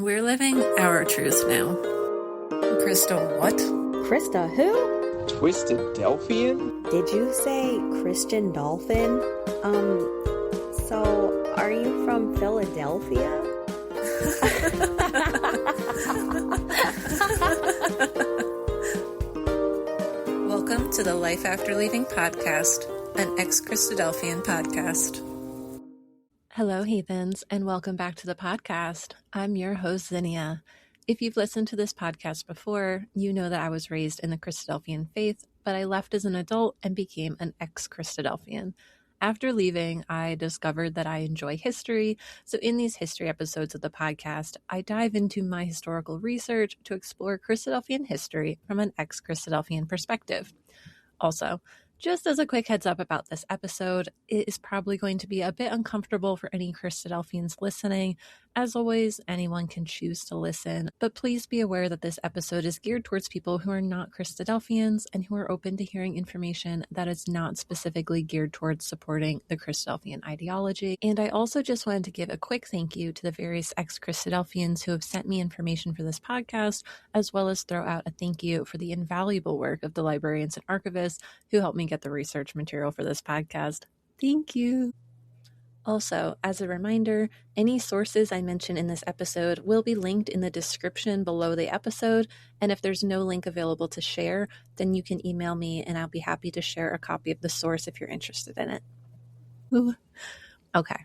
We're living our truth now. Crystal, what? Krista who? Christadelphian? Did you say Christian Dolphin? So are you from Philadelphia? Welcome to the Life After Leaving podcast, an ex-Christadelphian podcast. Hello, heathens, and welcome back to the podcast. I'm your host, Zinnia. If you've listened to this podcast before, you know that I was raised in the Christadelphian faith, but I left as an adult and became an ex-Christadelphian. After leaving, I discovered that I enjoy history, so in these history episodes of the podcast, I dive into my historical research to explore Christadelphian history from an ex-Christadelphian perspective. Also, just as a quick heads up about this episode, it is probably going to be a bit uncomfortable for any Christadelphians listening. As always, anyone can choose to listen, but please be aware that this episode is geared towards people who are not Christadelphians and who are open to hearing information that is not specifically geared towards supporting the Christadelphian ideology. And I also just wanted to give a quick thank you to the various ex-Christadelphians who have sent me information for this podcast, as well as throw out a thank you for the invaluable work of the librarians and archivists who helped me get the research material for this podcast. Thank you. Also, as a reminder, any sources I mention in this episode will be linked in the description below the episode, and if there's no link available to share, then you can email me and I'll be happy to share a copy of the source if you're interested in it. Ooh. Okay.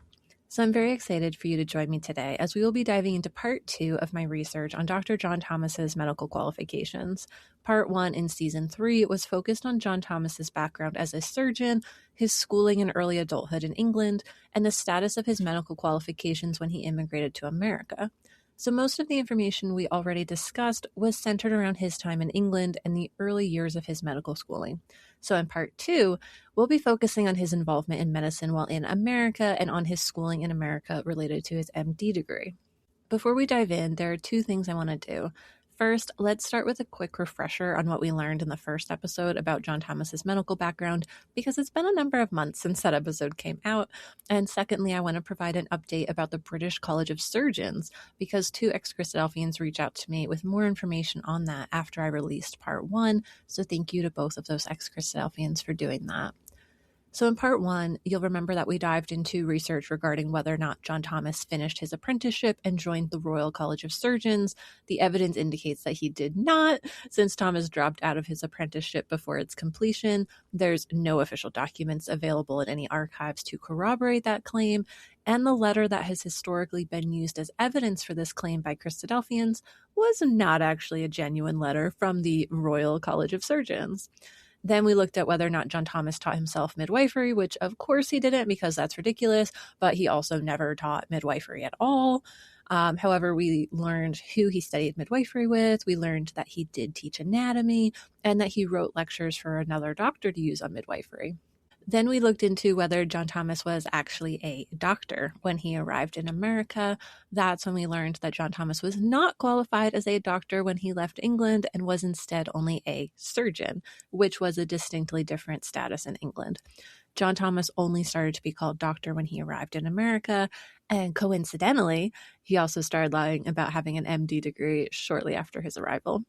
So I'm very excited for you to join me today as we will be diving into part 2 of my research on Dr. John Thomas's medical qualifications. Part 1 in season 3 was focused on John Thomas's background as a surgeon, his schooling and early adulthood in England, and the status of his medical qualifications when he immigrated to America. So most of the information we already discussed was centered around his time in England and the early years of his medical schooling. So in part 2, we'll be focusing on his involvement in medicine while in America and on his schooling in America related to his MD degree. Before we dive in, there are 2 things I want to do. First, let's start with a quick refresher on what we learned in the first episode about John Thomas's medical background, because it's been a number of months since that episode came out. And secondly, I want to provide an update about the British College of Surgeons, because 2 ex-Christadelphians reached out to me with more information on that after I released part 1. So thank you to both of those ex-Christadelphians for doing that. So in part 1, you'll remember that we dived into research regarding whether or not John Thomas finished his apprenticeship and joined the Royal College of Surgeons. The evidence indicates that he did not, since Thomas dropped out of his apprenticeship before its completion. There's no official documents available in any archives to corroborate that claim, and the letter that has historically been used as evidence for this claim by Christadelphians was not actually a genuine letter from the Royal College of Surgeons. Then we looked at whether or not John Thomas taught himself midwifery, which of course he didn't because that's ridiculous, but he also never taught midwifery at all. However, we learned who he studied midwifery with. We learned that he did teach anatomy and that he wrote lectures for another doctor to use on midwifery. Then we looked into whether John Thomas was actually a doctor when he arrived in America. That's when we learned that John Thomas was not qualified as a doctor when he left England and was instead only a surgeon, which was a distinctly different status in England. John Thomas only started to be called doctor when he arrived in America, and coincidentally, he also started lying about having an MD degree shortly after his arrival.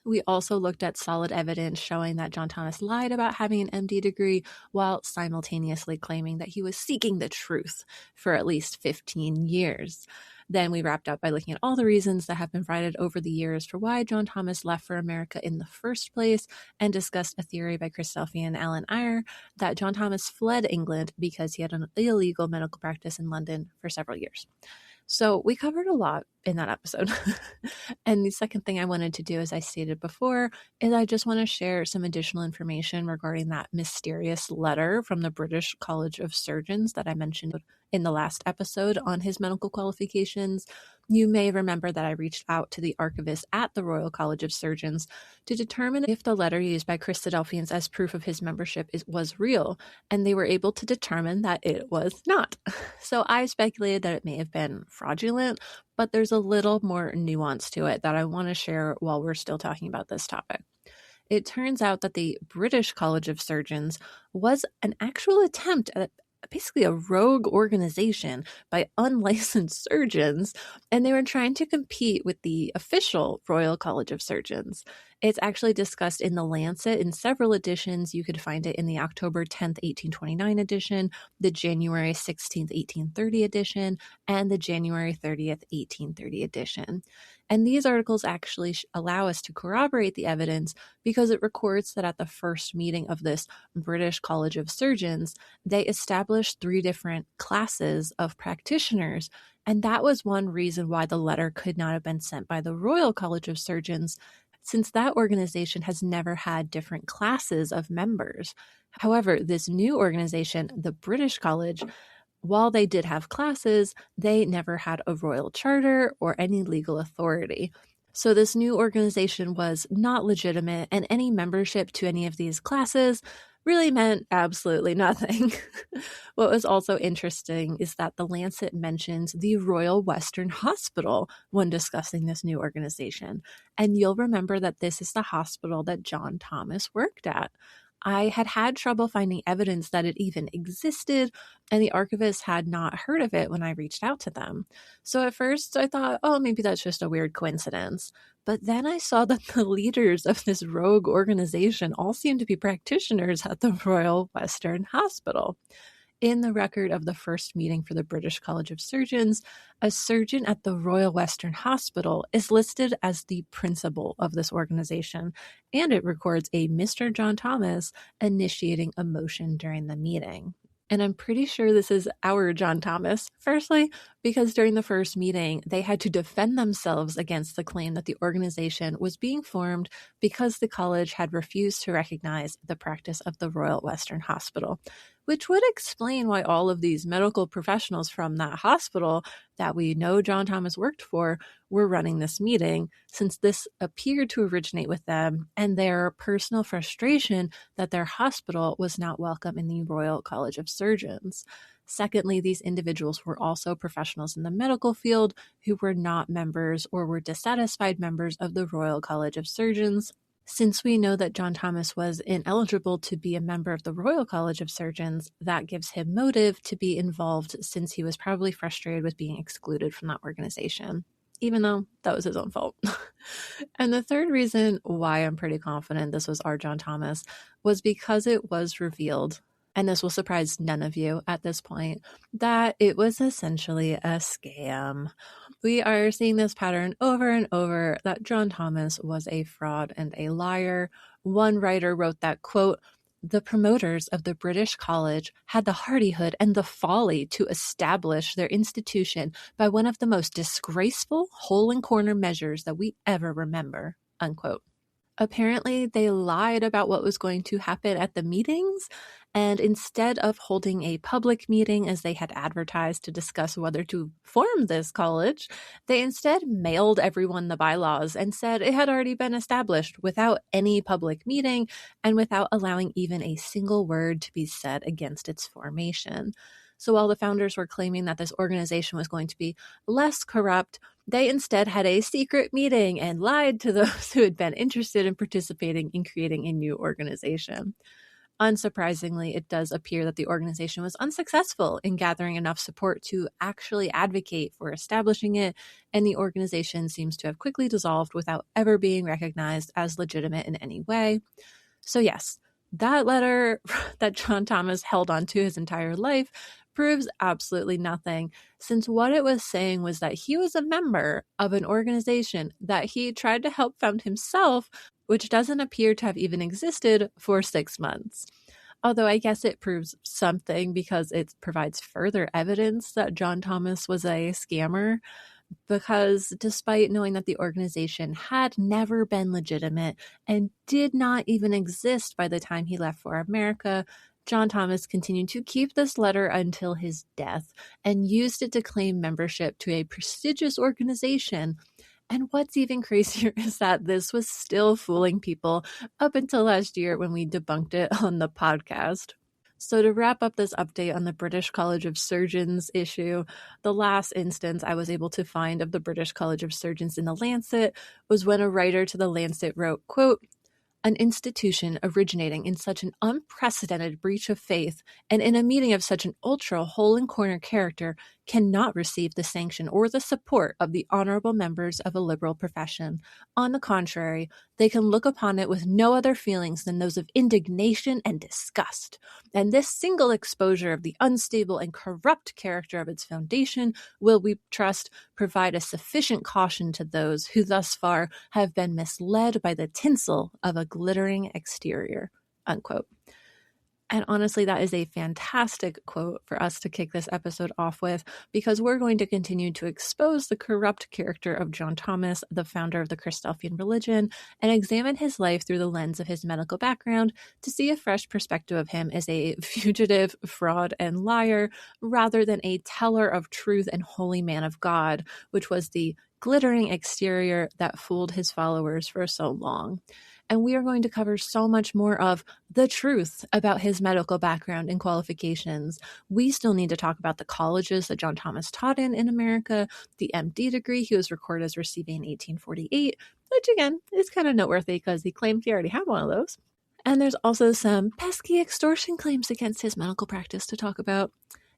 We also looked at solid evidence showing that John Thomas lied about having an MD degree while simultaneously claiming that he was seeking the truth for at least 15 years. Then we wrapped up by looking at all the reasons that have been provided over the years for why John Thomas left for America in the first place, and discussed a theory by Christadelphian Alan Eyre that John Thomas fled England because he had an illegal medical practice in London for several years. So we covered a lot in that episode. And the second thing I wanted to do, as I stated before, is I just want to share some additional information regarding that mysterious letter from the British College of Surgeons that I mentioned in the last episode on his medical qualifications. You may remember that I reached out to the archivist at the Royal College of Surgeons to determine if the letter used by Christadelphians as proof of his membership was real, and they were able to determine that it was not. So I speculated that it may have been fraudulent, but there's a little more nuance to it that I want to share while we're still talking about this topic. It turns out that the British College of Surgeons was an actual attempt at basically a rogue organization by unlicensed surgeons, and they were trying to compete with the official Royal College of Surgeons. It's actually discussed in The Lancet in several editions. You could find it in the October 10th, 1829 edition, the January 16th, 1830 edition, and the January 30th, 1830 edition. And these articles actually allow us to corroborate the evidence because it records that at the first meeting of this British College of Surgeons, they established 3 different classes of practitioners. And that was one reason why the letter could not have been sent by the Royal College of Surgeons, since that organization has never had different classes of members. However, this new organization, the British College, while they did have classes, they never had a royal charter or any legal authority. So this new organization was not legitimate, and any membership to any of these classes really meant absolutely nothing. What was also interesting is that the Lancet mentions the Royal Western Hospital when discussing this new organization. And you'll remember that this is the hospital that John Thomas worked at. I had trouble finding evidence that it even existed, and the archivist had not heard of it when I reached out to them. So at first I thought, oh, maybe that's just a weird coincidence. But then I saw that the leaders of this rogue organization all seemed to be practitioners at the Royal Western Hospital. In the record of the first meeting for the British College of Surgeons, a surgeon at the Royal Western Hospital is listed as the principal of this organization, and it records a Mr. John Thomas initiating a motion during the meeting. And I'm pretty sure this is our John Thomas, firstly, because during the first meeting, they had to defend themselves against the claim that the organization was being formed because the college had refused to recognize the practice of the Royal Western Hospital, which would explain why all of these medical professionals from that hospital that we know John Thomas worked for were running this meeting, since this appeared to originate with them and their personal frustration that their hospital was not welcome in the Royal College of Surgeons. Secondly, these individuals were also professionals in the medical field who were not members or were dissatisfied members of the Royal College of Surgeons. Since we know that John Thomas was ineligible to be a member of the Royal College of Surgeons, that gives him motive to be involved, since he was probably frustrated with being excluded from that organization, even though that was his own fault. And the third reason why I'm pretty confident this was our John Thomas was because it was revealed, and this will surprise none of you at this point, that it was essentially a scam. We are seeing this pattern over and over, that John Thomas was a fraud and a liar. One writer wrote that, quote, "The promoters of the British College had the hardihood and the folly to establish their institution by one of the most disgraceful hole-and-corner measures that we ever remember," unquote. Apparently, they lied about what was going to happen at the meetings, and instead of holding a public meeting as they had advertised to discuss whether to form this college, they instead mailed everyone the bylaws and said it had already been established without any public meeting and without allowing even a single word to be said against its formation. So while the founders were claiming that this organization was going to be less corrupt, they instead had a secret meeting and lied to those who had been interested in participating in creating a new organization. Unsurprisingly, it does appear that the organization was unsuccessful in gathering enough support to actually advocate for establishing it, and the organization seems to have quickly dissolved without ever being recognized as legitimate in any way. So yes, that letter that John Thomas held on to his entire life proves absolutely nothing, since what it was saying was that he was a member of an organization that he tried to help found himself, which doesn't appear to have even existed for 6 months. Although I guess it proves something because it provides further evidence that John Thomas was a scammer, because despite knowing that the organization had never been legitimate and did not even exist by the time he left for America, John Thomas continued to keep this letter until his death and used it to claim membership to a prestigious organization. And what's even crazier is that this was still fooling people up until last year when we debunked it on the podcast. So to wrap up this update on the British College of Surgeons issue, the last instance I was able to find of the British College of Surgeons in the Lancet was when a writer to the Lancet wrote, quote, An institution originating in such an unprecedented breach of faith and in a meeting of such an ultra hole and corner character cannot receive the sanction or the support of the honorable members of a liberal profession. On the contrary, they can look upon it with no other feelings than those of indignation and disgust. And this single exposure of the unstable and corrupt character of its foundation will, we trust, provide a sufficient caution to those who thus far have been misled by the tinsel of a glittering exterior, unquote. And honestly, that is a fantastic quote for us to kick this episode off with, because we're going to continue to expose the corrupt character of John Thomas, the founder of the Christadelphian religion, and examine his life through the lens of his medical background to see a fresh perspective of him as a fugitive, fraud, and liar, rather than a teller of truth and holy man of God, which was the glittering exterior that fooled his followers for so long. And we are going to cover so much more of the truth about his medical background and qualifications. We still need to talk about the colleges that John Thomas taught in America, the MD degree he was recorded as receiving in 1848, which again is kind of noteworthy because he claimed he already had one of those. And there's also some pesky extortion claims against his medical practice to talk about.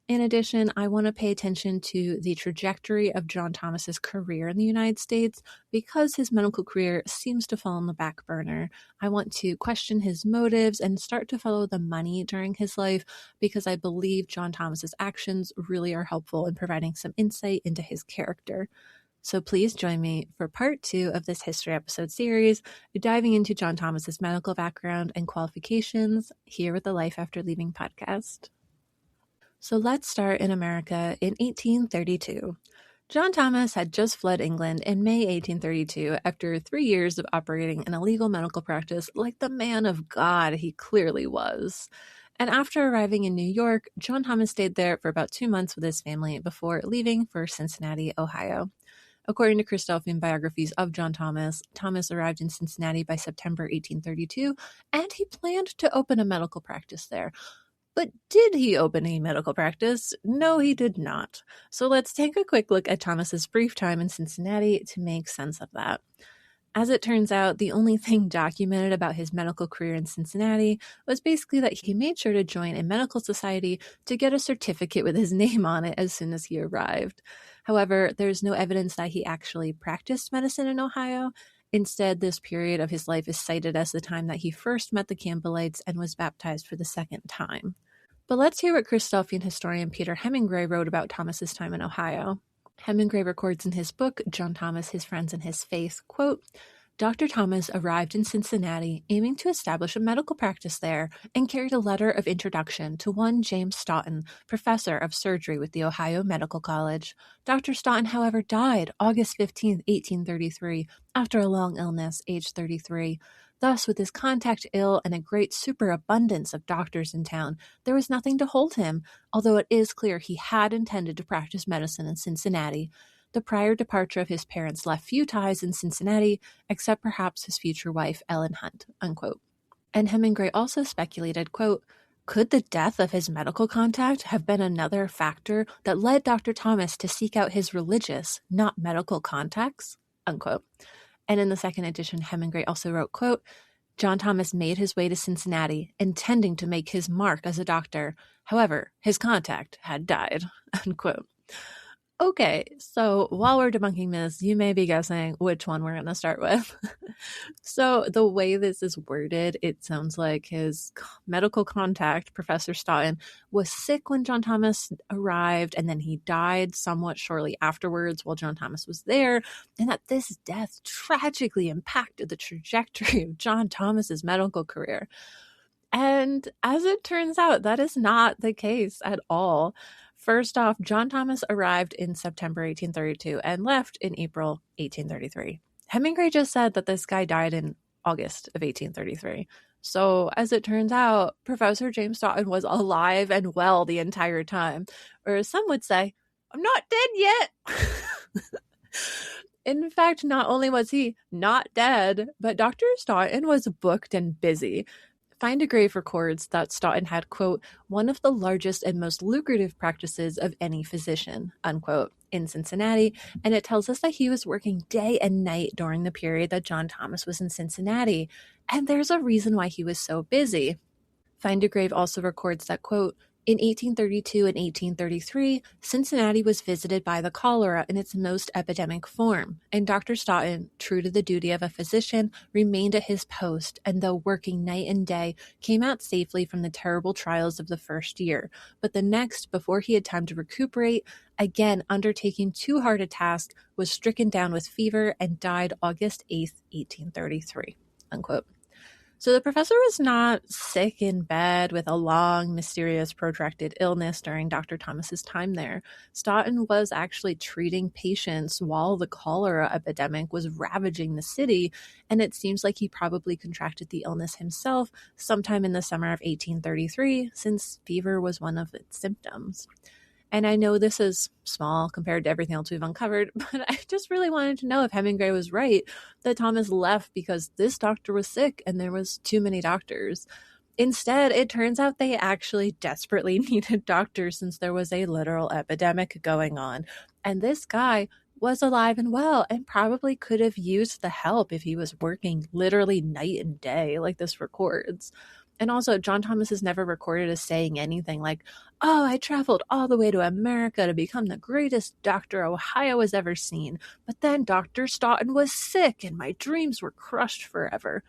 In addition, I want to pay attention to the trajectory of John Thomas's career in the United States because his medical career seems to fall on the back burner. I want to question his motives and start to follow the money during his life because I believe John Thomas's actions really are helpful in providing some insight into his character. So please join me for part 2 of this history episode series, diving into John Thomas's medical background and qualifications here with the Life After Leaving podcast. So let's start in America in 1832. John Thomas had just fled England in May 1832 after 3 years of operating an illegal medical practice like the man of God he clearly was. And after arriving in New York, John Thomas stayed there for about 2 months with his family before leaving for Cincinnati, Ohio. According to Christadelphian biographies of John Thomas, Thomas arrived in Cincinnati by September 1832, and he planned to open a medical practice there. But did he open a medical practice? No, he did not. So let's take a quick look at Thomas's brief time in Cincinnati to make sense of that. As it turns out, the only thing documented about his medical career in Cincinnati was basically that he made sure to join a medical society to get a certificate with his name on it as soon as he arrived. However, there's no evidence that he actually practiced medicine in Ohio. Instead, this period of his life is cited as the time that he first met the Campbellites and was baptized for the second time. But let's hear what Christadelphian historian Peter Hemingray wrote about Thomas's time in Ohio. Hemingray records in his book, John Thomas, His Friends and His Faith, quote, Dr. Thomas arrived in Cincinnati aiming to establish a medical practice there and carried a letter of introduction to one James Stoughton, professor of surgery with the Ohio Medical College. Dr. Stoughton, however, died August 15, 1833, after a long illness, aged 33. Thus, with his contact ill and a great superabundance of doctors in town, there was nothing to hold him, although it is clear he had intended to practice medicine in Cincinnati. The prior departure of his parents left few ties in Cincinnati, except perhaps his future wife, Ellen Hunt, unquote. And Hemingray also speculated, quote, could the death of his medical contact have been another factor that led Dr. Thomas to seek out his religious, not medical contacts, unquote. And in the second edition, Hemingray also wrote, quote, John Thomas made his way to Cincinnati, intending to make his mark as a doctor. However, his contact had died, unquote. Okay, so while we're debunking this, you may be guessing which one we're going to start with. So the way this is worded, it sounds like his medical contact, Professor Stoughton, was sick when John Thomas arrived, and then he died somewhat shortly afterwards while John Thomas was there, and that this death tragically impacted the trajectory of John Thomas's medical career. And as it turns out, that is not the case at all. First off, John Thomas arrived in September 1832 and left in April 1833. Hemingray just said that this guy died in August of 1833. So as it turns out, Professor James Stoughton was alive and well the entire time. Or as some would say, I'm not dead yet. In fact, not only was he not dead, but Dr. Stoughton was booked and busy. Findegrave records that Stoughton had, quote, one of the largest and most lucrative practices of any physician, unquote, in Cincinnati, and it tells us that he was working day and night during the period that John Thomas was in Cincinnati, and there's a reason why he was so busy. Findegrave also records that, quote, in 1832 and 1833, Cincinnati was visited by the cholera in its most epidemic form, and Dr. Stoughton, true to the duty of a physician, remained at his post, and though working night and day, came out safely from the terrible trials of the first year. But the next, before he had time to recuperate, again undertaking too hard a task, was stricken down with fever and died August 8th, 1833, unquote. So the professor was not sick in bed with a long, mysterious, protracted illness during Dr. Thomas's time there. Stoughton was actually treating patients while the cholera epidemic was ravaging the city, and it seems like he probably contracted the illness himself sometime in the summer of 1833, since fever was one of its symptoms. And I know this is small compared to everything else we've uncovered, but I just really wanted to know if Hemingway was right that Thomas left because this doctor was sick and there was too many doctors. Instead, it turns out they actually desperately needed doctors since there was a literal epidemic going on. And this guy was alive and well and probably could have used the help if he was working literally night and day like this records. And also, John Thomas is never recorded as saying anything like, oh, I traveled all the way to America to become the greatest doctor Ohio has ever seen, but then Dr. Stoughton was sick and my dreams were crushed forever.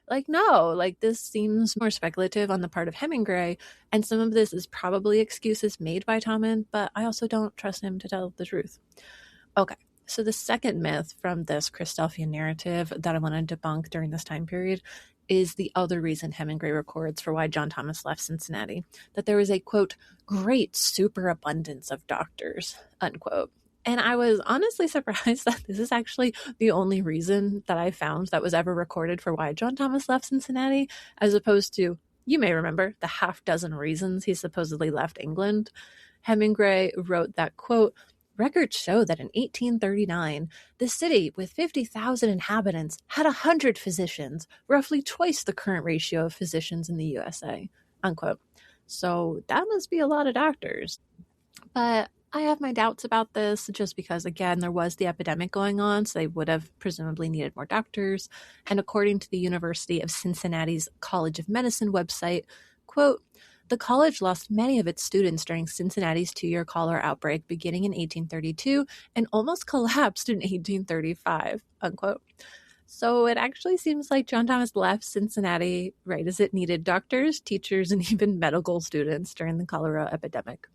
Like, no, like this seems more speculative on the part of Hemingway, and some of this is probably excuses made by Tommen, but I also don't trust him to tell the truth. Okay. So the second myth from this Christadelphian narrative that I want to debunk during this time period is the other reason Hemingway records for why John Thomas left Cincinnati, that there was a, quote, great superabundance of doctors, unquote. And I was honestly surprised that this is actually the only reason that I found that was ever recorded for why John Thomas left Cincinnati, as opposed to, you may remember, the half dozen reasons he supposedly left England. Hemingway wrote that, quote, records show that in 1839, the city with 50,000 inhabitants had 100 physicians, roughly twice the current ratio of physicians in the USA, unquote. So that must be a lot of doctors. But I have my doubts about this just because, again, there was the epidemic going on, so they would have presumably needed more doctors. And according to the University of Cincinnati's College of Medicine website, quote, the college lost many of its students during Cincinnati's two-year cholera outbreak beginning in 1832 and almost collapsed in 1835, unquote. So it actually seems like John Thomas left Cincinnati right as it needed doctors, teachers, and even medical students during the cholera epidemic.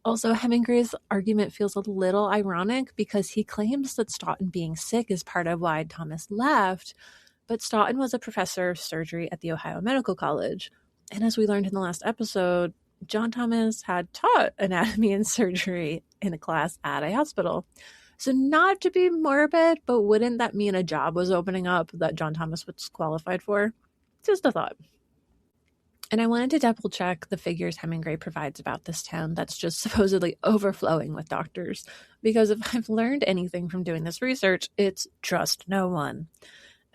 Also, Hemingway's argument feels a little ironic because he claims that Stoughton being sick is part of why Thomas left, but Stoughton was a professor of surgery at the Ohio Medical College. And as we learned in the last episode, John Thomas had taught anatomy and surgery in a class at a hospital. So not to be morbid, but wouldn't that mean a job was opening up that John Thomas was qualified for? Just a thought. And I wanted to double check the figures Hemingway provides about this town that's just supposedly overflowing with doctors, because if I've learned anything from doing this research, it's trust no one.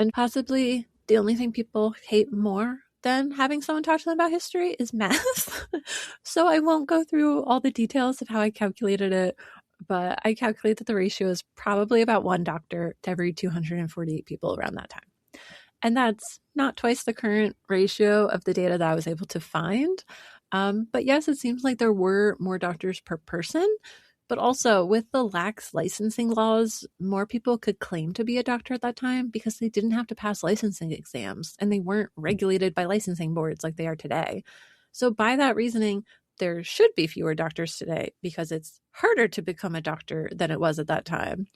And possibly the only thing people hate more than having someone talk to them about history is math. So I won't go through all the details of how I calculated it, but I calculate that the ratio is probably about one doctor to every 248 people around that time. And that's not twice the current ratio of the data that I was able to find. But yes, it seems like there were more doctors per person. But also, with the lax licensing laws, more people could claim to be a doctor at that time because they didn't have to pass licensing exams and they weren't regulated by licensing boards like they are today. So by that reasoning, there should be fewer doctors today because it's harder to become a doctor than it was at that time.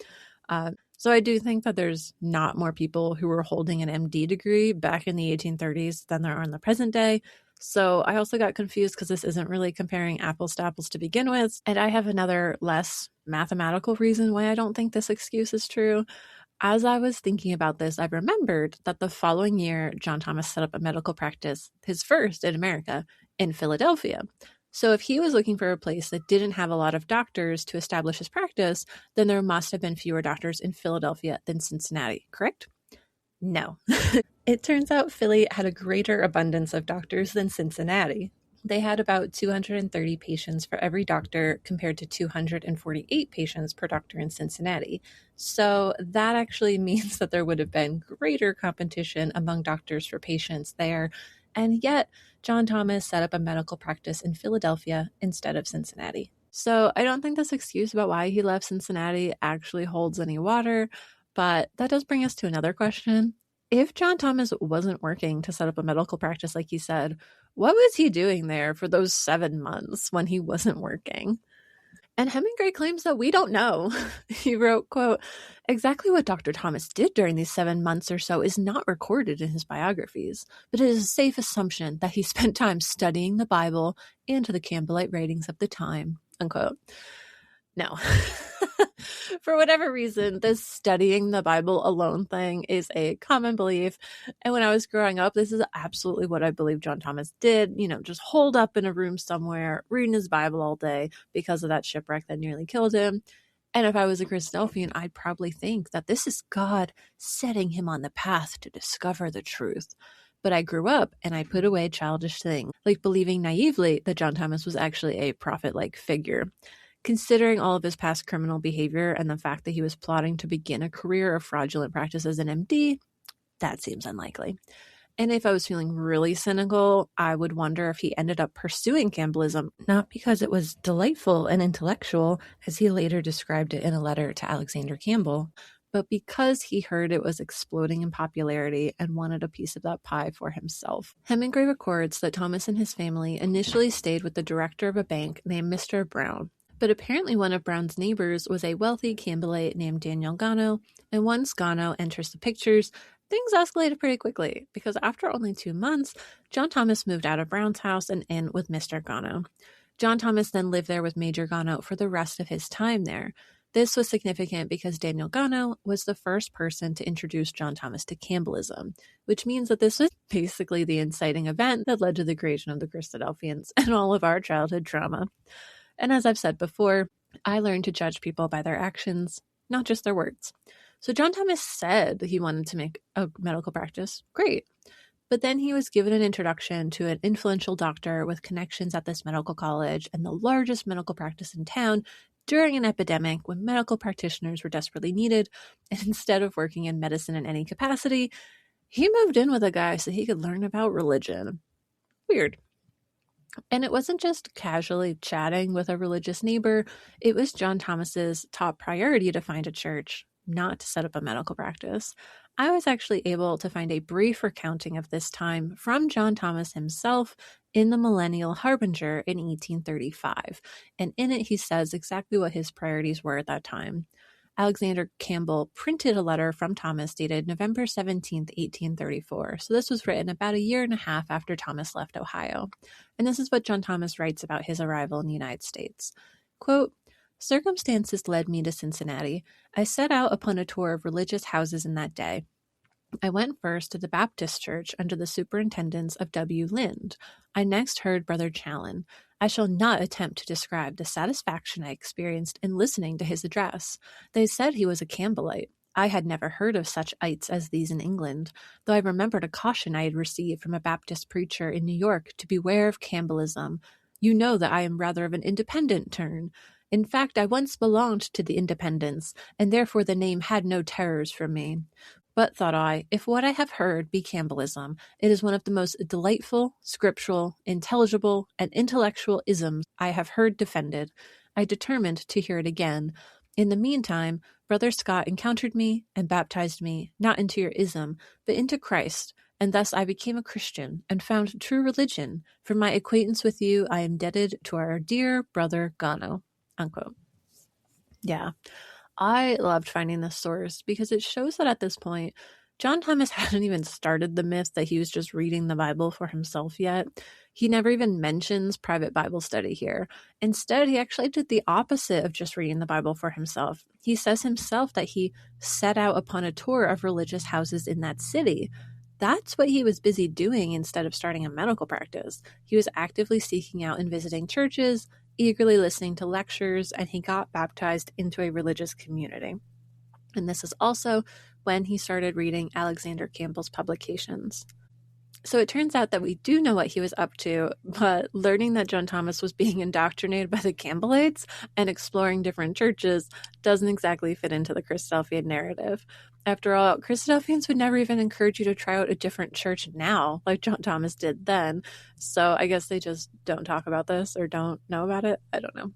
So I do think that there's not more people who were holding an MD degree back in the 1830s than there are in the present day. So I also got confused because this isn't really comparing apples to apples to begin with. And I have another less mathematical reason why I don't think this excuse is true. As I was thinking about this, I remembered that the following year, John Thomas set up a medical practice, his first in America, in Philadelphia. So if he was looking for a place that didn't have a lot of doctors to establish his practice, then there must have been fewer doctors in Philadelphia than Cincinnati, correct? No. It turns out Philly had a greater abundance of doctors than Cincinnati. They had about 230 patients for every doctor compared to 248 patients per doctor in Cincinnati. So that actually means that there would have been greater competition among doctors for patients there. And yet, John Thomas set up a medical practice in Philadelphia instead of Cincinnati. So I don't think this excuse about why he left Cincinnati actually holds any water, but that does bring us to another question. If John Thomas wasn't working to set up a medical practice like he said, what was he doing there for those 7 months when he wasn't working? And Hemingway claims that we don't know. He wrote, quote, "Exactly what Dr. Thomas did during these 7 months or so is not recorded in his biographies, but it is a safe assumption that he spent time studying the Bible and the Campbellite writings of the time," unquote. No. For whatever reason, this studying the Bible alone thing is a common belief. And when I was growing up, this is absolutely what I believe John Thomas did. Just holed up in a room somewhere, reading his Bible all day because of that shipwreck that nearly killed him. And if I was a Christadelphian, I'd probably think that this is God setting him on the path to discover the truth. But I grew up and I put away childish things, like believing naively that John Thomas was actually a prophet-like figure. Considering all of his past criminal behavior and the fact that he was plotting to begin a career of fraudulent practice as an MD, that seems unlikely. And if I was feeling really cynical, I would wonder if he ended up pursuing Campbellism, not because it was delightful and intellectual, as he later described it in a letter to Alexander Campbell, but because he heard it was exploding in popularity and wanted a piece of that pie for himself. Hemingway records that Thomas and his family initially stayed with the director of a bank named Mr. Brown. But apparently one of Brown's neighbors was a wealthy Campbellite named Daniel Gano, and once Gano enters the pictures, things escalated pretty quickly, because after only 2 months, John Thomas moved out of Brown's house and in with Mr. Gano. John Thomas then lived there with Major Gano for the rest of his time there. This was significant because Daniel Gano was the first person to introduce John Thomas to Campbellism, which means that this was basically the inciting event that led to the creation of the Christadelphians and all of our childhood trauma. And as I've said before, I learned to judge people by their actions, not just their words. So John Thomas said he wanted to make a medical practice. Great. But then he was given an introduction to an influential doctor with connections at this medical college and the largest medical practice in town during an epidemic when medical practitioners were desperately needed. And instead of working in medicine in any capacity, he moved in with a guy so he could learn about religion. Weird. And it wasn't just casually chatting with a religious neighbor. It was John Thomas's top priority to find a church, not to set up a medical practice. I was actually able to find a brief recounting of this time from John Thomas himself in the Millennial Harbinger in 1835. And in it, he says exactly what his priorities were at that time. Alexander Campbell printed a letter from Thomas dated November 17th, 1834. So this was written about a year and a half after Thomas left Ohio. And this is what John Thomas writes about his arrival in the United States. Quote, "Circumstances led me to Cincinnati. I set out upon a tour of religious houses in that day. I went first to the Baptist Church under the superintendence of W. Lind. I next heard Brother Challen. I shall not attempt to describe the satisfaction I experienced in listening to his address. They said he was a Campbellite. I had never heard of such ites as these in England, though I remembered a caution I had received from a Baptist preacher in New York to beware of Campbellism. You know that I am rather of an independent turn. In fact, I once belonged to the Independents, and therefore the name had no terrors for me. But, thought I, if what I have heard be Campbellism, it is one of the most delightful, scriptural, intelligible, and intellectual isms I have heard defended. I determined to hear it again. In the meantime, Brother Scott encountered me and baptized me, not into your ism, but into Christ, and thus I became a Christian and found true religion. For my acquaintance with you, I am indebted to our dear brother Gano." Unquote. Yeah. I loved finding this source because it shows that at this point, John Thomas hadn't even started the myth that he was just reading the Bible for himself yet. He never even mentions private Bible study here. Instead, he actually did the opposite of just reading the Bible for himself. He says himself that he set out upon a tour of religious houses in that city. That's what he was busy doing instead of starting a medical practice. He was actively seeking out and visiting churches, eagerly listening to lectures, and he got baptized into a religious community. And this is also when he started reading Alexander Campbell's publications. So it turns out that we do know what he was up to, but learning that John Thomas was being indoctrinated by the Campbellites and exploring different churches doesn't exactly fit into the Christadelphian narrative. After all, Christadelphians would never even encourage you to try out a different church now, like John Thomas did then. So I guess they just don't talk about this or don't know about it. I don't know.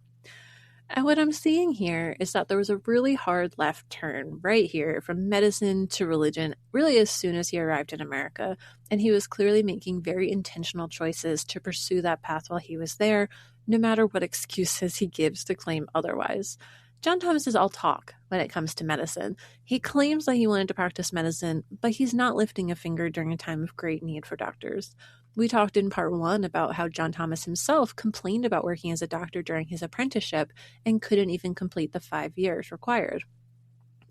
And what I'm seeing here is that there was a really hard left turn right here from medicine to religion, really as soon as he arrived in America. And he was clearly making very intentional choices to pursue that path while he was there, no matter what excuses he gives to claim otherwise. John Thomas is all talk when it comes to medicine. He claims that he wanted to practice medicine, but he's not lifting a finger during a time of great need for doctors. We talked in part 1 about how John Thomas himself complained about working as a doctor during his apprenticeship and couldn't even complete the 5 years required.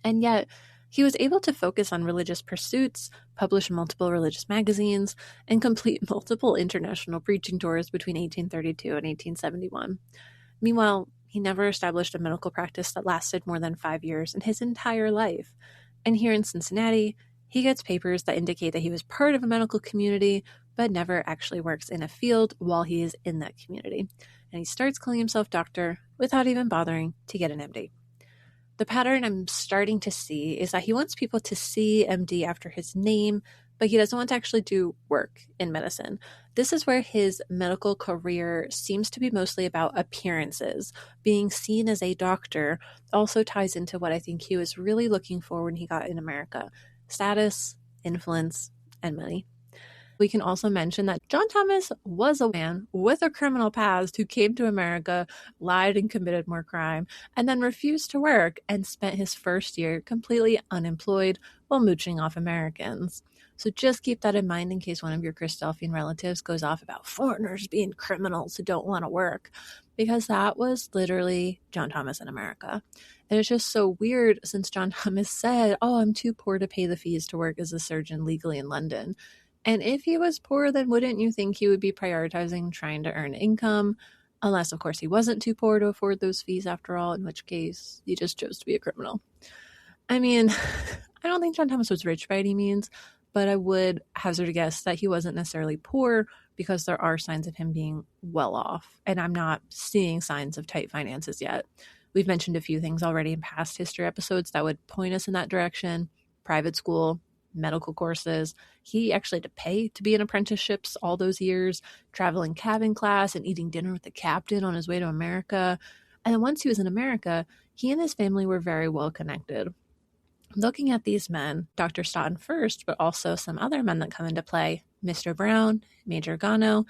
And yet, he was able to focus on religious pursuits, publish multiple religious magazines, and complete multiple international preaching tours between 1832 and 1871. Meanwhile, he never established a medical practice that lasted more than 5 years in his entire life. And here in Cincinnati, he gets papers that indicate that he was part of a medical community, but never actually works in a field while he is in that community. And he starts calling himself doctor without even bothering to get an MD. The pattern I'm starting to see is that he wants people to see MD after his name, but he doesn't want to actually do work in medicine. This is where his medical career seems to be mostly about appearances. Being seen as a doctor also ties into what I think he was really looking for when he got in America: status, influence, and money. We can also mention that John Thomas was a man with a criminal past who came to America, lied and committed more crime, and then refused to work and spent his first year completely unemployed while mooching off Americans. So just keep that in mind in case one of your Christadelphian relatives goes off about foreigners being criminals who don't want to work, because that was literally John Thomas in America. And it's just so weird since John Thomas said, "Oh, I'm too poor to pay the fees to work as a surgeon legally in London." And if he was poor, then wouldn't you think he would be prioritizing trying to earn income? Unless, of course, he wasn't too poor to afford those fees after all, in which case he just chose to be a criminal. I mean, I don't think John Thomas was rich by any means, but I would hazard a guess that he wasn't necessarily poor because there are signs of him being well off. And I'm not seeing signs of tight finances yet. We've mentioned a few things already in past history episodes that would point us in that direction: private school, medical courses. He actually had to pay to be in apprenticeships all those years, traveling cabin class and eating dinner with the captain on his way to America. And then once he was in America, he and his family were very well connected. Looking at these men, Dr. Stoughton first, but also some other men that come into play, Mr. Brown, Major Gano,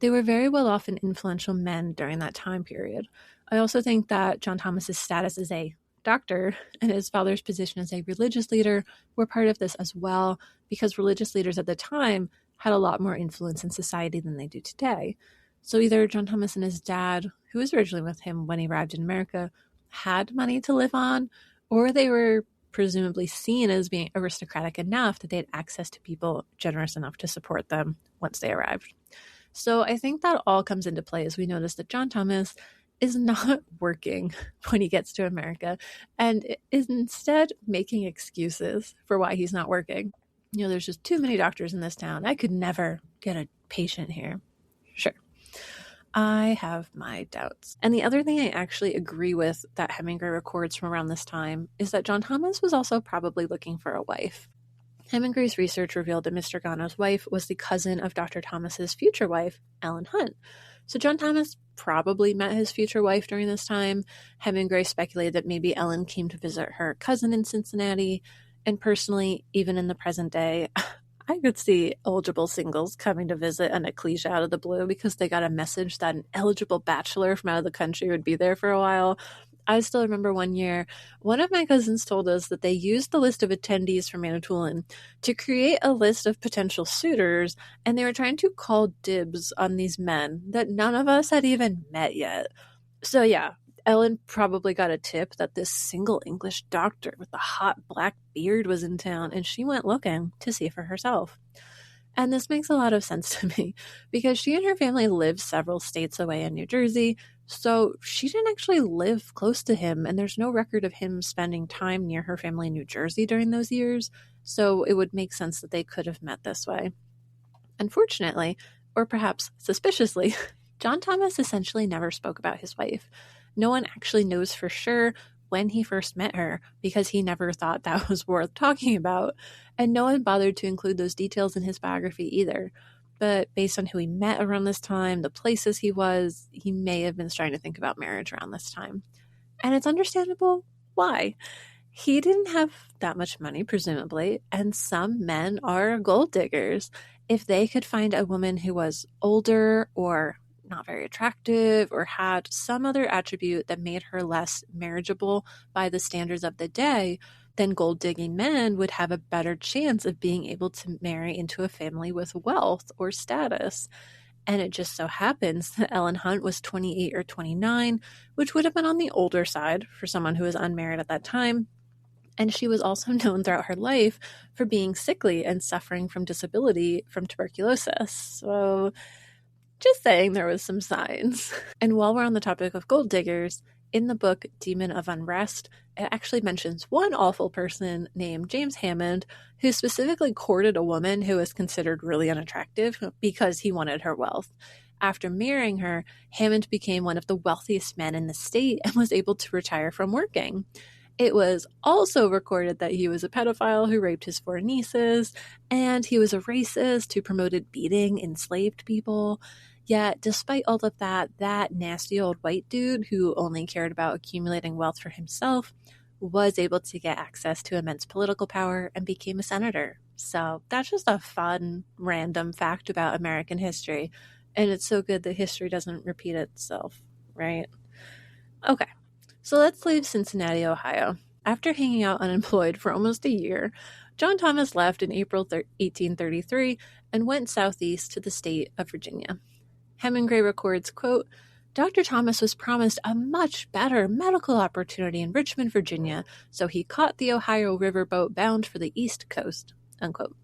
they were very well off and influential men during that time period. I also think that John Thomas's status as a doctor and his father's position as a religious leader were part of this as well, because religious leaders at the time had a lot more influence in society than they do today. So either John Thomas and his dad, who was originally with him when he arrived in America, had money to live on, or they were presumably seen as being aristocratic enough that they had access to people generous enough to support them once they arrived. So I think that all comes into play as we notice that John Thomas is not working when he gets to America and is instead making excuses for why he's not working. You know, there's just too many doctors in this town. I could never get a patient here. Sure. I have my doubts. And the other thing I actually agree with that Hemingway records from around this time is that John Thomas was also probably looking for a wife. Hemingway's research revealed that Mr. Gano's wife was the cousin of Dr. Thomas's future wife, Ellen Hunt. So John Thomas probably met his future wife during this time. Hemingway speculated that maybe Ellen came to visit her cousin in Cincinnati. And personally, even in the present day, I could see eligible singles coming to visit an ecclesia out of the blue because they got a message that an eligible bachelor from out of the country would be there for a while. I still remember one year, one of my cousins told us that they used the list of attendees for Manitoulin to create a list of potential suitors, and they were trying to call dibs on these men that none of us had even met yet. So yeah, Ellen probably got a tip that this single English doctor with the hot black beard was in town, and she went looking to see for herself. And this makes a lot of sense to me because she and her family live several states away in New Jersey, So she didn't actually live close to him, and there's no record of him spending time near her family in New Jersey during those years, so it would make sense that they could have met this way. Unfortunately, or perhaps suspiciously, John Thomas essentially never spoke about his wife. No one actually knows for sure when he first met her because he never thought that was worth talking about, and no one bothered to include those details in his biography either. But based on who he met around this time, the places he was, he may have been starting to think about marriage around this time. And it's understandable why. He didn't have that much money, presumably, and some men are gold diggers. If they could find a woman who was older or not very attractive or had some other attribute that made her less marriageable by the standards of the day, then gold digging men would have a better chance of being able to marry into a family with wealth or status. And it just so happens that Ellen Hunt was 28 or 29, which would have been on the older side for someone who was unmarried at that time. And she was also known throughout her life for being sickly and suffering from disability from tuberculosis. So just saying there was some signs. And while we're on the topic of gold diggers, in the book Demon of Unrest, it actually mentions one awful person named James Hammond who specifically courted a woman who was considered really unattractive because he wanted her wealth. After marrying her, Hammond became one of the wealthiest men in the state and was able to retire from working. It was also recorded that he was a pedophile who raped his 4 nieces, and he was a racist who promoted beating enslaved people. Yet, despite all of that, that nasty old white dude who only cared about accumulating wealth for himself was able to get access to immense political power and became a senator. So that's just a fun, random fact about American history. And it's so good that history doesn't repeat itself, right? Okay. So let's leave Cincinnati, Ohio. After hanging out unemployed for almost a year, John Thomas left in April 1833 and went southeast to the state of Virginia. Hemingway records, quote, Dr. Thomas was promised a much better medical opportunity in Richmond, Virginia, so he caught the Ohio riverboat bound for the East Coast, unquote.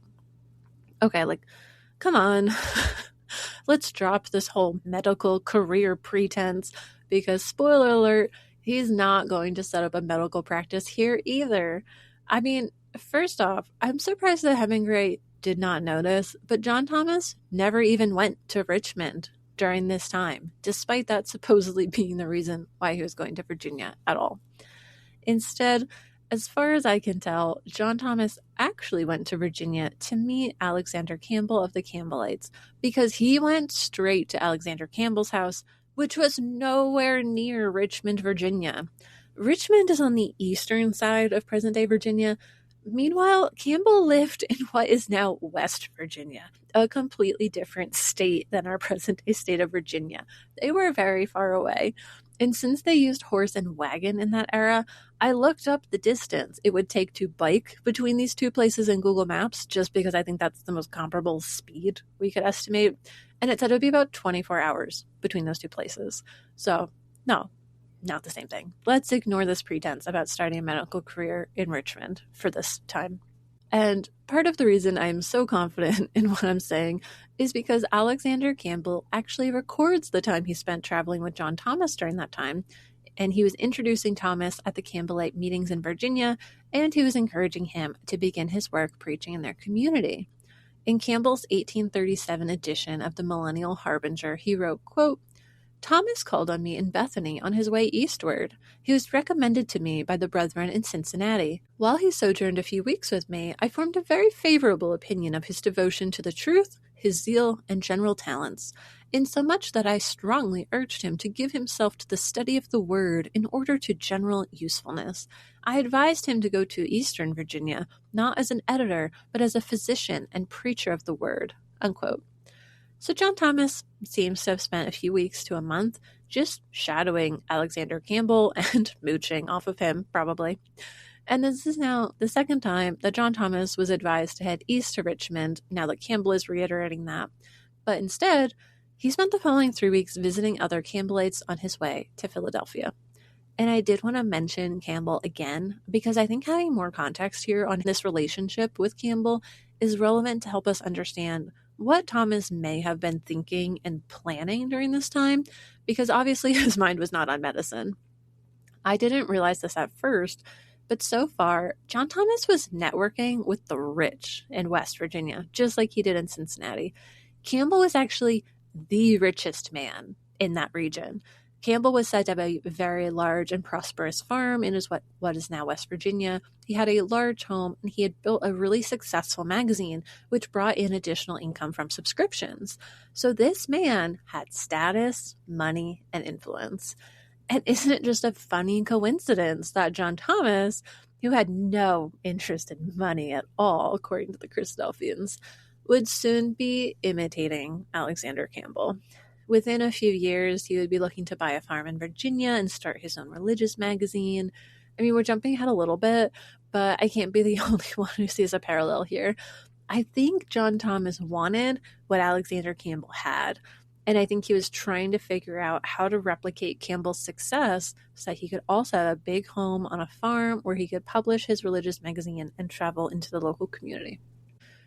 Okay, come on. Let's drop this whole medical career pretense because, spoiler alert, he's not going to set up a medical practice here either. I mean, first off, I'm surprised that Hemingway did not notice, but John Thomas never even went to Richmond during this time, despite that supposedly being the reason why he was going to Virginia at all. Instead, as far as I can tell, John Thomas actually went to Virginia to meet Alexander Campbell of the Campbellites because he went straight to Alexander Campbell's house, which was nowhere near Richmond, Virginia. Richmond is on the eastern side of present-day Virginia. Meanwhile, Campbell lived in what is now West Virginia, a completely different state than our present-day state of Virginia. They were very far away. And since they used horse and wagon in that era, I looked up the distance it would take to bike between these two places in Google Maps, just because I think that's the most comparable speed we could estimate. And it said it would be about 24 hours between those two places. So, no, not the same thing. Let's ignore this pretense about starting a medical career in Richmond for this time. And part of the reason I'm so confident in what I'm saying is because Alexander Campbell actually records the time he spent traveling with John Thomas during that time. And he was introducing Thomas at the Campbellite meetings in Virginia, and he was encouraging him to begin his work preaching in their community. In Campbell's 1837 edition of the Millennial Harbinger, he wrote, quote, Thomas called on me in Bethany on his way eastward. He was recommended to me by the brethren in Cincinnati. While he sojourned a few weeks with me, I formed a very favorable opinion of his devotion to the truth, his zeal, and general talents, insomuch that I strongly urged him to give himself to the study of the word in order to general usefulness. I advised him to go to Eastern Virginia, not as an editor, but as a physician and preacher of the word, unquote. So John Thomas seems to have spent a few weeks to a month just shadowing Alexander Campbell and mooching off of him, probably. And this is now the second time that John Thomas was advised to head east to Richmond, now that Campbell is reiterating that. But instead, he spent the following 3 weeks visiting other Campbellites on his way to Philadelphia. And I did want to mention Campbell again, because I think having more context here on this relationship with Campbell is relevant to help us understand what Thomas may have been thinking and planning during this time, because obviously his mind was not on medicine. I didn't realize this at first, but so far, John Thomas was networking with the rich in West Virginia, just like he did in Cincinnati. Campbell was actually the richest man in that region. Campbell was said to have a very large and prosperous farm in what is now West Virginia. He had a large home, and he had built a really successful magazine, which brought in additional income from subscriptions. So this man had status, money, and influence. And isn't it just a funny coincidence that John Thomas, who had no interest in money at all, according to the Christadelphians, would soon be imitating Alexander Campbell? Within a few years, he would be looking to buy a farm in Virginia and start his own religious magazine. I mean, we're jumping ahead a little bit, but I can't be the only one who sees a parallel here. I think John Thomas wanted what Alexander Campbell had, and I think he was trying to figure out how to replicate Campbell's success so that he could also have a big home on a farm where he could publish his religious magazine and travel into the local community.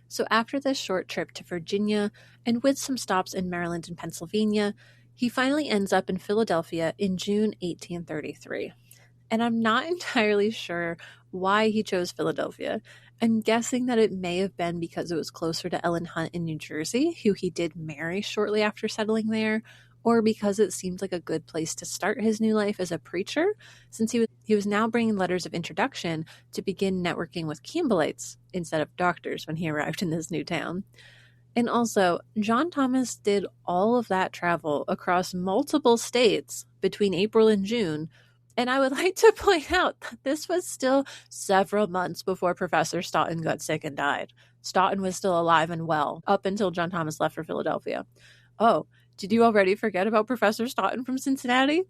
So after this short trip to Virginia, and with some stops in Maryland and Pennsylvania, he finally ends up in Philadelphia in June 1833. And I'm not entirely sure why he chose Philadelphia. I'm guessing that it may have been because it was closer to Ellen Hunt in New Jersey, who he did marry shortly after settling there, or because it seemed like a good place to start his new life as a preacher, since he was now bringing letters of introduction to begin networking with Campbellites instead of doctors when he arrived in this new town. And also, John Thomas did all of that travel across multiple states between April and June, and I would like to point out that this was still several months before Professor Stoughton got sick and died. Stoughton was still alive and well up until John Thomas left for Philadelphia. Oh, did you already forget about Professor Stoughton from Cincinnati?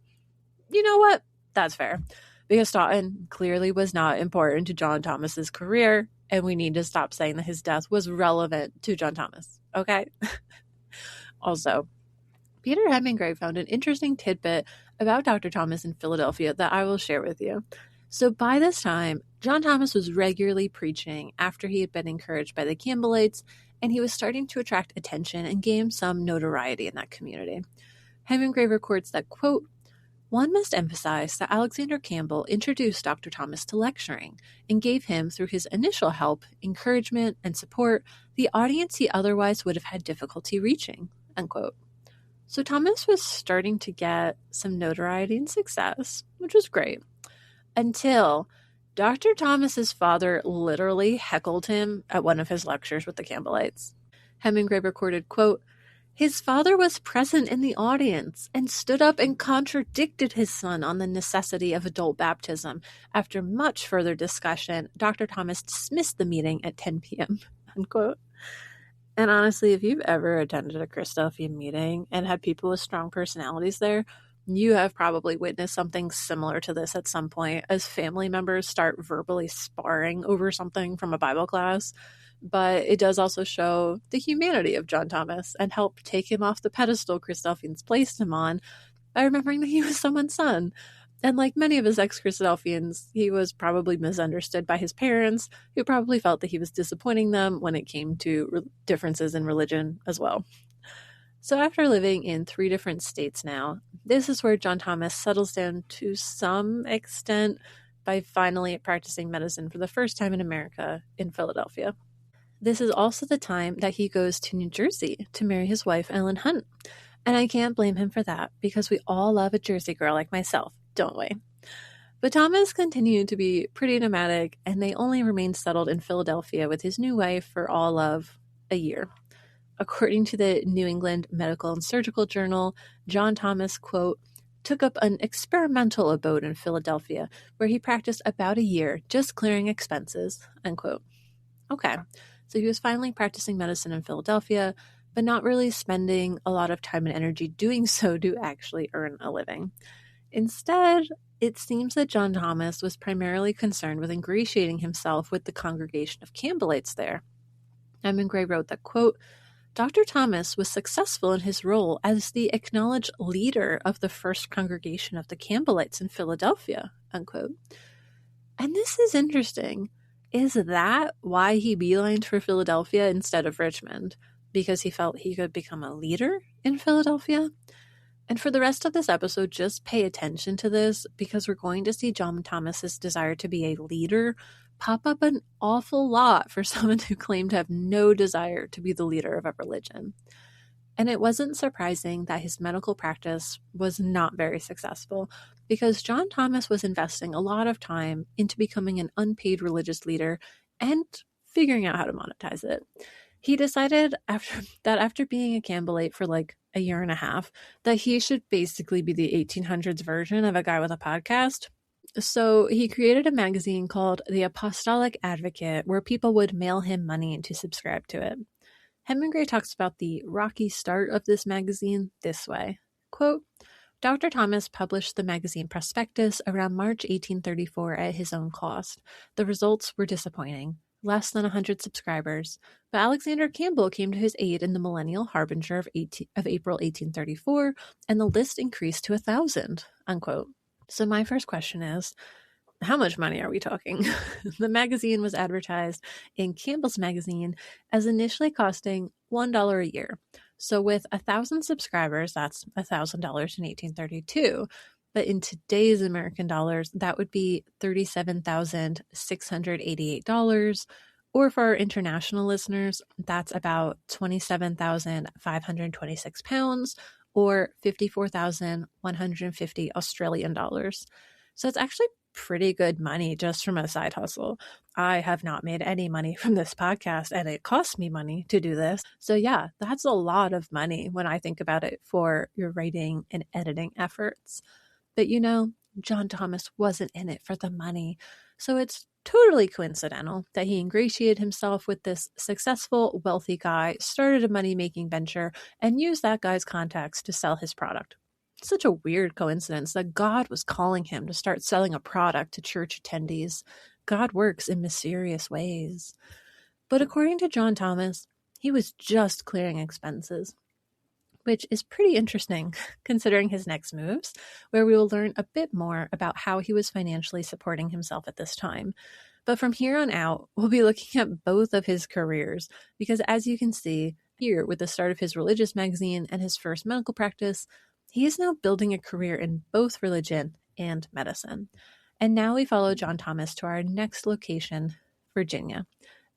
You know what? That's fair, because Stoughton clearly was not important to John Thomas's career, and we need to stop saying that his death was relevant to John Thomas, okay? Also, Peter Hemingway found an interesting tidbit about Dr. Thomas in Philadelphia that I will share with you. So by this time, John Thomas was regularly preaching after he had been encouraged by the Campbellites, and he was starting to attract attention and gain some notoriety in that community. Hemingway records that, quote, "One must emphasize that Alexander Campbell introduced Dr. Thomas to lecturing and gave him, through his initial help, encouragement, and support, the audience he otherwise would have had difficulty reaching," unquote. So Thomas was starting to get some notoriety and success, which was great, until Dr. Thomas's father literally heckled him at one of his lectures with the Campbellites. Hemingway recorded, quote, "His father was present in the audience and stood up and contradicted his son on the necessity of adult baptism. After much further discussion, Dr. Thomas dismissed the meeting at 10 p.m., unquote. And honestly, if you've ever attended a Christadelphian meeting and had people with strong personalities there, you have probably witnessed something similar to this at some point, as family members start verbally sparring over something from a Bible class. But it does also show the humanity of John Thomas and help take him off the pedestal Christadelphians placed him on by remembering that he was someone's son. And like many of his ex-Christadelphians, he was probably misunderstood by his parents, who probably felt that he was disappointing them when it came to differences in religion as well. So after living in 3 different states now, this is where John Thomas settles down to some extent by finally practicing medicine for the first time in America in Philadelphia. This is also the time that he goes to New Jersey to marry his wife, Ellen Hunt. And I can't blame him for that, because we all love a Jersey girl like myself, don't we? But Thomas continued to be pretty nomadic, and they only remained settled in Philadelphia with his new wife for all of a year. According to the New England Medical and Surgical Journal, John Thomas, quote, took up an experimental abode in Philadelphia where he practiced about a year, just clearing expenses, unquote. Okay, so he was finally practicing medicine in Philadelphia, but not really spending a lot of time and energy doing so to actually earn a living. Instead, it seems that John Thomas was primarily concerned with ingratiating himself with the congregation of Campbellites there. Hemingway wrote that, quote, Dr. Thomas was successful in his role as the acknowledged leader of the first congregation of the Campbellites in Philadelphia, unquote. And this is interesting. Is that why he beelined for Philadelphia instead of Richmond? because he felt he could become a leader in Philadelphia. And for the rest of this episode, just pay attention to this because we're going to see John Thomas's desire to be a leader pop up an awful lot for someone who claimed to have no desire to be the leader of a religion. And it wasn't surprising that his medical practice was not very successful because John Thomas was investing a lot of time into becoming an unpaid religious leader and figuring out how to monetize it. He decided after being a Campbellite for like a year and a half that he should basically be the 1800s version of a guy with a podcast. So he created a magazine called The Apostolic Advocate where people would mail him money to subscribe to it. Hemingway talks about the rocky start of this magazine this way, quote, Dr. Thomas published the magazine prospectus around March 1834 at his own cost. The results were disappointing. Less than 100 subscribers, but Alexander Campbell came to his aid in the Millennial Harbinger of April 1834, and the list increased to 1,000, unquote. So my first question is, how much money are we talking? The magazine was advertised in Campbell's Magazine as initially costing $1 a year. So with 1,000 subscribers, that's $1,000 in 1832. But in today's American dollars, that would be $37,688. Or for our international listeners, that's about 27,526 pounds or 54,150 Australian dollars. So it's actually pretty good money just from a side hustle. I have not made any money from this podcast, and it costs me money to do this. So yeah, that's a lot of money when I think about it for your writing and editing efforts. But you know, John Thomas wasn't in it for the money. So it's totally coincidental that he ingratiated himself with this successful, wealthy guy, started a money-making venture, and used that guy's contacts to sell his product. Such a weird coincidence that God was calling him to start selling a product to church attendees. God works in mysterious ways. But according to John Thomas, he was just clearing expenses, which is pretty interesting considering his next moves, where we will learn a bit more about how he was financially supporting himself at this time. But from here on out, we'll be looking at both of his careers, because as you can see here with the start of his religious magazine and his first medical practice, he is now building a career in both religion and medicine. And now we follow John Thomas to our next location, Virginia.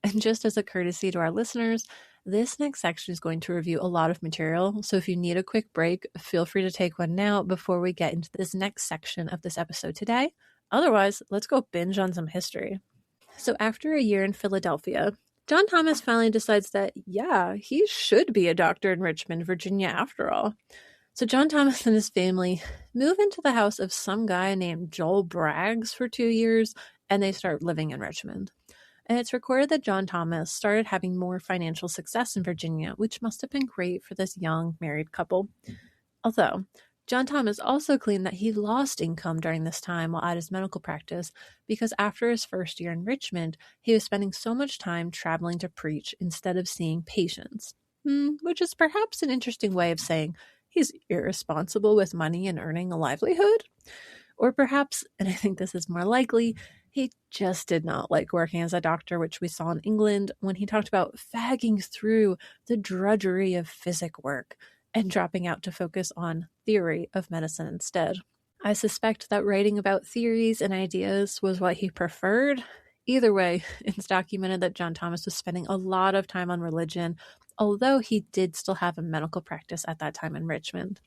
And just as a courtesy to our listeners, this next section is going to review a lot of material, so if you need a quick break, feel free to take one now before we get into this next section of this episode today. Otherwise, let's go binge on some history. So after a year in Philadelphia, John Thomas finally decides that, yeah, he should be a doctor in Richmond, Virginia after all. So John Thomas and his family move into the house of some guy named Joel Braggs for 2 years, and they start living in Richmond. And it's recorded that John Thomas started having more financial success in Virginia, which must have been great for this young married couple. Although, John Thomas also claimed that he lost income during this time while at his medical practice because after his first year in Richmond, he was spending so much time traveling to preach instead of seeing patients, which is perhaps an interesting way of saying he's irresponsible with money and earning a livelihood. Or perhaps, and I think this is more likely, he just did not like working as a doctor, which we saw in England when he talked about fagging through the drudgery of physic work and dropping out to focus on theory of medicine instead. I suspect that writing about theories and ideas was what he preferred. Either way, it's documented that John Thomas was spending a lot of time on religion, although he did still have a medical practice at that time in Richmond.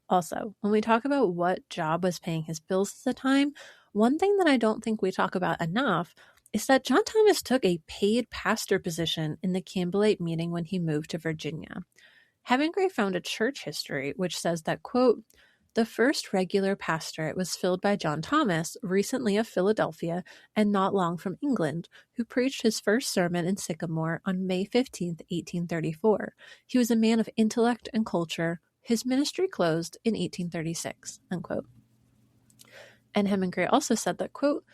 Also, when we talk about what job was paying his bills at the time, one thing that I don't think we talk about enough is that John Thomas took a paid pastor position in the Campbellite meeting when he moved to Virginia. Hemingway found a church history which says that, quote, the first regular pastorate was filled by John Thomas, recently of Philadelphia and not long from England, who preached his first sermon in Sycamore on May 15th, 1834. He was a man of intellect and culture. His ministry closed in 1836, unquote. And Hemingway also said that, quote,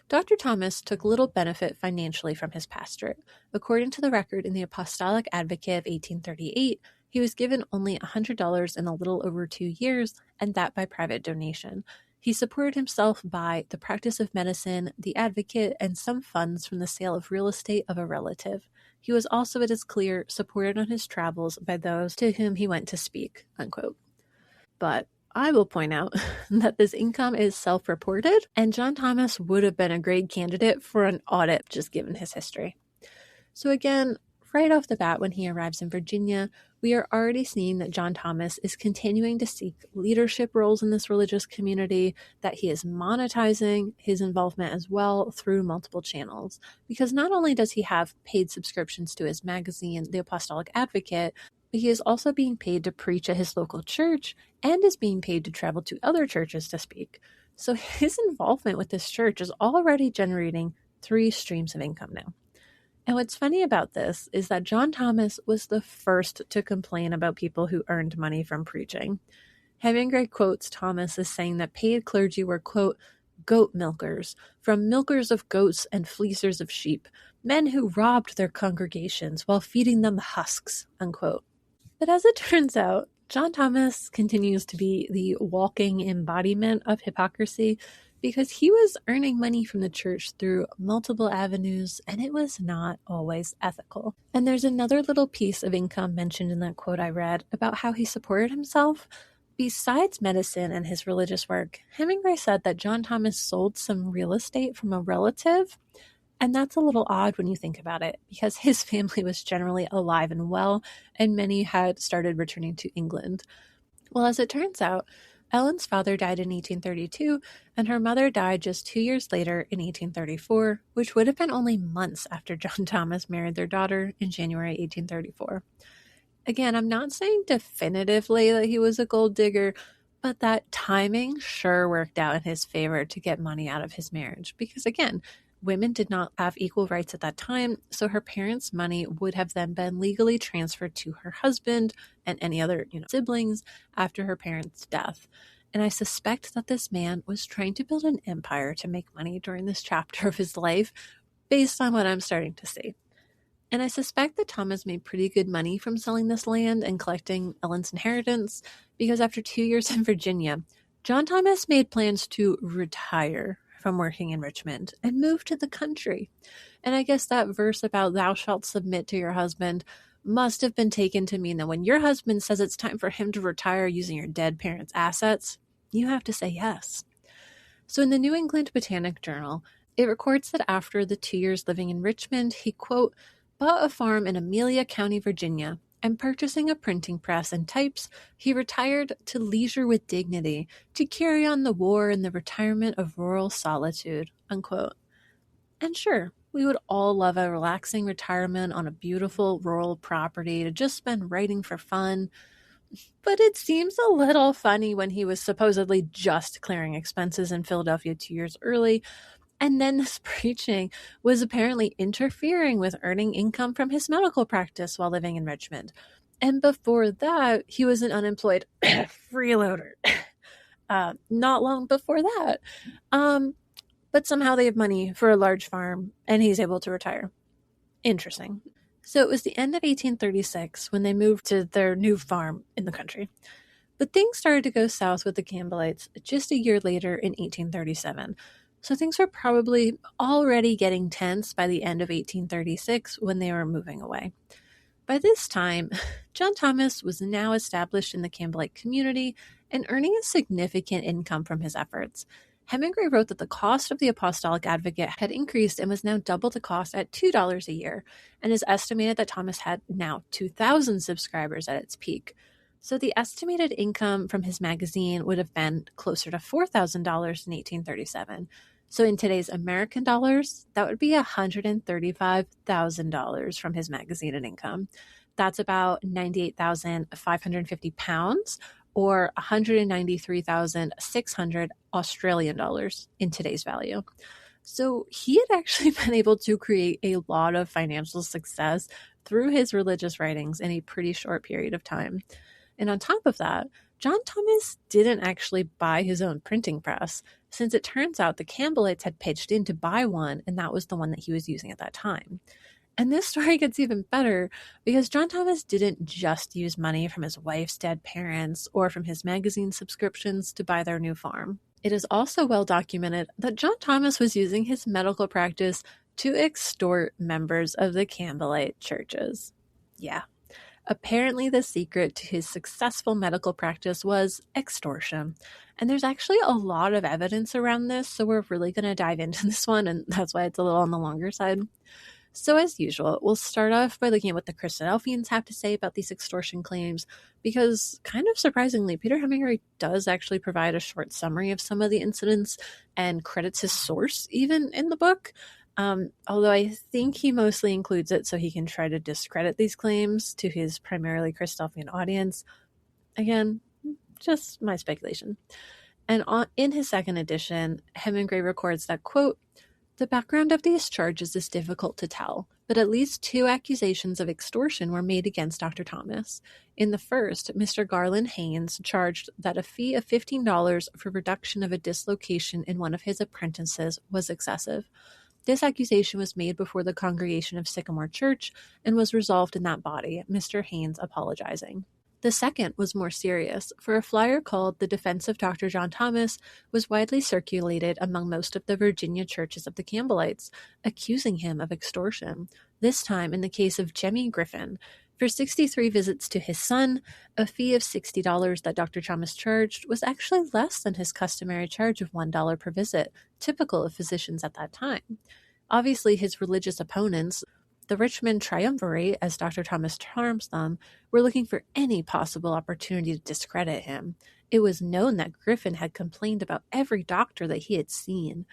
Dr. Thomas took little benefit financially from his pastorate. According to the record in the Apostolic Advocate of 1838, he was given only $100 in a little over 2 years, and that by private donation. He supported himself by the practice of medicine, the advocate, and some funds from the sale of real estate of a relative. He was also, it is clear, supported on his travels by those to whom he went to speak, unquote. But I will point out that this income is self-reported, and John Thomas would have been a great candidate for an audit, just given his history. So again, right off the bat, when he arrives in Virginia, we are already seeing that John Thomas is continuing to seek leadership roles in this religious community, that he is monetizing his involvement as well through multiple channels. Because not only does he have paid subscriptions to his magazine, The Apostolic Advocate, but he is also being paid to preach at his local church and is being paid to travel to other churches to speak. So his involvement with this church is already generating 3 streams of income now. And what's funny about this is that John Thomas was the first to complain about people who earned money from preaching. Hemingway quotes Thomas as saying that paid clergy were, quote, goat milkers, from milkers of goats and fleecers of sheep, men who robbed their congregations while feeding them husks, unquote. But as it turns out, John Thomas continues to be the walking embodiment of hypocrisy, because he was earning money from the church through multiple avenues, and it was not always ethical. And there's another little piece of income mentioned in that quote I read about how he supported himself. Besides medicine and his religious work, Hemingway said that John Thomas sold some real estate from a relative, and that's a little odd when you think about it, because his family was generally alive and well, and many had started returning to England. Well, as it turns out, Ellen's father died in 1832, and her mother died just 2 years later in 1834, which would have been only months after John Thomas married their daughter in January 1834. Again, I'm not saying definitively that he was a gold digger, but that timing sure worked out in his favor to get money out of his marriage. Because again, women did not have equal rights at that time, so her parents' money would have then been legally transferred to her husband and any other, siblings after her parents' death. And I suspect that this man was trying to build an empire to make money during this chapter of his life, based on what I'm starting to see. And I suspect that Thomas made pretty good money from selling this land and collecting Ellen's inheritance, because after 2 years in Virginia, John Thomas made plans to retire from working in Richmond and move to the country. And I guess that verse about thou shalt submit to your husband must have been taken to mean that when your husband says it's time for him to retire using your dead parents' assets, you have to say yes. So in the New England Botanic Journal, it records that after the 2 years living in Richmond, he, quote, bought a farm in Amelia County, Virginia, and purchasing a printing press and types, he retired to leisure with dignity to carry on the war in the retirement of rural solitude, unquote. And sure, we would all love a relaxing retirement on a beautiful rural property to just spend writing for fun, but it seems a little funny when he was supposedly just clearing expenses in Philadelphia 2 years early, and then this preaching was apparently interfering with earning income from his medical practice while living in Richmond. And before that, he was an unemployed freeloader. Not long before that. But somehow they have money for a large farm, and he's able to retire. Interesting. So it was the end of 1836 when they moved to their new farm in the country. But things started to go south with the Campbellites just a year later in 1837. So things were probably already getting tense by the end of 1836 when they were moving away. By this time, John Thomas was now established in the Campbellite community and earning a significant income from his efforts. Hemingway wrote that the cost of the Apostolic Advocate had increased and was now double the cost at $2 a year, and is estimated that Thomas had now 2,000 subscribers at its peak. So the estimated income from his magazine would have been closer to $4,000 in 1837. So in today's American dollars, that would be $135,000 from his magazine and income. That's about 98,550 pounds or 193,600 Australian dollars in today's value. So he had actually been able to create a lot of financial success through his religious writings in a pretty short period of time. And on top of that, John Thomas didn't actually buy his own printing press, since it turns out the Campbellites had pitched in to buy one, and that was the one that he was using at that time. And this story gets even better because John Thomas didn't just use money from his wife's dead parents or from his magazine subscriptions to buy their new farm. It is also well documented that John Thomas was using his medical practice to extort members of the Campbellite churches. Yeah. Apparently, the secret to his successful medical practice was extortion. And there's actually a lot of evidence around this, so we're really going to dive into this one, and that's why it's a little on the longer side. So as usual, we'll start off by looking at what the Christadelphians have to say about these extortion claims, because kind of surprisingly, Peter Hemingway does actually provide a short summary of some of the incidents and credits his source even in the book. Although I think he mostly includes it so he can try to discredit these claims to his primarily Christadelphian audience. Again, just my speculation. And in his second edition, Hemingway records that, quote, "The background of these charges is difficult to tell, but at least 2 accusations of extortion were made against Dr. Thomas. In the first, Mr. Garland Haynes charged that a fee of $15 for reduction of a dislocation in one of his apprentices was excessive. This accusation was made before the congregation of Sycamore Church and was resolved in that body, Mr. Haynes apologizing. The second was more serious, for a flyer called The Defense of Dr. John Thomas was widely circulated among most of the Virginia churches of the Campbellites, accusing him of extortion, this time in the case of Jemmy Griffin. For 63 visits to his son, a fee of $60 that Dr. Thomas charged was actually less than his customary charge of $1 per visit, typical of physicians at that time. Obviously, his religious opponents, the Richmond Triumvirate, as Dr. Thomas terms them, were looking for any possible opportunity to discredit him. It was known that Griffin had complained about every doctor that he had seen.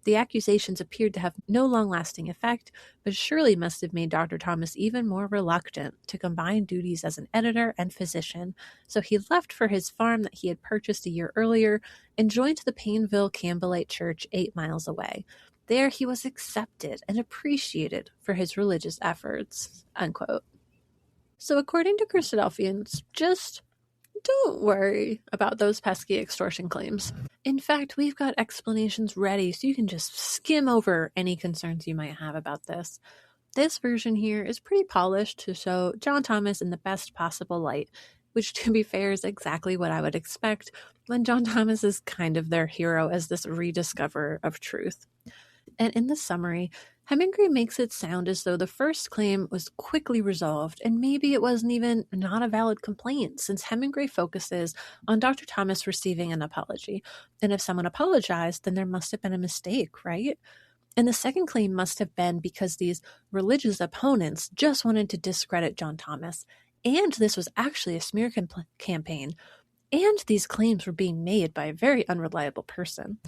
The accusations appeared to have no long-lasting effect, but surely must have made Dr. Thomas even more reluctant to combine duties as an editor and physician, so he left for his farm that he had purchased a year earlier and joined the Painville Campbellite Church 8 miles away. There he was accepted and appreciated for his religious efforts," unquote. So according to Christadelphians, just don't worry about those pesky extortion claims. In fact, we've got explanations ready so you can just skim over any concerns you might have about this. This version here is pretty polished to show John Thomas in the best possible light, which, to be fair, is exactly what I would expect when John Thomas is kind of their hero as this rediscoverer of truth. And in the summary, Hemingway makes it sound as though the first claim was quickly resolved, and maybe it wasn't even not a valid complaint, since Hemingway focuses on Dr. Thomas receiving an apology. And if someone apologized, then there must have been a mistake, right? And the second claim must have been because these religious opponents just wanted to discredit John Thomas, and this was actually a smear campaign, and these claims were being made by a very unreliable person.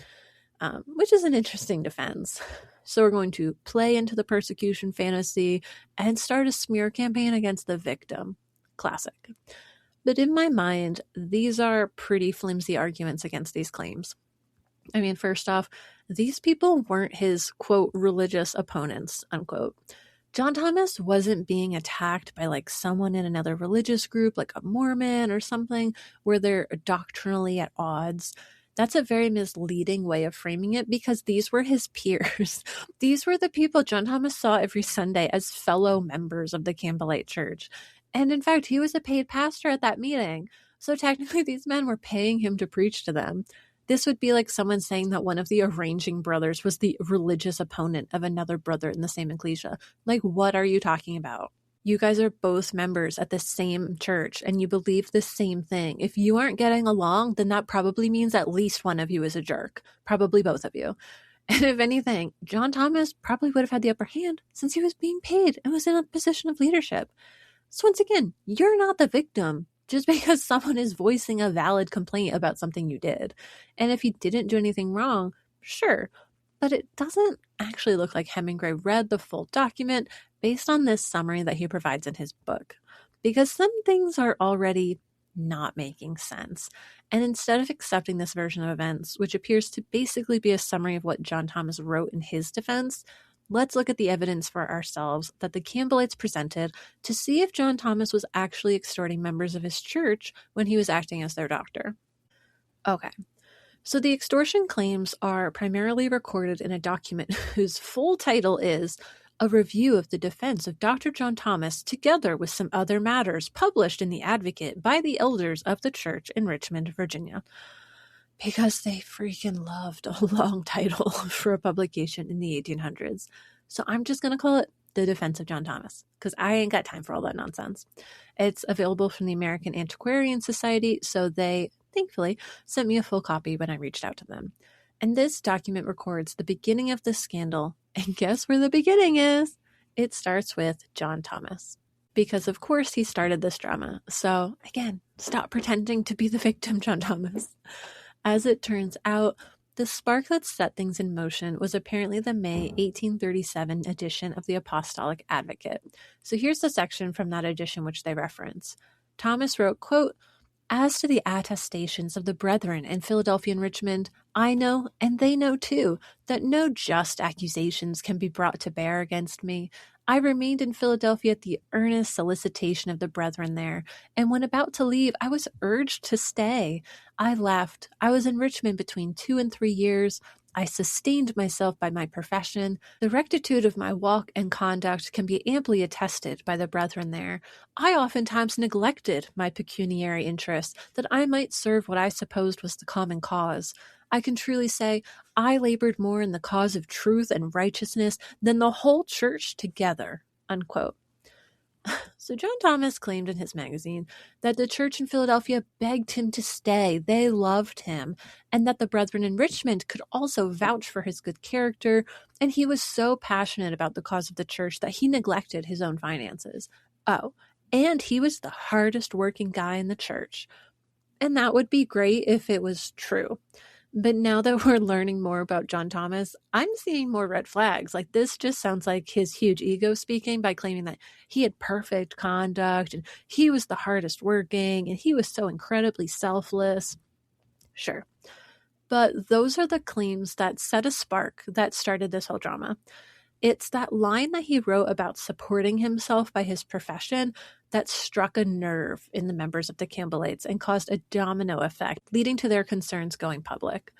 Which is an interesting defense. So we're going to play into the persecution fantasy and start a smear campaign against the victim. Classic. But in my mind, these are pretty flimsy arguments against these claims. I mean, first off, these people weren't his, quote, religious opponents, unquote. John Thomas wasn't being attacked by like someone in another religious group, like a Mormon or something, where they're doctrinally at odds. That's a very misleading way of framing it because these were his peers. These were the people John Thomas saw every Sunday as fellow members of the Campbellite Church. And in fact, he was a paid pastor at that meeting. So technically these men were paying him to preach to them. This would be like someone saying that one of the arranging brothers was the religious opponent of another brother in the same ecclesia. Like, what are you talking about? You guys are both members at the same church and you believe the same thing. If you aren't getting along, then that probably means at least one of you is a jerk. Probably both of you. And if anything, John Thomas probably would have had the upper hand since he was being paid and was in a position of leadership. So once again, you're not the victim just because someone is voicing a valid complaint about something you did. And if you didn't do anything wrong, sure. But it doesn't actually look like Hemingway read the full document based on this summary that he provides in his book, because some things are already not making sense. And instead of accepting this version of events, which appears to basically be a summary of what John Thomas wrote in his defense, let's look at the evidence for ourselves that the Campbellites presented to see if John Thomas was actually extorting members of his church when he was acting as their doctor. Okay. So the extortion claims are primarily recorded in a document whose full title is A Review of the Defense of Dr. John Thomas, together with some other matters, published in the Advocate by the elders of the church in Richmond, Virginia. because they freaking loved a long title for a publication in the 1800s. So I'm just going to call it The Defense of John Thomas, because I ain't got time for all that nonsense. It's available from the American Antiquarian Society, so they, thankfully, sent me a full copy when I reached out to them. And this document records the beginning of the scandal. And guess where the beginning is? It starts with John Thomas. Because, of course, he started this drama. So, again, stop pretending to be the victim, John Thomas. As it turns out, the spark that set things in motion was apparently the May 1837 edition of the Apostolic Advocate. So here's the section from that edition which they reference. Thomas wrote, quote, "As to the attestations of the brethren in Philadelphia and Richmond, I know, and they know too, that no just accusations can be brought to bear against me. I remained in Philadelphia at the earnest solicitation of the brethren there, and when about to leave, I was urged to stay. I left. I was in Richmond between 2 and 3 years. I sustained myself by my profession. The rectitude of my walk and conduct can be amply attested by the brethren there. I oftentimes neglected my pecuniary interests, that I might serve what I supposed was the common cause. I can truly say, I labored more in the cause of truth and righteousness than the whole church together." Unquote. So John Thomas claimed in his magazine that the church in Philadelphia begged him to stay. They loved him, and that the brethren in Richmond could also vouch for his good character, and he was so passionate about the cause of the church that he neglected his own finances. Oh, and he was the hardest working guy in the church. And that would be great if it was true. But now that we're learning more about John Thomas, I'm seeing more red flags. Like, this just sounds like his huge ego speaking by claiming that he had perfect conduct and he was the hardest working and he was so incredibly selfless. Sure. But those are the claims that set a spark that started this whole drama. It's that line that he wrote about supporting himself by his profession that struck a nerve in the members of the Campbellites and caused a domino effect, leading to their concerns going public.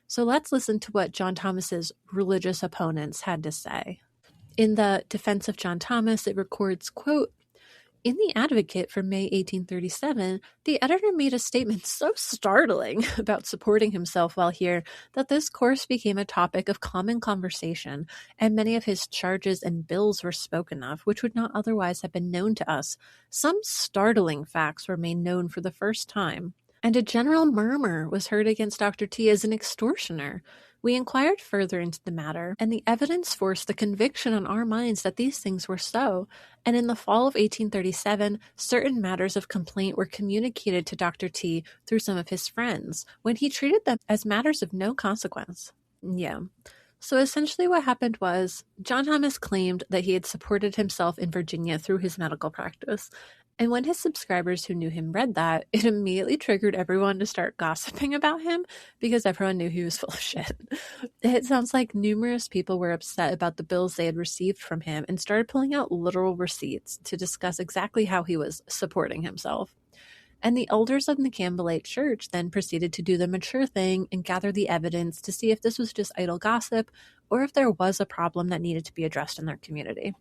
So let's listen to what John Thomas's religious opponents had to say. In the Defense of John Thomas, it records, quote, "In the Advocate for May 1837, the editor made a statement so startling about supporting himself while here that this course became a topic of common conversation, and many of his charges and bills were spoken of, which would not otherwise have been known to us. Some startling facts were made known for the first time, and a general murmur was heard against Dr. T as an extortioner. We inquired further into the matter, and the evidence forced the conviction on our minds that these things were so, and in the fall of 1837, certain matters of complaint were communicated to Dr. T through some of his friends, when he treated them as matters of no consequence." Yeah. So essentially what happened was, John Thomas claimed that he had supported himself in Virginia through his medical practice. And when his subscribers who knew him read that, it immediately triggered everyone to start gossiping about him because everyone knew he was full of shit. It sounds like numerous people were upset about the bills they had received from him and started pulling out literal receipts to discuss exactly how he was supporting himself. And the elders of the Campbellite church then proceeded to do the mature thing and gather the evidence to see if this was just idle gossip or if there was a problem that needed to be addressed in their community.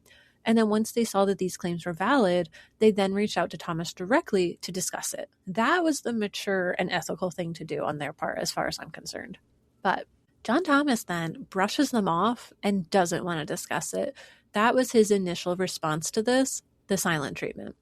And then once they saw that these claims were valid, they then reached out to Thomas directly to discuss it. That was the mature and ethical thing to do on their part, as far as I'm concerned. But John Thomas then brushes them off and doesn't want to discuss it. That was his initial response to this, the silent treatment.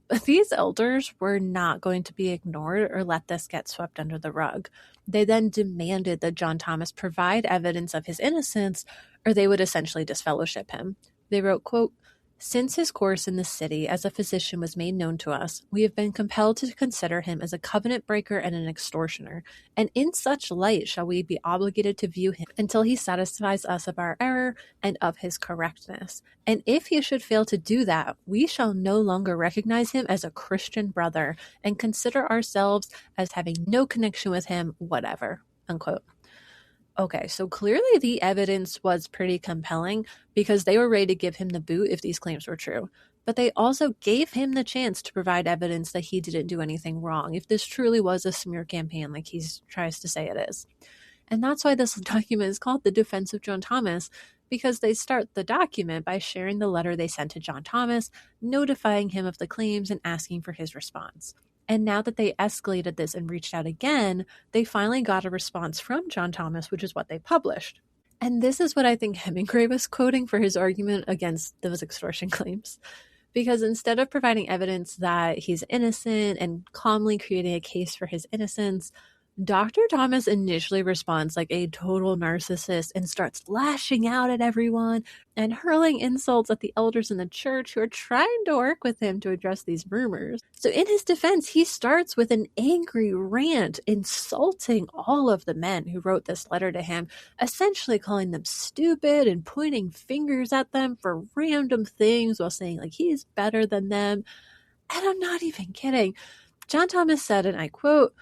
But these elders were not going to be ignored or let this get swept under the rug. They then demanded that John Thomas provide evidence of his innocence, or they would essentially disfellowship him. They wrote, quote, "Since his course in the city as a physician was made known to us, we have been compelled to consider him as a covenant breaker and an extortioner, and in such light shall we be obligated to view him until he satisfies us of our error and of his correctness. And if he should fail to do that, we shall no longer recognize him as a Christian brother and consider ourselves as having no connection with him whatever." Unquote. Okay, so clearly the evidence was pretty compelling because they were ready to give him the boot if these claims were true. But they also gave him the chance to provide evidence that he didn't do anything wrong, if this truly was a smear campaign like he tries to say it is. And that's why this document is called The Defense of John Thomas, because they start the document by sharing the letter they sent to John Thomas, notifying him of the claims and asking for his response. And now that they escalated this and reached out again, they finally got a response from John Thomas, which is what they published. And this is what I think Hemingway was quoting for his argument against those extortion claims. Because instead of providing evidence that he's innocent and calmly creating a case for his innocence, Dr. Thomas initially responds like a total narcissist and starts lashing out at everyone and hurling insults at the elders in the church who are trying to work with him to address these rumors. So in his defense, he starts with an angry rant insulting all of the men who wrote this letter to him, essentially calling them stupid and pointing fingers at them for random things while saying like he's better than them. And I'm not even kidding. John Thomas said, and I quote,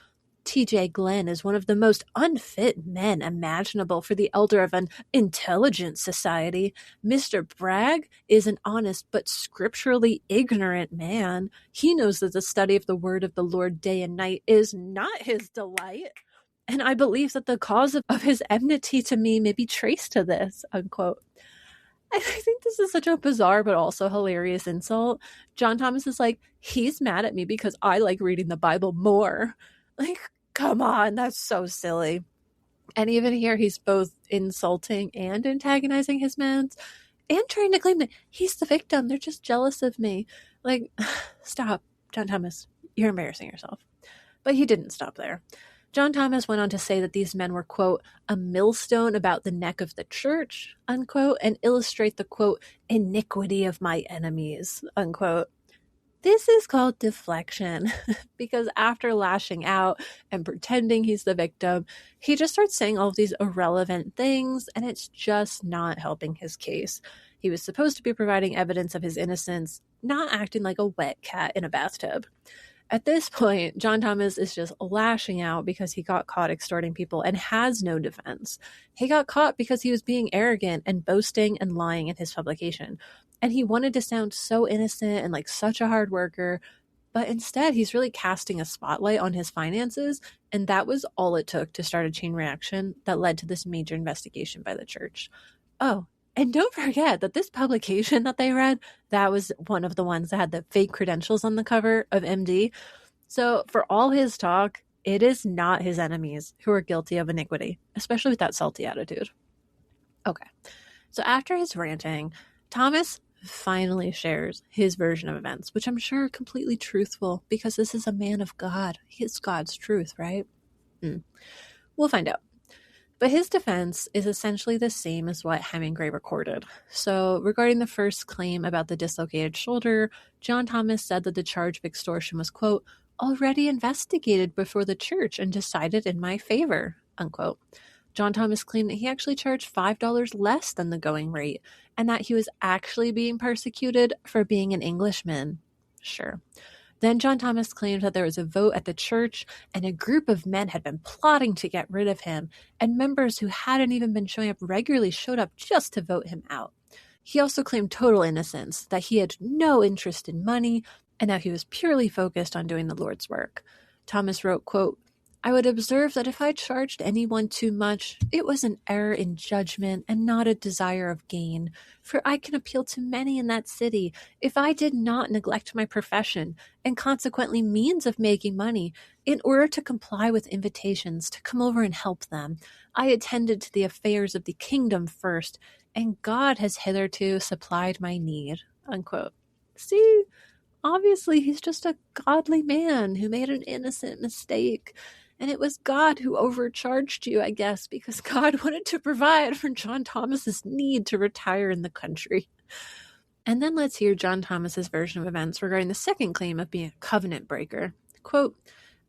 T.J. Glenn is one of the most unfit men imaginable for the elder of an intelligent society. Mr. Bragg is an honest but scripturally ignorant man. He knows that the study of the word of the Lord day and night is not his delight. And I believe that the cause of his enmity to me may be traced to this, unquote. I think this is such a bizarre but also hilarious insult. John Thomas is like, he's mad at me because I like reading the Bible more. Like, come on, that's so silly. And even here, he's both insulting and antagonizing his men and trying to claim that he's the victim. They're just jealous of me. Like, stop, John Thomas. You're embarrassing yourself. But he didn't stop there. John Thomas went on to say that these men were, quote, a millstone about the neck of the church, unquote, and illustrate the, quote, iniquity of my enemies, unquote. This is called deflection because after lashing out and pretending he's the victim, he just starts saying all of these irrelevant things, and it's just not helping his case. He was supposed to be providing evidence of his innocence, not acting like a wet cat in a bathtub. At this point, John Thomas is just lashing out because he got caught extorting people and has no defense. He got caught because he was being arrogant and boasting and lying in his publication. And he wanted to sound so innocent and like such a hard worker, but instead he's really casting a spotlight on his finances, and that was all it took to start a chain reaction that led to this major investigation by the church. Oh, and don't forget that this publication that they read, that was one of the ones that had the fake credentials on the cover of MD. So for all his talk, it is not his enemies who are guilty of iniquity, especially with that salty attitude. Okay, so after his ranting, Thomas finally shares his version of events, which I'm sure are completely truthful because this is a man of God. He is God's truth, right? We'll find out. But his defense is essentially the same as what Hemingway recorded. So regarding the first claim about the dislocated shoulder, John Thomas said that the charge of extortion was, quote, already investigated before the church and decided in my favor, unquote. John Thomas claimed that he actually charged $5 less than the going rate and that he was actually being persecuted for being an Englishman. Sure. Then John Thomas claimed that there was a vote at the church and a group of men had been plotting to get rid of him, and members who hadn't even been showing up regularly showed up just to vote him out. He also claimed total innocence, that he had no interest in money, and that he was purely focused on doing the Lord's work. Thomas wrote, quote, I would observe that if I charged anyone too much, it was an error in judgment and not a desire of gain. For I can appeal to many in that city if I did not neglect my profession and consequently means of making money in order to comply with invitations to come over and help them. I attended to the affairs of the kingdom first, and God has hitherto supplied my need, unquote. See, obviously he's just a godly man who made an innocent mistake. And it was God who overcharged you, I guess, because God wanted to provide for John Thomas's need to retire in the country. And then let's hear John Thomas's version of events regarding the second claim of being a covenant breaker. Quote,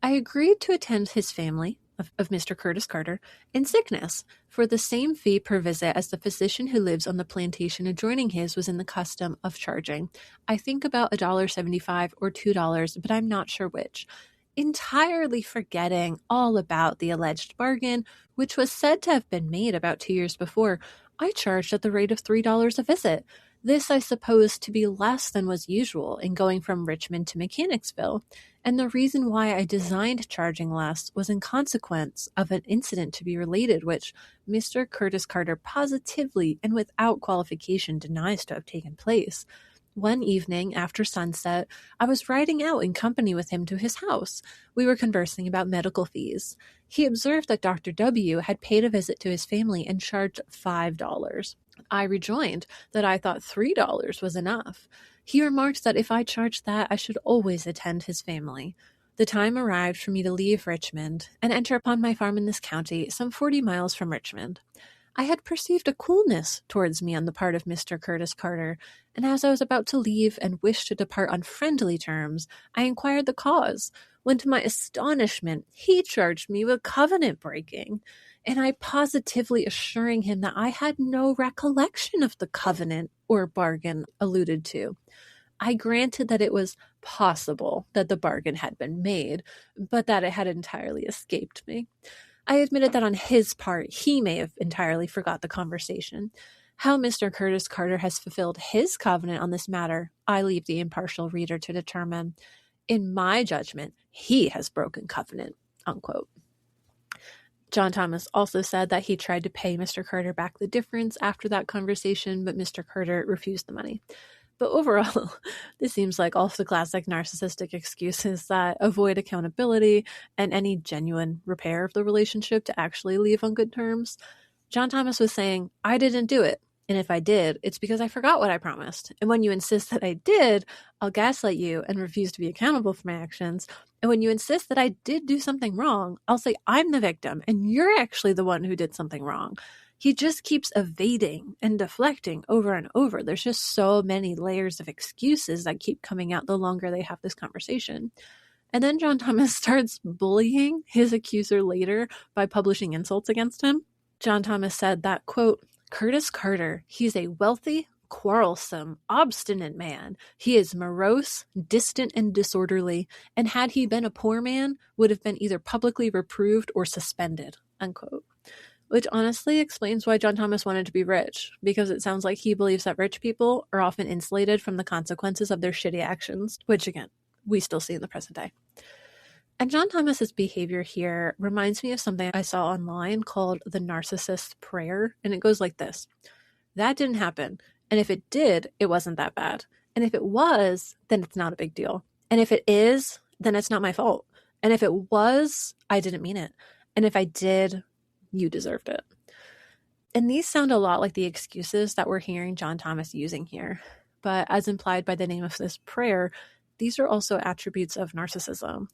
I agreed to attend his family, of Mr. Curtis Carter, in sickness, for the same fee per visit as the physician who lives on the plantation adjoining his was in the custom of charging. I think about $1.75 or $2, but I'm not sure which. Entirely forgetting all about the alleged bargain, which was said to have been made about 2 years before, I charged at the rate of $3 a visit. This I suppose to be less than was usual in going from Richmond to Mechanicsville, and the reason why I designed charging less was in consequence of an incident to be related which Mr. Curtis Carter positively and without qualification denies to have taken place. One evening after sunset, I was riding out in company with him to his house. We were conversing about medical fees. He observed that Dr. W. had paid a visit to his family and charged $5. I rejoined that I thought $3 was enough. He remarked that if I charged that, I should always attend his family. The time arrived for me to leave Richmond and enter upon my farm in this county, some 40 miles from Richmond. I had perceived a coolness towards me on the part of Mr. Curtis Carter, and as I was about to leave and wished to depart on friendly terms, I inquired the cause, when to my astonishment he charged me with covenant breaking, and I positively assuring him that I had no recollection of the covenant or bargain alluded to. I granted that it was possible that the bargain had been made, but that it had entirely escaped me. I admitted that on his part, he may have entirely forgot the conversation. How Mr. Curtis Carter has fulfilled his covenant on this matter, I leave the impartial reader to determine. In my judgment, he has broken covenant, unquote. John Thomas also said that he tried to pay Mr. Carter back the difference after that conversation, but Mr. Carter refused the money. But overall, this seems like all of the classic narcissistic excuses that avoid accountability and any genuine repair of the relationship to actually leave on good terms. John Thomas was saying, I didn't do it. And if I did, it's because I forgot what I promised. And when you insist that I did, I'll gaslight you and refuse to be accountable for my actions. And when you insist that I did do something wrong, I'll say I'm the victim and you're actually the one who did something wrong. He just keeps evading and deflecting over and over. There's just so many layers of excuses that keep coming out the longer they have this conversation. And then John Thomas starts bullying his accuser later by publishing insults against him. John Thomas said that, quote, Curtis Carter, he's a wealthy, quarrelsome, obstinate man. He is morose, distant, and disorderly, and had he been a poor man, would have been either publicly reproved or suspended, unquote. Which honestly explains why John Thomas wanted to be rich, because it sounds like he believes that rich people are often insulated from the consequences of their shitty actions, which again, we still see in the present day. And John Thomas's behavior here reminds me of something I saw online called the narcissist prayer, and it goes like this. That didn't happen, and if it did, it wasn't that bad. And if it was, then it's not a big deal. And if it is, then it's not my fault. And if it was, I didn't mean it. And if I did, you deserved it. And these sound a lot like the excuses that we're hearing John Thomas using here. But as implied by the name of this prayer, these are also attributes of narcissism.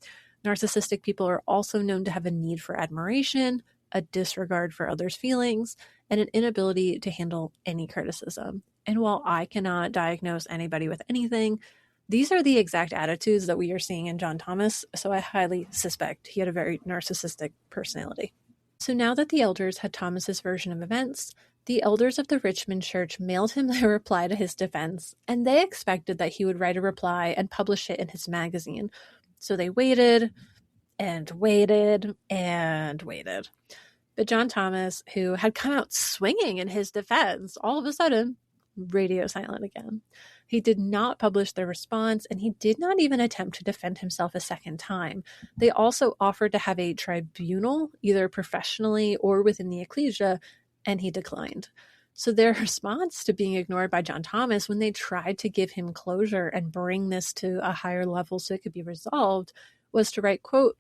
Narcissistic people are also known to have a need for admiration, a disregard for others' feelings, and an inability to handle any criticism. And while I cannot diagnose anybody with anything, these are the exact attitudes that we are seeing in John Thomas, so I highly suspect he had a very narcissistic personality. So now that the elders had Thomas's version of events, the elders of the Richmond church mailed him their reply to his defense, and they expected that he would write a reply and publish it in his magazine. So they waited and waited and waited. But John Thomas, who had come out swinging in his defense, all of a sudden, radio silent again. He did not publish their response, and he did not even attempt to defend himself a second time. They also offered to have a tribunal, either professionally or within the ecclesia, and he declined. So their response to being ignored by John Thomas when they tried to give him closure and bring this to a higher level so it could be resolved was to write, quote,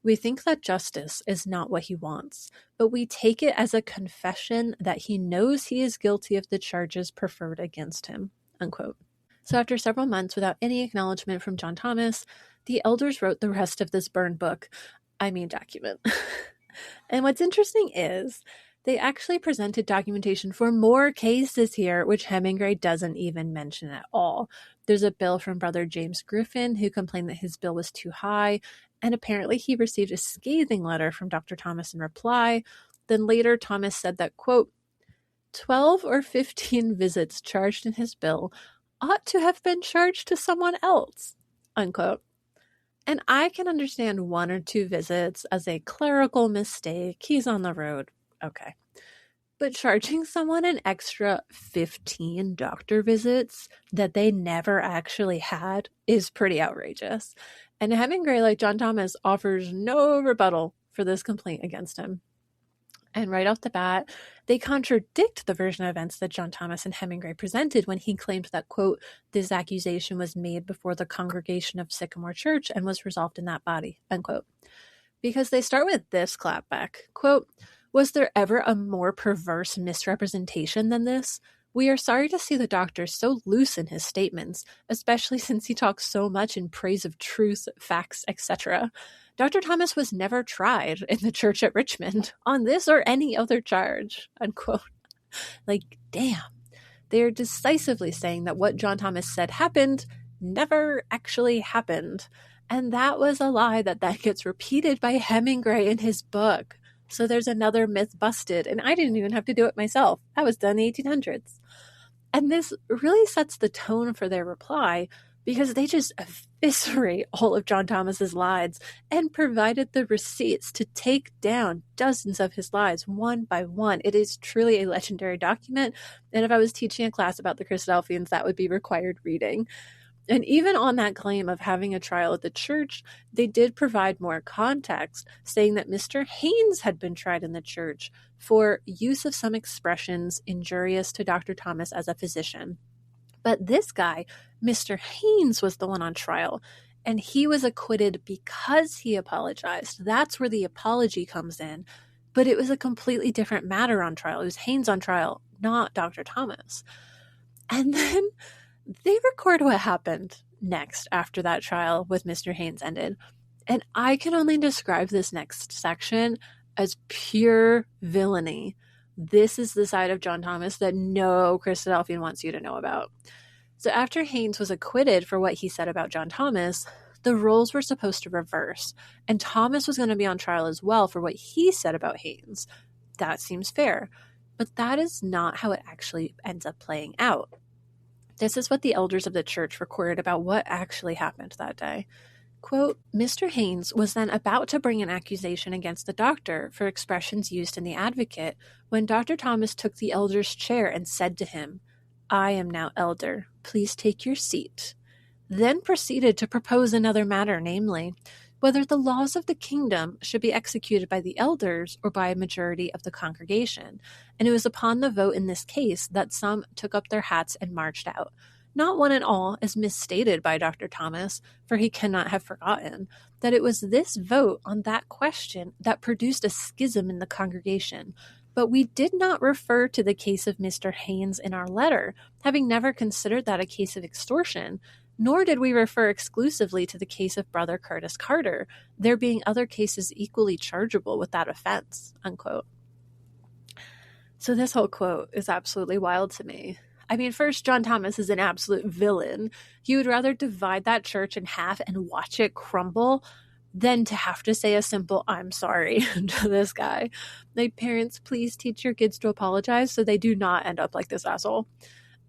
we think that justice is not what he wants, but we take it as a confession that he knows he is guilty of the charges preferred against him, unquote. So after several months without any acknowledgement from John Thomas, the elders wrote the rest of this burned document. And what's interesting is they actually presented documentation for more cases here, which Hemingway doesn't even mention at all. There's a bill from Brother James Griffin, who complained that his bill was too high, and apparently he received a scathing letter from Dr. Thomas in reply. Then later, Thomas said that, quote, 12 or 15 visits charged in his bill ought to have been charged to someone else, unquote. And I can understand 1 or 2 visits as a clerical mistake. He's on the road. Okay. But charging someone an extra 15 doctor visits that they never actually had is pretty outrageous. And Hemingway, like John Thomas, offers no rebuttal for this complaint against him. And right off the bat, they contradict the version of events that John Thomas and Hemingway presented when he claimed that, quote, this accusation was made before the congregation of Sycamore Church and was resolved in that body, unquote. Because they start with this clapback, quote, was there ever a more perverse misrepresentation than this? We are sorry to see the doctor so loose in his statements, especially since he talks so much in praise of truth, facts, etc. Dr. Thomas was never tried in the church at Richmond on this or any other charge, unquote. Like, damn. They are decisively saying that what John Thomas said happened never actually happened. And that was a lie that gets repeated by Hemingway in his book. So there's another myth busted, and I didn't even have to do it myself. That was done in the 1800s. And this really sets the tone for their reply because they just eviscerate all of John Thomas's lies and provided the receipts to take down dozens of his lies one by one. It is truly a legendary document, and if I was teaching a class about the Christadelphians, that would be required reading. And even on that claim of having a trial at the church, they did provide more context, saying that Mr. Haynes had been tried in the church for use of some expressions injurious to Dr. Thomas as a physician. But this guy, Mr. Haynes, was the one on trial, and he was acquitted because he apologized. That's where the apology comes in. But it was a completely different matter on trial. It was Haynes on trial, not Dr. Thomas. And then they record what happened next after that trial with Mr. Haynes ended. And I can only describe this next section as pure villainy. This is the side of John Thomas that no Christadelphian wants you to know about. So after Haynes was acquitted for what he said about John Thomas, the roles were supposed to reverse. And Thomas was going to be on trial as well for what he said about Haynes. That seems fair. But that is not how it actually ends up playing out. This is what the elders of the church recorded about what actually happened that day. Quote, Mr. Haynes was then about to bring an accusation against the doctor for expressions used in the advocate when Dr. Thomas took the elder's chair and said to him, I am now elder. Please take your seat. Then proceeded to propose another matter, namely, whether the laws of the kingdom should be executed by the elders or by a majority of the congregation. And it was upon the vote in this case that some took up their hats and marched out. Not one and all, as misstated by Dr. Thomas, for he cannot have forgotten, that it was this vote on that question that produced a schism in the congregation. But we did not refer to the case of Mr. Haynes in our letter, having never considered that a case of extortion, nor did we refer exclusively to the case of Brother Curtis Carter, there being other cases equally chargeable with that offense, unquote. So this whole quote is absolutely wild to me. I mean, first, John Thomas is an absolute villain. He would rather divide that church in half and watch it crumble than to have to say a simple, I'm sorry to this guy. Like, parents, please teach your kids to apologize so they do not end up like this asshole.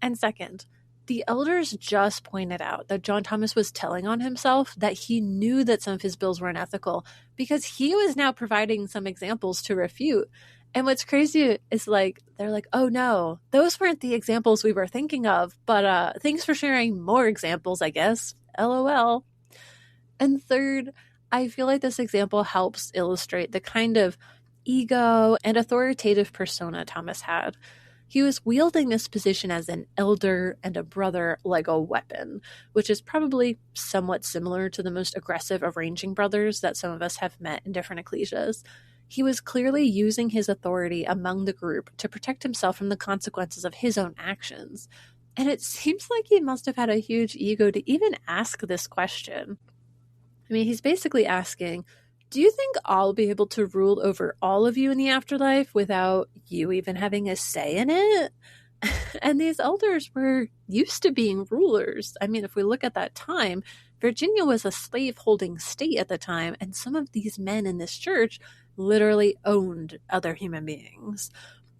And second, the elders just pointed out that John Thomas was telling on himself, that he knew that some of his bills were unethical because he was now providing some examples to refute. And what's crazy is they're like, oh no, those weren't the examples we were thinking of, but thanks for sharing more examples, I guess. LOL. And third, I feel like this example helps illustrate the kind of ego and authoritative persona Thomas had. He was wielding this position as an elder and a brother like a weapon, which is probably somewhat similar to the most aggressive arranging brothers that some of us have met in different ecclesias. He was clearly using his authority among the group to protect himself from the consequences of his own actions. And it seems like he must have had a huge ego to even ask this question. I mean, he's basically asking, do you think I'll be able to rule over all of you in the afterlife without you even having a say in it? And these elders were used to being rulers. I mean, if we look at that time, Virginia was a slave-holding state at the time, and some of these men in this church literally owned other human beings.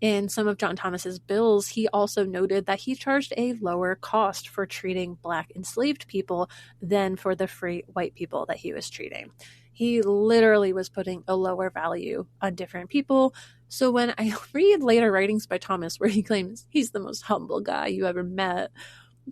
In some of John Thomas's bills, he also noted that he charged a lower cost for treating Black enslaved people than for the free white people that he was treating. He literally was putting a lower value on different people. So when I read later writings by Thomas where he claims he's the most humble guy you ever met,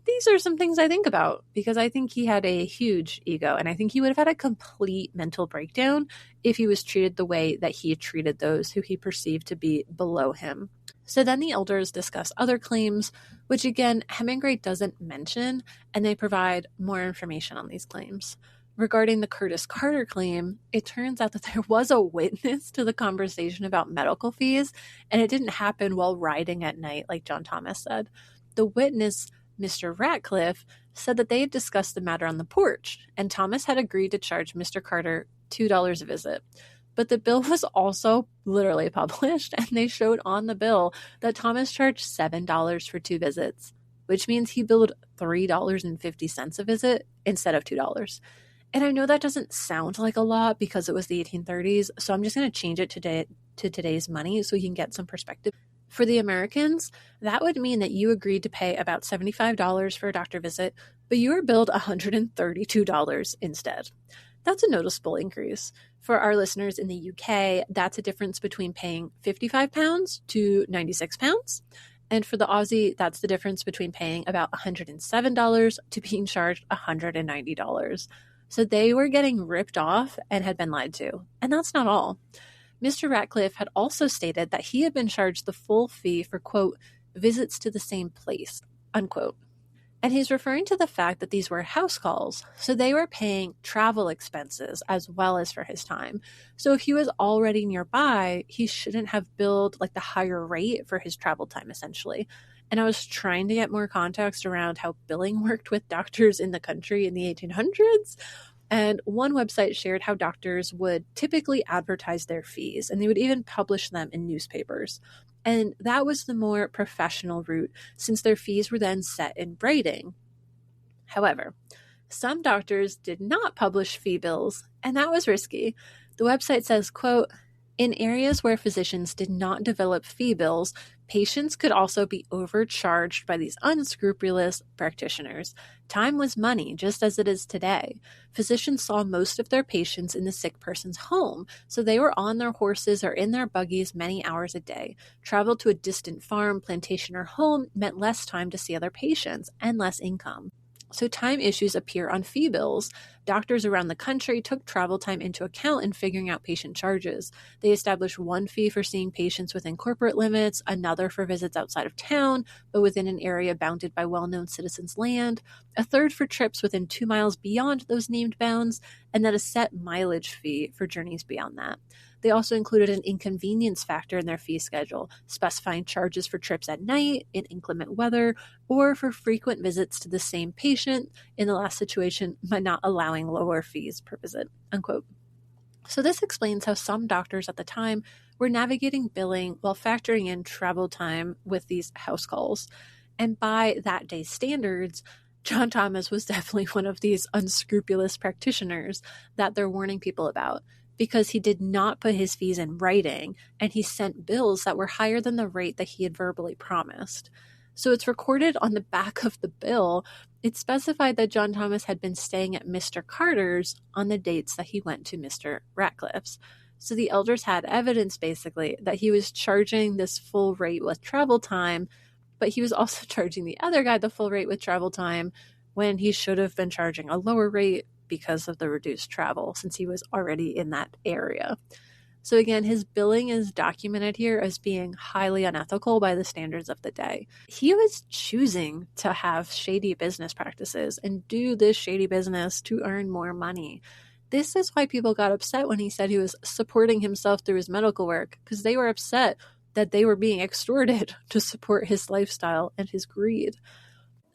these are some things I think about because I think he had a huge ego, and I think he would have had a complete mental breakdown if he was treated the way that he treated those who he perceived to be below him. So then the elders discuss other claims, which again, Hemingway doesn't mention, and they provide more information on these claims. Regarding the Curtis Carter claim, it turns out that there was a witness to the conversation about medical fees, and it didn't happen while riding at night, like John Thomas said. The witness, Mr. Ratcliffe, said that they had discussed the matter on the porch, and Thomas had agreed to charge Mr. Carter $2 a visit. But the bill was also literally published, and they showed on the bill that Thomas charged $7 for 2 visits, which means he billed $3.50 a visit instead of $2. And I know that doesn't sound like a lot because it was the 1830s, so I'm just going to change it today to today's money so we can get some perspective. For the Americans, that would mean that you agreed to pay about $75 for a doctor visit, but you were billed $132 instead. That's a noticeable increase. For our listeners in the UK, that's a difference between paying £55 to £96. And for the Aussie, that's the difference between paying about $107 to being charged $190. So they were getting ripped off and had been lied to. And that's not all. Mr. Ratcliffe had also stated that he had been charged the full fee for, quote, visits to the same place, unquote. And he's referring to the fact that these were house calls, so they were paying travel expenses as well as for his time. So if he was already nearby, he shouldn't have billed like the higher rate for his travel time, essentially. And I was trying to get more context around how billing worked with doctors in the country in the 1800s. And one website shared how doctors would typically advertise their fees, and they would even publish them in newspapers. And that was the more professional route, since their fees were then set in writing. However, some doctors did not publish fee bills, and that was risky. The website says, quote, in areas where physicians did not develop fee bills, patients could also be overcharged by these unscrupulous practitioners. Time was money, just as it is today. Physicians saw most of their patients in the sick person's home, so they were on their horses or in their buggies many hours a day. Travel to a distant farm, plantation, or home meant less time to see other patients and less income. So time issues appear on fee bills. Doctors around the country took travel time into account in figuring out patient charges. They established one fee for seeing patients within corporate limits, another for visits outside of town, but within an area bounded by well-known citizens' land, a third for trips within 2 miles beyond those named bounds, and then a set mileage fee for journeys beyond that. They also included an inconvenience factor in their fee schedule, specifying charges for trips at night, in inclement weather, or for frequent visits to the same patient, in the last situation, by not allowing lower fees per visit, unquote. So this explains how some doctors at the time were navigating billing while factoring in travel time with these house calls. And by that day's standards, John Thomas was definitely one of these unscrupulous practitioners that they're warning people about, because he did not put his fees in writing, and he sent bills that were higher than the rate that he had verbally promised. So it's recorded on the back of the bill. It specified that John Thomas had been staying at Mr. Carter's on the dates that he went to Mr. Ratcliffe's. So the elders had evidence, basically, that he was charging this full rate with travel time, but he was also charging the other guy the full rate with travel time when he should have been charging a lower rate because of the reduced travel, since he was already in that area. So again, his billing is documented here as being highly unethical by the standards of the day. He was choosing to have shady business practices and do this shady business to earn more money. This is why people got upset when he said he was supporting himself through his medical work, because they were upset that they were being extorted to support his lifestyle and his greed.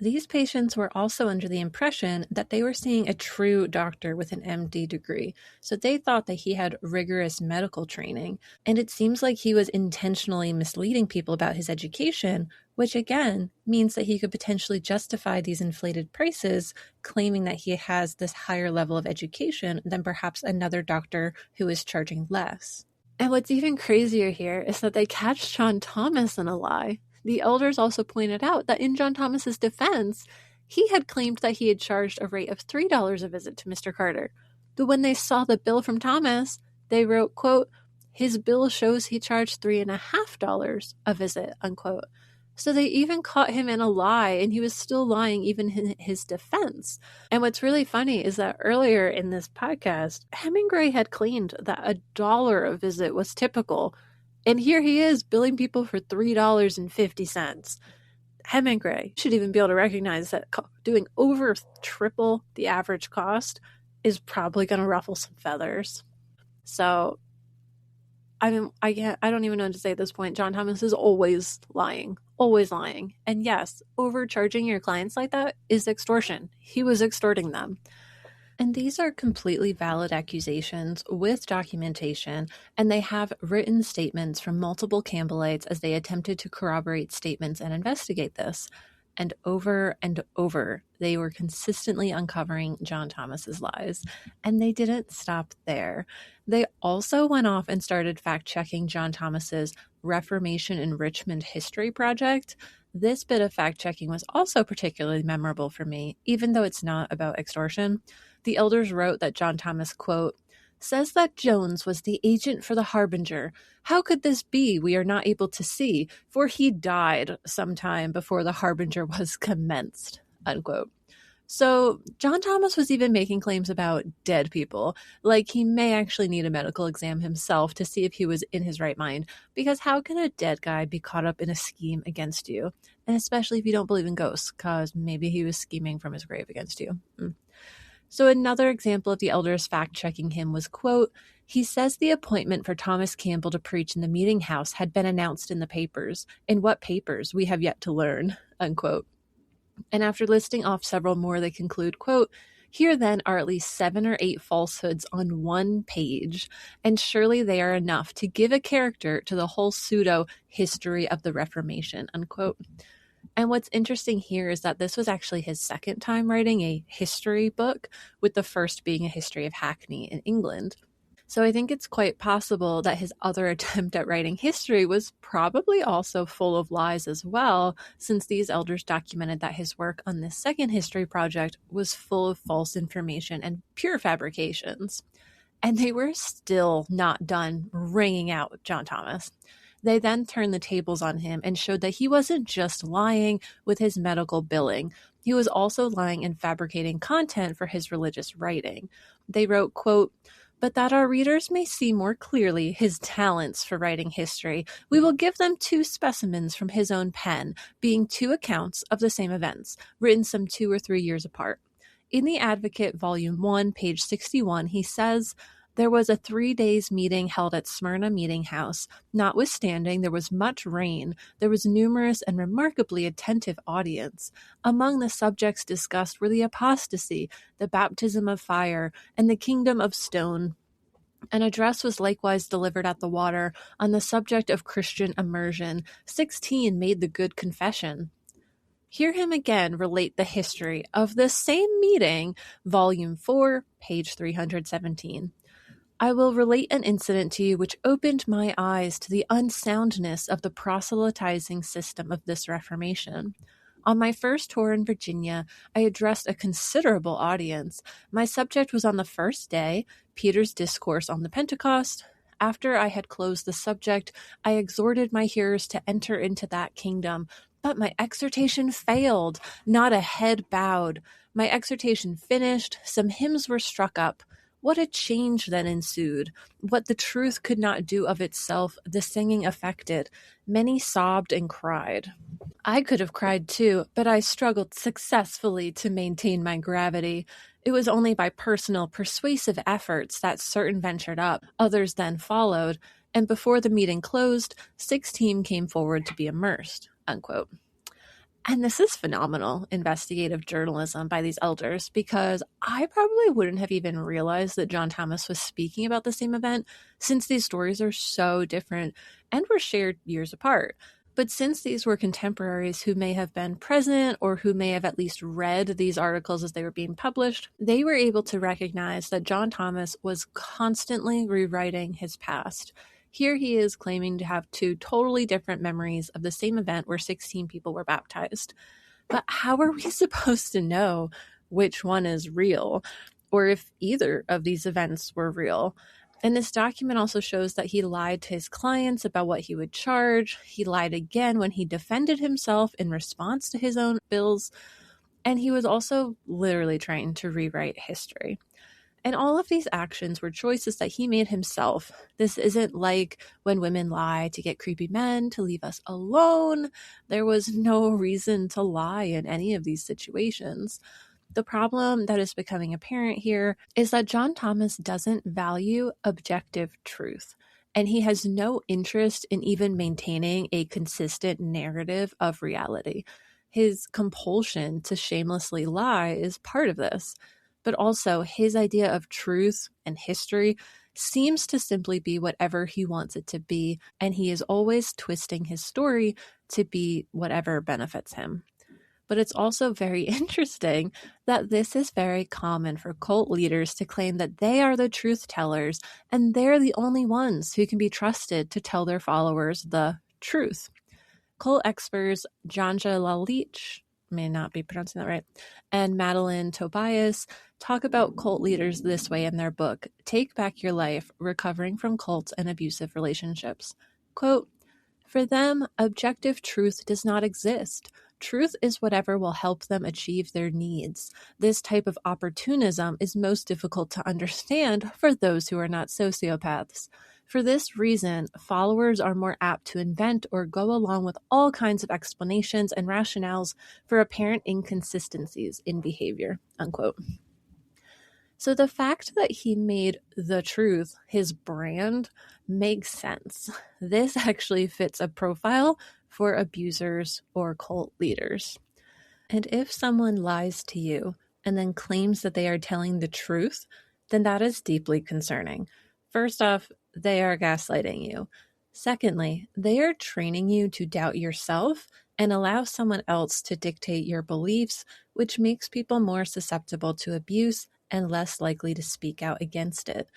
These patients were also under the impression that they were seeing a true doctor with an MD degree, so they thought that he had rigorous medical training, and it seems like he was intentionally misleading people about his education, which again means that he could potentially justify these inflated prices, claiming that he has this higher level of education than perhaps another doctor who is charging less. And what's even crazier here is that they catch John Thomas in a lie. The elders also pointed out that in John Thomas's defense, he had claimed that he had charged a rate of $3 a visit to Mr. Carter. But when they saw the bill from Thomas, they wrote, quote, his bill shows he charged $3.50 a visit, unquote. So they even caught him in a lie, and he was still lying even in his defense. And what's really funny is that earlier in this podcast, Hemingway had claimed that $1 a visit was typical. And here he is billing people for $3.50. Hemingway should even be able to recognize that doing over triple the average cost is probably going to ruffle some feathers. So, I don't even know what to say at this point. John Thomas is always lying. Always lying. And yes, overcharging your clients like that is extortion. He was extorting them. And these are completely valid accusations with documentation, and they have written statements from multiple Campbellites as they attempted to corroborate statements and investigate this. And over, they were consistently uncovering John Thomas's lies. And they didn't stop there. They also went off and started fact-checking John Thomas's Reformation in Richmond history project. This bit of fact-checking was also particularly memorable for me, even though it's not about extortion. The elders wrote that John Thomas, quote, says that Jones was the agent for the Harbinger. How could this be? We are not able to see, for he died sometime before the Harbinger was commenced, unquote. So John Thomas was even making claims about dead people, like he may actually need a medical exam himself to see if he was in his right mind, because how can a dead guy be caught up in a scheme against you? And especially if you don't believe in ghosts, because maybe he was scheming from his grave against you. So another example of the elders fact-checking him was, quote, he says the appointment for Thomas Campbell to preach in the meeting house had been announced in the papers. In what papers? We have yet to learn, unquote. And after listing off several more, they conclude, quote, here then are at least 7 or 8 falsehoods on one page, and surely they are enough to give a character to the whole pseudo-history of the Reformation, unquote. And what's interesting here is that this was actually his second time writing a history book, with the first being a history of Hackney in England. So I think it's quite possible that his other attempt at writing history was probably also full of lies as well, since these elders documented that his work on this second history project was full of false information and pure fabrications. And they were still not done wringing out John Thomas. They then turned the tables on him and showed that he wasn't just lying with his medical billing. He was also lying and fabricating content for his religious writing. They wrote, quote, but that our readers may see more clearly his talents for writing history, we will give them 2 specimens from his own pen, being 2 accounts of the same events, written some 2 or 3 years apart. In the Advocate, Volume 1, page 61, he says, there was a 3 days meeting held at Smyrna Meeting House. Notwithstanding there was much rain, there was numerous and remarkably attentive audience. Among the subjects discussed were the apostasy, the baptism of fire, and the kingdom of stone. An address was likewise delivered at the water on the subject of Christian immersion. 16 made the good confession. Hear him again relate the history of the same meeting, Volume 4, page 317. I will relate an incident to you which opened my eyes to the unsoundness of the proselytizing system of this Reformation. On my first tour in Virginia, I addressed a considerable audience. My subject was on the first day, Peter's discourse on the Pentecost. After I had closed the subject, I exhorted my hearers to enter into that kingdom. But my exhortation failed. Not a head bowed. My exhortation finished. Some hymns were struck up. What a change then ensued. What the truth could not do of itself, the singing effected. Many sobbed and cried. I could have cried too, but I struggled successfully to maintain my gravity. It was only by personal, persuasive efforts that certain ventured up, others then followed, and before the meeting closed, 16 came forward to be immersed, unquote. And this is phenomenal investigative journalism by these elders, because I probably wouldn't have even realized that John Thomas was speaking about the same event, since these stories are so different and were shared years apart. But since these were contemporaries who may have been present or who may have at least read these articles as they were being published, they were able to recognize that John Thomas was constantly rewriting his past. Here he is claiming to have 2 totally different memories of the same event where 16 people were baptized. But how are we supposed to know which one is real, or if either of these events were real? And this document also shows that he lied to his clients about what he would charge. He lied again when he defended himself in response to his own bills. And he was also literally trying to rewrite history. And all of these actions were choices that he made himself. This isn't like when women lie to get creepy men to leave us alone. There was no reason to lie in any of these situations. The problem that is becoming apparent here is that John Thomas doesn't value objective truth, and he has no interest in even maintaining a consistent narrative of reality. His compulsion to shamelessly lie is part of this, but also his idea of truth and history seems to simply be whatever he wants it to be, and he is always twisting his story to be whatever benefits him. But it's also very interesting that this is very common for cult leaders to claim that they are the truth tellers and they're the only ones who can be trusted to tell their followers the truth. Cult experts Janja Lalich, may not be pronouncing that right, and Madeline Tobias talk about cult leaders this way in their book, Take Back Your Life, Recovering from Cults and Abusive Relationships. Quote, "For them, objective truth does not exist. Truth is whatever will help them achieve their needs. This type of opportunism is most difficult to understand for those who are not sociopaths. For this reason, followers are more apt to invent or go along with all kinds of explanations and rationales for apparent inconsistencies in behavior." Unquote. So the fact that he made the truth his brand makes sense. This actually fits a profile for abusers or cult leaders. And if someone lies to you and then claims that they are telling the truth, then that is deeply concerning. First off, they are gaslighting you. Secondly, they are training you to doubt yourself and allow someone else to dictate your beliefs, which makes people more susceptible to abuse and less likely to speak out against it.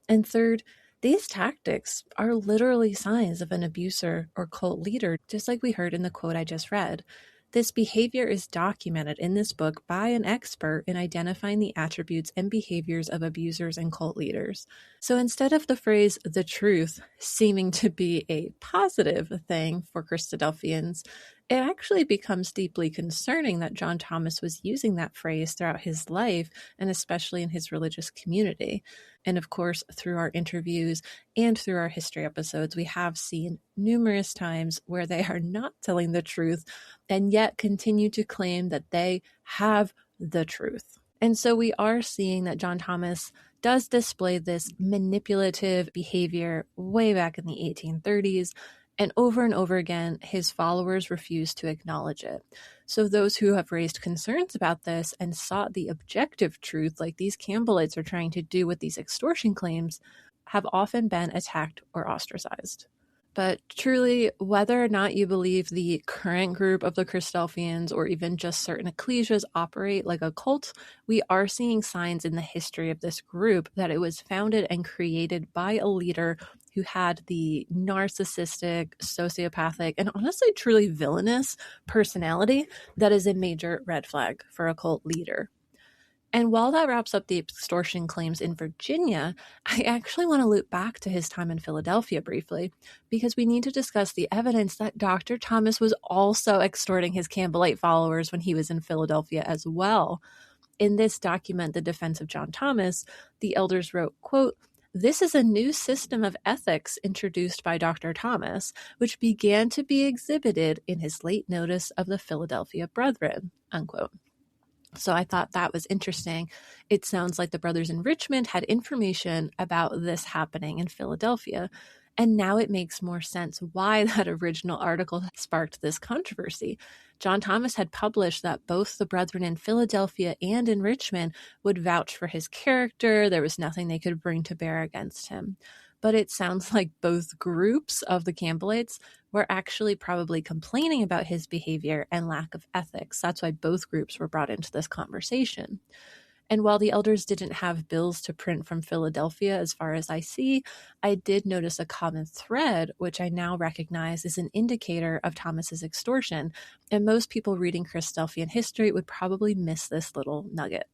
And third, these tactics are literally signs of an abuser or cult leader, just like we heard in the quote I just read. This behavior is documented in this book by an expert in identifying the attributes and behaviors of abusers and cult leaders. So instead of the phrase "the truth" seeming to be a positive thing for Christadelphians, it actually becomes deeply concerning that John Thomas was using that phrase throughout his life, and especially in his religious community. And of course, through our interviews and through our history episodes, we have seen numerous times where they are not telling the truth and yet continue to claim that they have the truth. And so we are seeing that John Thomas does display this manipulative behavior way back in the 1830s. And over again, his followers refuse to acknowledge it. So those who have raised concerns about this and sought the objective truth, like these Campbellites are trying to do with these extortion claims, have often been attacked or ostracized. But truly, whether or not you believe the current group of the Christadelphians or even just certain ecclesias operate like a cult, we are seeing signs in the history of this group that it was founded and created by a leader who had the narcissistic, sociopathic, and honestly truly villainous personality that is a major red flag for a cult leader. And while that wraps up the extortion claims in Virginia, I actually want to loop back to his time in Philadelphia briefly, because we need to discuss the evidence that Dr. Thomas was also extorting his Campbellite followers when he was in Philadelphia as well. In this document, The Defense of John Thomas, the elders wrote, quote, "This is a new system of ethics introduced by Dr. Thomas, which began to be exhibited in his late notice of the Philadelphia Brethren," unquote. So I thought that was interesting. It sounds like the brothers in Richmond had information about this happening in Philadelphia. And now it makes more sense why that original article sparked this controversy. John Thomas had published that both the brethren in Philadelphia and in Richmond would vouch for his character. There was nothing they could bring to bear against him. But it sounds like both groups of the Campbellites were actually probably complaining about his behavior and lack of ethics. That's why both groups were brought into this conversation. And while the elders didn't have bills to print from Philadelphia, as far as I see, I did notice a common thread, which I now recognize is an indicator of Thomas's extortion. And most people reading Christadelphian history would probably miss this little nugget.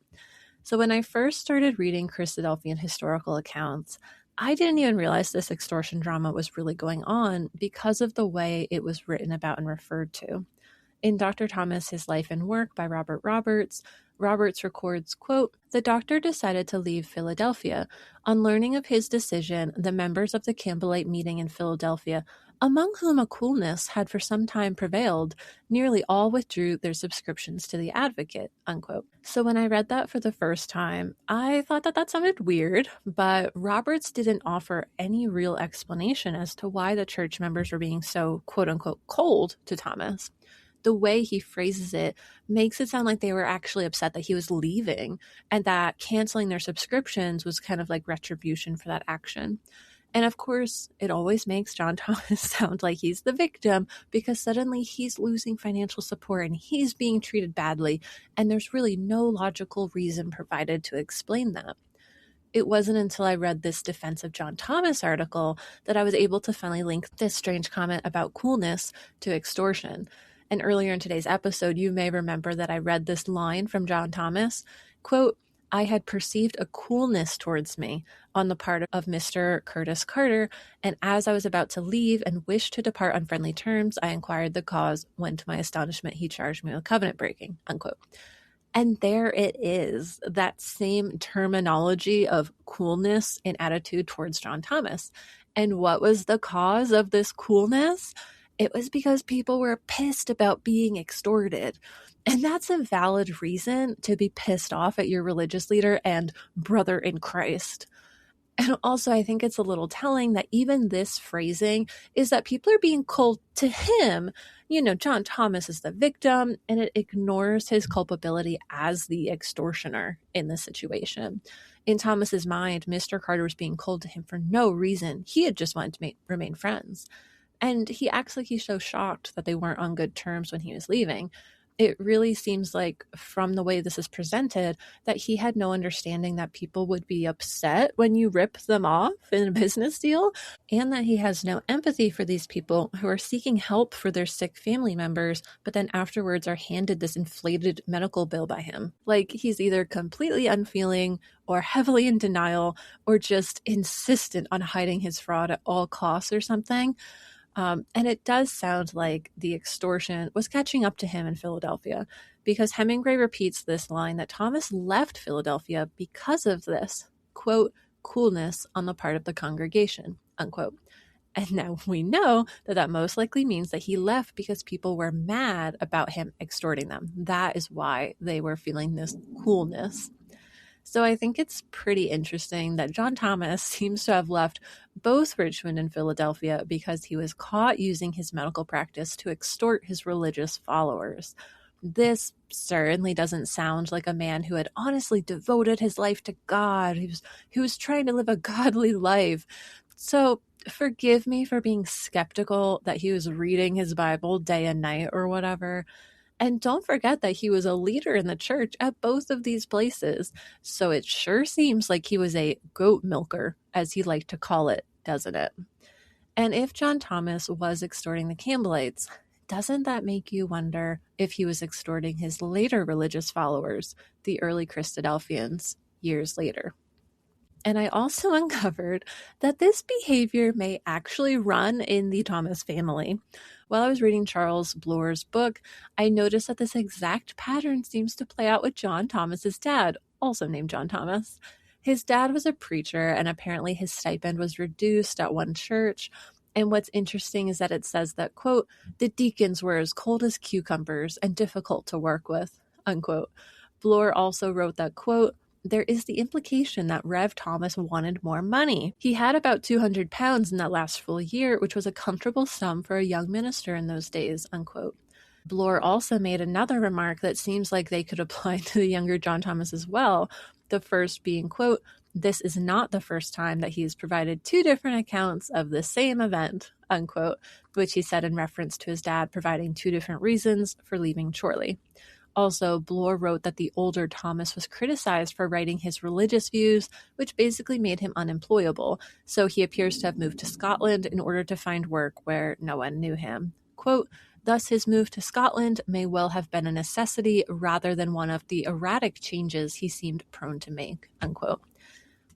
So when I first started reading Christadelphian historical accounts, I didn't even realize this extortion drama was really going on because of the way it was written about and referred to. In Dr. Thomas, His Life and Work by Robert Roberts, Roberts records, quote, "The doctor decided to leave Philadelphia. On learning of his decision, the members of the Campbellite meeting in Philadelphia, among whom a coolness had for some time prevailed, nearly all withdrew their subscriptions to the Advocate," unquote. So when I read that for the first time, I thought that sounded weird, but Roberts didn't offer any real explanation as to why the church members were being so, quote unquote, cold to Thomas. The way he phrases it makes it sound like they were actually upset that he was leaving and that canceling their subscriptions was kind of like retribution for that action. And of course, it always makes John Thomas sound like he's the victim because suddenly he's losing financial support and he's being treated badly, and there's really no logical reason provided to explain that. It wasn't until I read this Defense of John Thomas article that I was able to finally link this strange comment about coolness to extortion. And earlier in today's episode, you may remember that I read this line from John Thomas, quote, "I had perceived a coolness towards me on the part of Mr. Curtis Carter, and as I was about to leave and wished to depart on friendly terms, I inquired the cause, when to my astonishment he charged me with covenant breaking," unquote. And there it is, that same terminology of coolness in attitude towards John Thomas. And what was the cause of this coolness? It was because people were pissed about being extorted. And that's a valid reason to be pissed off at your religious leader and brother in Christ. And also, I think it's a little telling that even this phrasing is that people are being cold to him. You know, John Thomas is the victim, and it ignores his culpability as the extortioner in this situation. In Thomas's mind, Mr. Carter was being cold to him for no reason. He had just wanted to remain friends. And he acts like he's so shocked that they weren't on good terms when he was leaving. It really seems like, from the way this is presented, that he had no understanding that people would be upset when you rip them off in a business deal, and that he has no empathy for these people who are seeking help for their sick family members, but then afterwards are handed this inflated medical bill by him. Like, he's either completely unfeeling or heavily in denial or just insistent on hiding his fraud at all costs or something. And it does sound like the extortion was catching up to him in Philadelphia, because Hemingway repeats this line that Thomas left Philadelphia because of this, quote, "coolness on the part of the congregation," unquote. And now we know that most likely means that he left because people were mad about him extorting them. That is why they were feeling this coolness. So I think it's pretty interesting that John Thomas seems to have left both Richmond and Philadelphia because he was caught using his medical practice to extort his religious followers. This certainly doesn't sound like a man who had honestly devoted his life to God, who was trying to live a godly life. So forgive me for being skeptical that he was reading his Bible day and night or whatever. And don't forget that he was a leader in the church at both of these places. So it sure seems like he was a goat milker, as he liked to call it, doesn't it? And if John Thomas was extorting the Campbellites, doesn't that make you wonder if he was extorting his later religious followers, the early Christadelphians, years later? And I also uncovered that this behavior may actually run in the Thomas family. While I was reading Charles Bloor's book, I noticed that this exact pattern seems to play out with John Thomas's dad, also named John Thomas. His dad was a preacher, and apparently his stipend was reduced at one church. And what's interesting is that it says that, quote, "the deacons were as cold as cucumbers and difficult to work with," unquote. Bloor also wrote that, quote, "there is the implication that Rev. Thomas wanted more money. He had about 200 pounds in that last full year, which was a comfortable sum for a young minister in those days," unquote. Bloor also made another remark that seems like they could apply to the younger John Thomas as well. The first being, quote, "this is not the first time that he has provided two different accounts of the same event," unquote, which he said in reference to his dad providing two different reasons for leaving Chorley. Also, Bloor wrote that the older Thomas was criticized for writing his religious views, which basically made him unemployable, so he appears to have moved to Scotland in order to find work where no one knew him. Quote, "thus his move to Scotland may well have been a necessity rather than one of the erratic changes he seemed prone to make," unquote.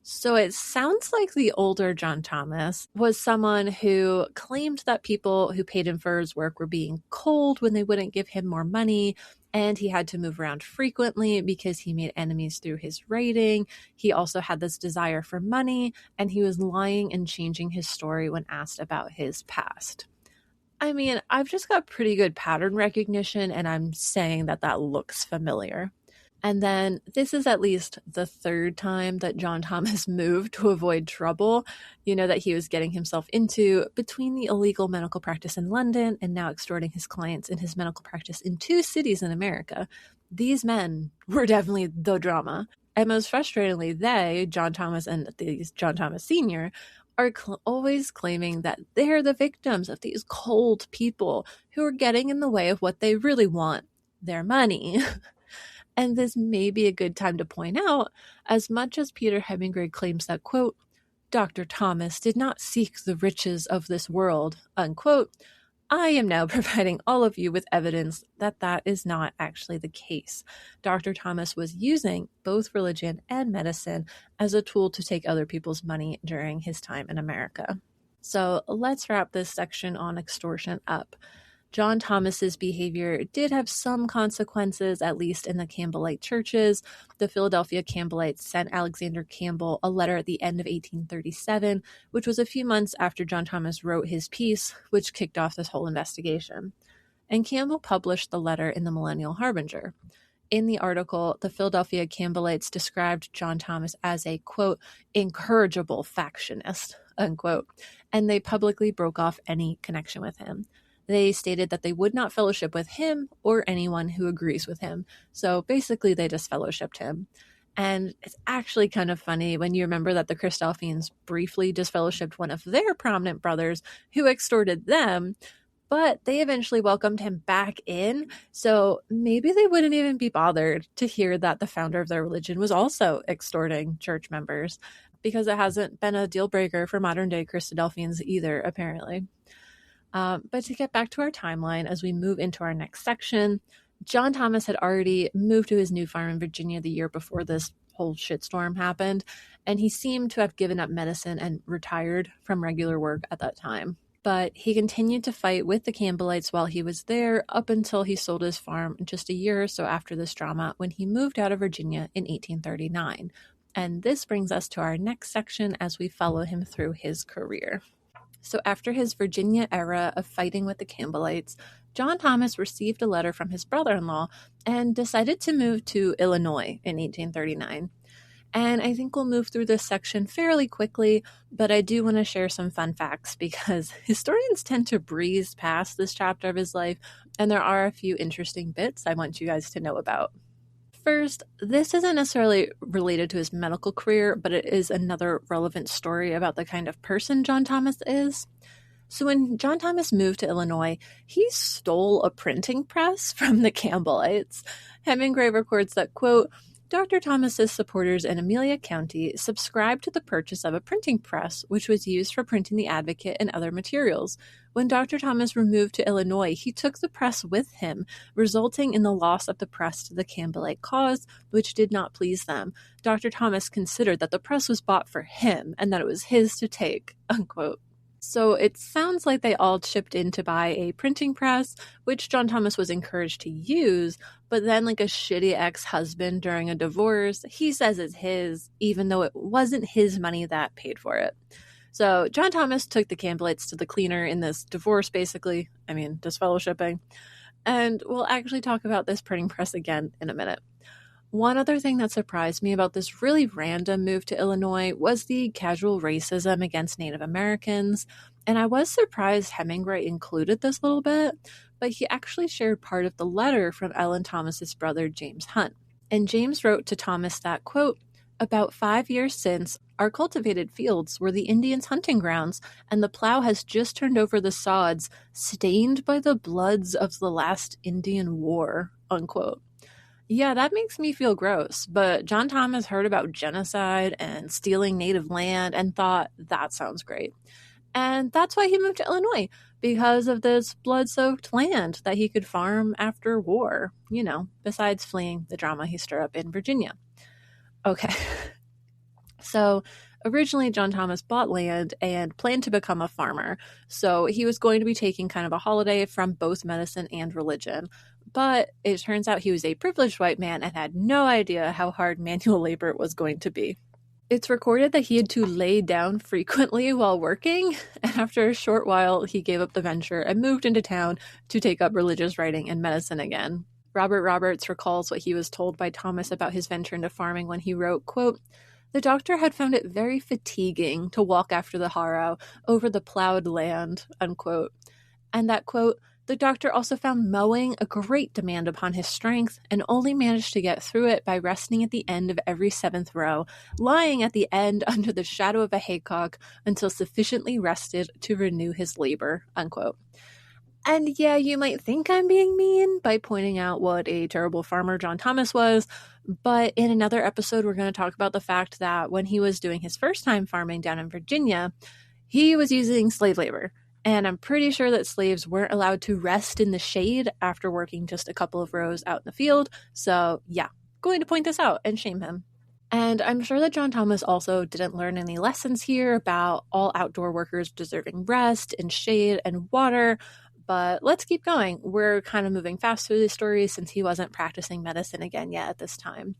So it sounds like the older John Thomas was someone who claimed that people who paid him for his work were being cold when they wouldn't give him more money, and he had to move around frequently because he made enemies through his writing. He also had this desire for money, and he was lying and changing his story when asked about his past. I mean, I've just got pretty good pattern recognition, and I'm saying that that looks familiar. And then this is at least the third time that John Thomas moved to avoid trouble, that he was getting himself into between the illegal medical practice in London and now extorting his clients in his medical practice in 2 cities in America. These men were definitely the drama. And most frustratingly, they, John Thomas and these John Thomas Sr., are always claiming that they're the victims of these cold people who are getting in the way of what they really want, their money. And this may be a good time to point out, as much as Peter Hemingway claims that, quote, Dr. Thomas did not seek the riches of this world, unquote, I am now providing all of you with evidence that that is not actually the case. Dr. Thomas was using both religion and medicine as a tool to take other people's money during his time in America. So let's wrap this section on extortion up. John Thomas's behavior did have some consequences, at least in the Campbellite churches. The Philadelphia Campbellites sent Alexander Campbell a letter at the end of 1837, which was a few months after John Thomas wrote his piece, which kicked off this whole investigation. And Campbell published the letter in the Millennial Harbinger. In the article, the Philadelphia Campbellites described John Thomas as a, quote, incorrigible factionist, unquote, and they publicly broke off any connection with him. They stated that they would not fellowship with him or anyone who agrees with him. So basically, they just fellowshipped him. And it's actually kind of funny when you remember that the Christadelphians briefly disfellowshipped one of their prominent brothers who extorted them, but they eventually welcomed him back in. So maybe they wouldn't even be bothered to hear that the founder of their religion was also extorting church members, because it hasn't been a deal breaker for modern day Christadelphians either, apparently. But to get back to our timeline, as we move into our next section, John Thomas had already moved to his new farm in Virginia the year before this whole shitstorm happened, and he seemed to have given up medicine and retired from regular work at that time. But he continued to fight with the Campbellites while he was there up until he sold his farm just a year or so after this drama, when he moved out of Virginia in 1839. And this brings us to our next section as we follow him through his career. So after his Virginia era of fighting with the Campbellites, John Thomas received a letter from his brother-in-law and decided to move to Illinois in 1839. And I think we'll move through this section fairly quickly, but I do want to share some fun facts because historians tend to breeze past this chapter of his life, and there are a few interesting bits I want you guys to know about. First, this isn't necessarily related to his medical career, but it is another relevant story about the kind of person John Thomas is. So when John Thomas moved to Illinois, he stole a printing press from the Campbellites. Hemingway records that, quote, Dr. Thomas's supporters in Amelia County subscribed to the purchase of a printing press, which was used for printing the Advocate and other materials. When Dr. Thomas removed to Illinois, he took the press with him, resulting in the loss of the press to the Campbellite cause, which did not please them. Dr. Thomas considered that the press was bought for him and that it was his to take, unquote. So it sounds like they all chipped in to buy a printing press, which John Thomas was encouraged to use, but then like a shitty ex-husband during a divorce, he says it's his, even though it wasn't his money that paid for it. So John Thomas took the Campbellites to the cleaner in this divorce, basically. Disfellowshipping. And we'll actually talk about this printing press again in a minute. One other thing that surprised me about this really random move to Illinois was the casual racism against Native Americans. And I was surprised Hemingway included this little bit, but he actually shared part of the letter from Ellen Thomas's brother, James Hunt. And James wrote to Thomas that, quote, about 5 years since, our cultivated fields were the Indians' hunting grounds, and the plow has just turned over the sods, stained by the bloods of the last Indian war, unquote. Yeah, that makes me feel gross, but John Thomas heard about genocide and stealing native land and thought, that sounds great. And that's why he moved to Illinois, because of this blood-soaked land that he could farm after war, besides fleeing the drama he stirred up in Virginia. Okay, So originally, John Thomas bought land and planned to become a farmer. So he was going to be taking kind of a holiday from both medicine and religion. But it turns out he was a privileged white man and had no idea how hard manual labor was going to be. It's recorded that he had to lay down frequently while working, and after a short while, he gave up the venture and moved into town to take up religious writing and medicine again. Robert Roberts recalls what he was told by Thomas about his venture into farming when he wrote, quote, "The doctor had found it very fatiguing to walk after the harrow over the plowed land," unquote. And that, quote, "The doctor also found mowing a great demand upon his strength and only managed to get through it by resting at the end of every 7th row, lying at the end under the shadow of a haycock until sufficiently rested to renew his labor," unquote. And yeah, you might think I'm being mean by pointing out what a terrible farmer John Thomas was, but in another episode, we're going to talk about the fact that when he was doing his first time farming down in Virginia, he was using slave labor. And I'm pretty sure that slaves weren't allowed to rest in the shade after working just a couple of rows out in the field. So yeah, going to point this out and shame him. And I'm sure that John Thomas also didn't learn any lessons here about all outdoor workers deserving rest and shade and water. But let's keep going. We're kind of moving fast through the story since he wasn't practicing medicine again yet at this time.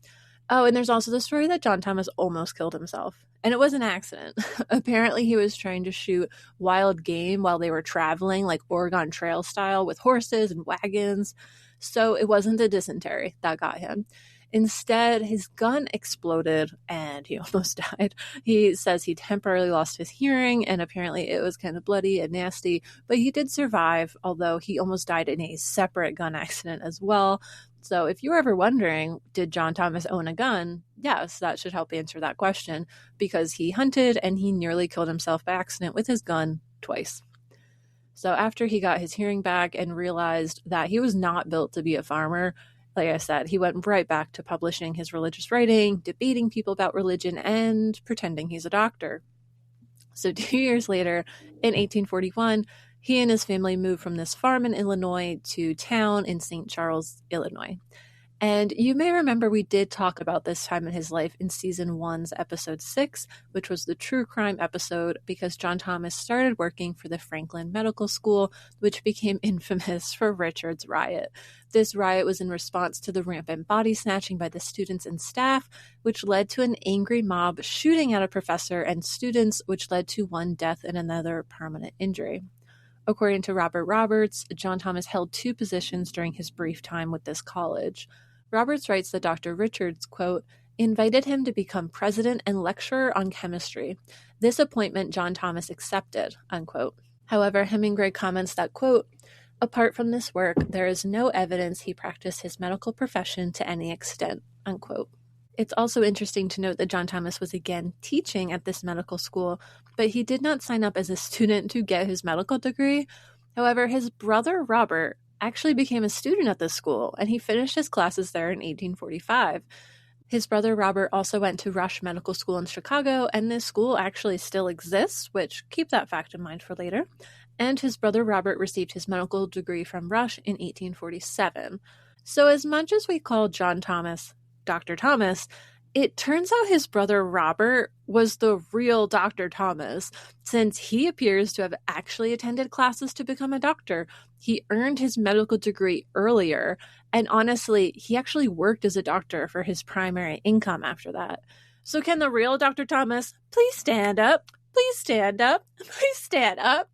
Oh, and there's also the story that John Thomas almost killed himself. And it was an accident. Apparently, he was trying to shoot wild game while they were traveling, like Oregon Trail style, with horses and wagons. So it wasn't the dysentery that got him. Instead, his gun exploded and he almost died. He says he temporarily lost his hearing and apparently it was kind of bloody and nasty, but he did survive, although he almost died in a separate gun accident as well. So if you're ever wondering, did John Thomas own a gun? Yes, that should help answer that question because he hunted and he nearly killed himself by accident with his gun twice. So after he got his hearing back and realized that he was not built to be a farmer, like I said, he went right back to publishing his religious writing, debating people about religion, and pretending he's a doctor. So 2 years later, in 1841, he and his family moved from this farm in Illinois to town in St. Charles, Illinois. And you may remember we did talk about this time in his life in season 1's episode 6, which was the true crime episode, because John Thomas started working for the Franklin Medical School, which became infamous for Richard's riot. This riot was in response to the rampant body snatching by the students and staff, which led to an angry mob shooting at a professor and students, which led to one death and another permanent injury. According to Robert Roberts, John Thomas held 2 positions during his brief time with this college. Roberts writes that Dr. Richards, quote, invited him to become president and lecturer on chemistry. This appointment John Thomas accepted, unquote. However, Hemingway comments that, quote, apart from this work, there is no evidence he practiced his medical profession to any extent, unquote. It's also interesting to note that John Thomas was again teaching at this medical school, but he did not sign up as a student to get his medical degree. However, his brother Robert actually became a student at this school, and he finished his classes there in 1845. His brother Robert also went to Rush Medical School in Chicago, and this school actually still exists, which keep that fact in mind for later. And his brother Robert received his medical degree from Rush in 1847. So as much as we call John Thomas Dr. Thomas, it turns out his brother Robert was the real Dr. Thomas, since he appears to have actually attended classes to become a doctor. He earned his medical degree earlier, and honestly, he actually worked as a doctor for his primary income after that. So can the real Dr. Thomas please stand up? Please stand up. Please stand up.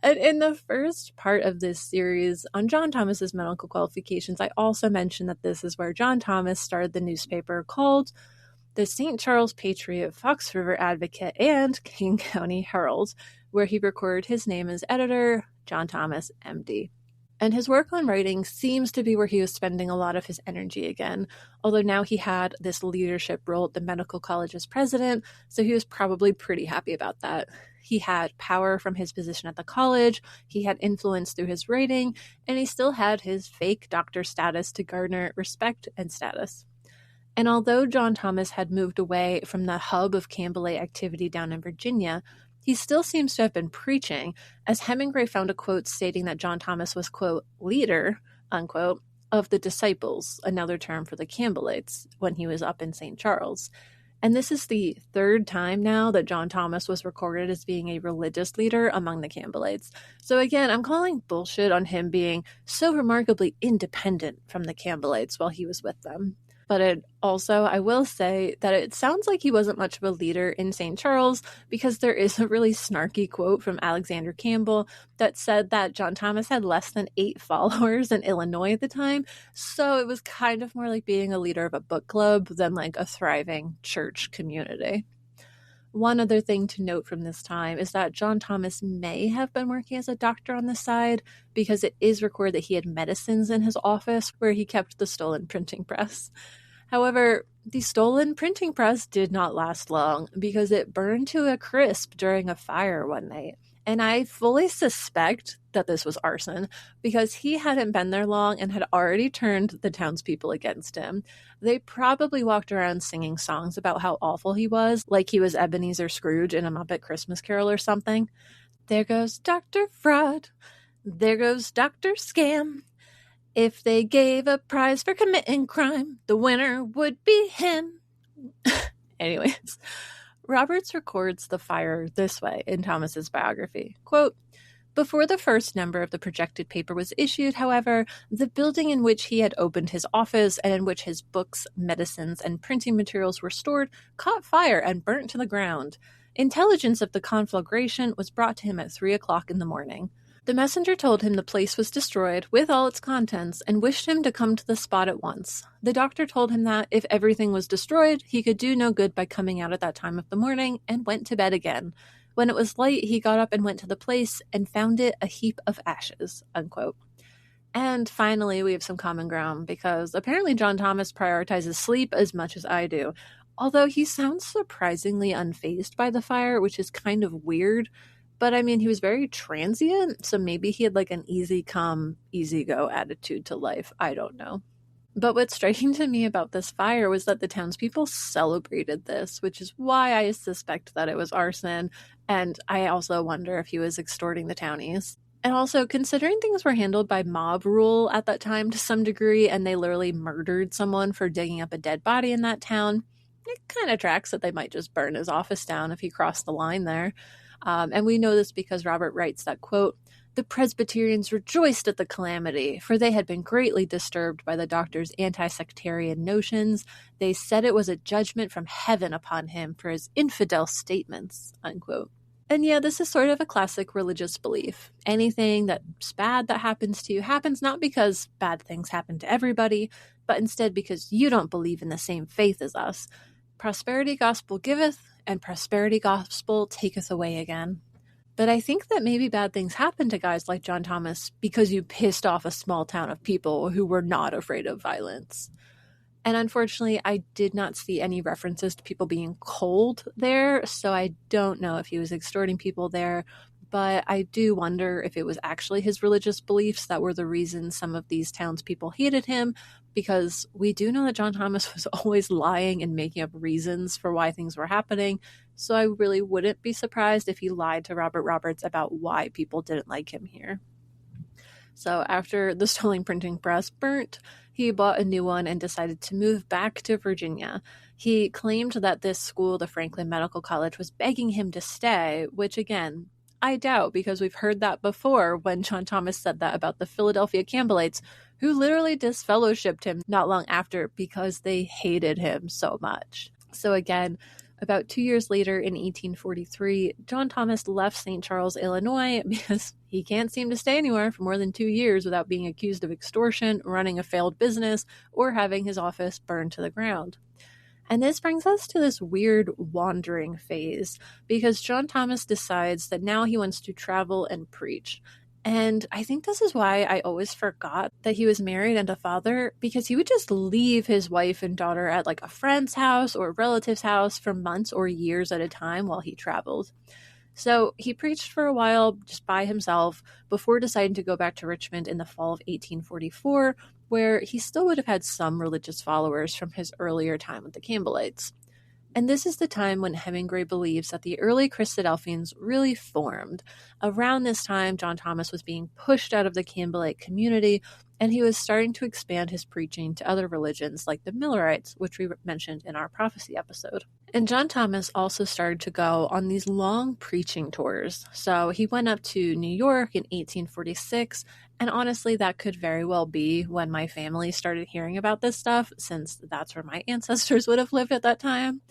And in the first part of this series on John Thomas's medical qualifications, I also mentioned that this is where John Thomas started the newspaper called the St. Charles Patriot, Fox River Advocate, and King County Herald, where he recorded his name as editor, John Thomas, MD. And his work on writing seems to be where he was spending a lot of his energy again, although now he had this leadership role at the medical college's president, so he was probably pretty happy about that. He had power from his position at the college, he had influence through his writing, and he still had his fake doctor status to garner respect and status. And although John Thomas had moved away from the hub of Campbellite activity down in Virginia, he still seems to have been preaching, as Hemingway found a quote stating that John Thomas was, quote, leader, unquote, of the disciples, another term for the Campbellites, when he was up in St. Charles. And this is the third time now that John Thomas was recorded as being a religious leader among the Campbellites. So again, I'm calling bullshit on him being so remarkably independent from the Campbellites while he was with them. But I will say that it sounds like he wasn't much of a leader in St. Charles, because there is a really snarky quote from Alexander Campbell that said that John Thomas had less than 8 followers in Illinois at the time. So it was kind of more like being a leader of a book club than like a thriving church community. One other thing to note from this time is that John Thomas may have been working as a doctor on the side, because it is recorded that he had medicines in his office where he kept the stolen printing press. However, the stolen printing press did not last long, because it burned to a crisp during a fire one night. And I fully suspect that this was arson, because he hadn't been there long and had already turned the townspeople against him. They probably walked around singing songs about how awful he was, like he was Ebenezer Scrooge in A Muppet Christmas Carol or something. There goes Dr. Fraud. There goes Dr. Scam. If they gave a prize for committing crime, the winner would be him. Anyways, Roberts records the fire this way in Thomas's biography. Quote, "Before the first number of the projected paper was issued, however, the building in which he had opened his office and in which his books, medicines, and printing materials were stored caught fire and burnt to the ground. Intelligence of the conflagration was brought to him at 3 o'clock in the morning. The messenger told him the place was destroyed with all its contents and wished him to come to the spot at once. The doctor told him that if everything was destroyed, he could do no good by coming out at that time of the morning, and went to bed again. When it was light, he got up and went to the place and found it a heap of ashes." Unquote. And finally, we have some common ground, because apparently John Thomas prioritizes sleep as much as I do, although he sounds surprisingly unfazed by the fire, which is kind of weird. But I mean, he was very transient, so maybe he had like an easy come, easy go attitude to life. I don't know. But what's striking to me about this fire was that the townspeople celebrated this, which is why I suspect that it was arson. And I also wonder if he was extorting the townies. And also, considering things were handled by mob rule at that time to some degree, and they literally murdered someone for digging up a dead body in that town, it kind of tracks that they might just burn his office down if he crossed the line there. And we know this because Robert writes that, quote, "The Presbyterians rejoiced at the calamity, for they had been greatly disturbed by the doctor's anti-sectarian notions. They said it was a judgment from heaven upon him for his infidel statements," unquote. And yeah, this is sort of a classic religious belief. Anything that's bad that happens to you happens not because bad things happen to everybody, but instead because you don't believe in the same faith as us. Prosperity gospel giveth, and prosperity gospel taketh away again. But I think that maybe bad things happen to guys like John Thomas because you pissed off a small town of people who were not afraid of violence. And unfortunately, I did not see any references to people being cold there, so I don't know if he was extorting people there. But I do wonder if it was actually his religious beliefs that were the reason some of these townspeople hated him, because we do know that John Thomas was always lying and making up reasons for why things were happening. So I really wouldn't be surprised if he lied to Robert Roberts about why people didn't like him here. So after the stolen printing press burnt, he bought a new one and decided to move back to Virginia. He claimed that this school, the Franklin Medical College, was begging him to stay, which again, I doubt, because we've heard that before when John Thomas said that about the Philadelphia Campbellites, who literally disfellowshipped him not long after because they hated him so much. So again, about 2 years later in 1843, John Thomas left St. Charles, Illinois, because he can't seem to stay anywhere for more than 2 years without being accused of extortion, running a failed business, or having his office burned to the ground. And this brings us to this weird wandering phase, because John Thomas decides that now he wants to travel and preach. And I think this is why I always forgot that he was married and a father, because he would just leave his wife and daughter at like a friend's house or a relative's house for months or years at a time while he traveled. So he preached for a while just by himself before deciding to go back to Richmond in the fall of 1844, where he still would have had some religious followers from his earlier time with the Campbellites. And this is the time when Hemingway believes that the early Christadelphians really formed. Around this time, John Thomas was being pushed out of the Campbellite community, and he was starting to expand his preaching to other religions like the Millerites, which we mentioned in our prophecy episode. And John Thomas also started to go on these long preaching tours. So he went up to New York in 1846, and honestly, that could very well be when my family started hearing about this stuff, since that's where my ancestors would have lived at that time.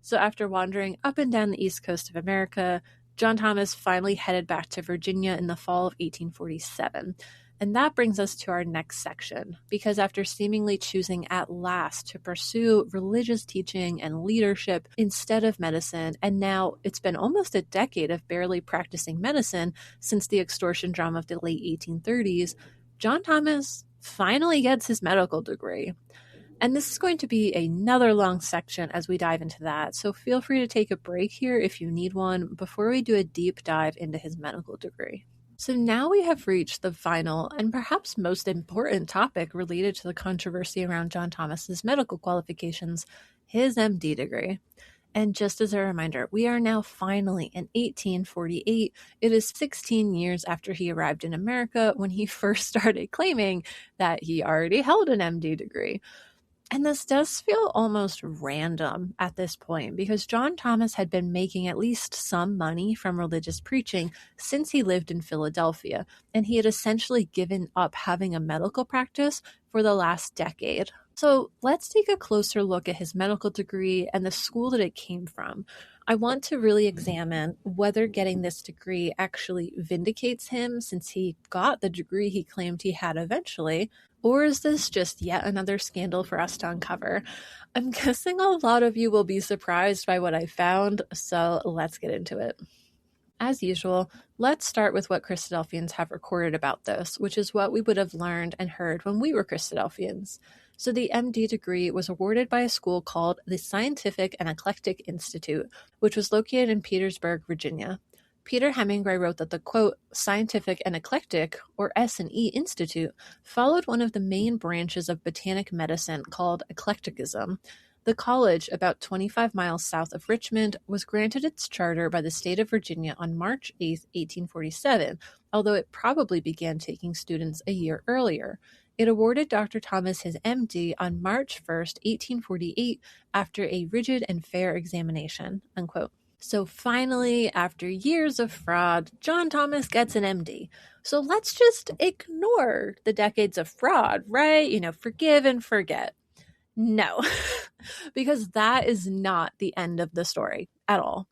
So after wandering up and down the east coast of America, John Thomas finally headed back to Virginia in the fall of 1847. And that brings us to our next section, because after seemingly choosing at last to pursue religious teaching and leadership instead of medicine, and now it's been almost a decade of barely practicing medicine since the extortion drama of the late 1830s, John Thomas finally gets his medical degree. And this is going to be another long section as we dive into that, so feel free to take a break here if you need one before we do a deep dive into his medical degree. So now we have reached the final and perhaps most important topic related to the controversy around John Thomas's medical qualifications, his MD degree. And just as a reminder, we are now finally in 1848. It is 16 years after he arrived in America when he first started claiming that he already held an MD degree. And this does feel almost random at this point, because John Thomas had been making at least some money from religious preaching since he lived in Philadelphia, and he had essentially given up having a medical practice for the last decade. So let's take a closer look at his medical degree and the school that it came from. I want to really examine whether getting this degree actually vindicates him, since he got the degree he claimed he had eventually, or is this just yet another scandal for us to uncover? I'm guessing a lot of you will be surprised by what I found, so let's get into it. As usual, let's start with what Christadelphians have recorded about this, which is what we would have learned and heard when we were Christadelphians. So the MD degree was awarded by a school called the Scientific and Eclectic Institute, which was located in Petersburg, Virginia. Peter Hemingway wrote that the, quote, Scientific and Eclectic, or S&E Institute, followed one of the main branches of botanic medicine called eclecticism. The college, about 25 miles south of Richmond, was granted its charter by the state of Virginia on March 8, 1847, although it probably began taking students a year earlier. It awarded Dr. Thomas his MD on March 1, 1848, after a rigid and fair examination, unquote. So finally, after years of fraud, John Thomas gets an MD. So let's just ignore the decades of fraud, right? Forgive and forget. No, because that is not the end of the story at all.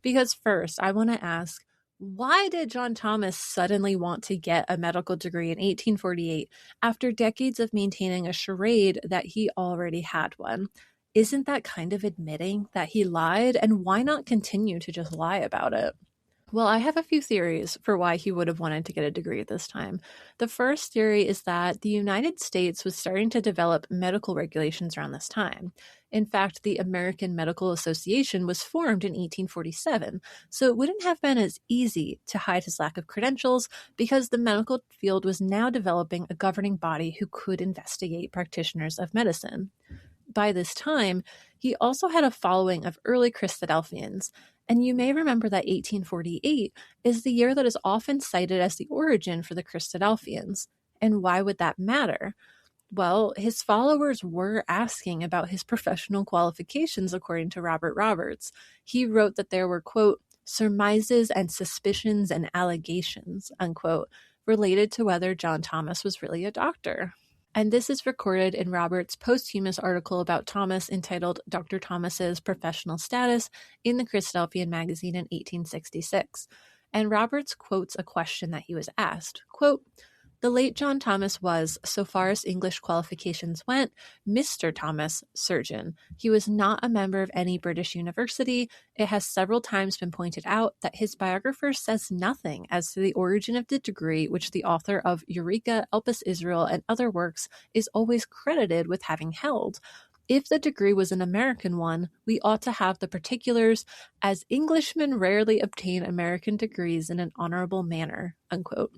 Because first, I want to ask, why did John Thomas suddenly want to get a medical degree in 1848 after decades of maintaining a charade that he already had one? Isn't that kind of admitting that he lied? And why not continue to just lie about it? Well, I have a few theories for why he would have wanted to get a degree at this time. The first theory is that the United States was starting to develop medical regulations around this time. In fact, the American Medical Association was formed in 1847, so it wouldn't have been as easy to hide his lack of credentials because the medical field was now developing a governing body who could investigate practitioners of medicine. By this time, he also had a following of early Christadelphians, and you may remember that 1848 is the year that is often cited as the origin for the Christadelphians. And why would that matter? Well, his followers were asking about his professional qualifications, according to Robert Roberts. He wrote that there were, quote, surmises and suspicions and allegations, unquote, related to whether John Thomas was really a doctor. And this is recorded in Roberts' posthumous article about Thomas entitled Dr. Thomas's Professional Status in the Christadelphian magazine in 1866. And Roberts quotes a question that he was asked, quote, the late John Thomas was, so far as English qualifications went, Mr. Thomas, surgeon. He was not a member of any British university. It has several times been pointed out that his biographer says nothing as to the origin of the degree which the author of Eureka, Elpis Israel, and other works is always credited with having held. If the degree was an American one, we ought to have the particulars, as Englishmen rarely obtain American degrees in an honorable manner, unquote.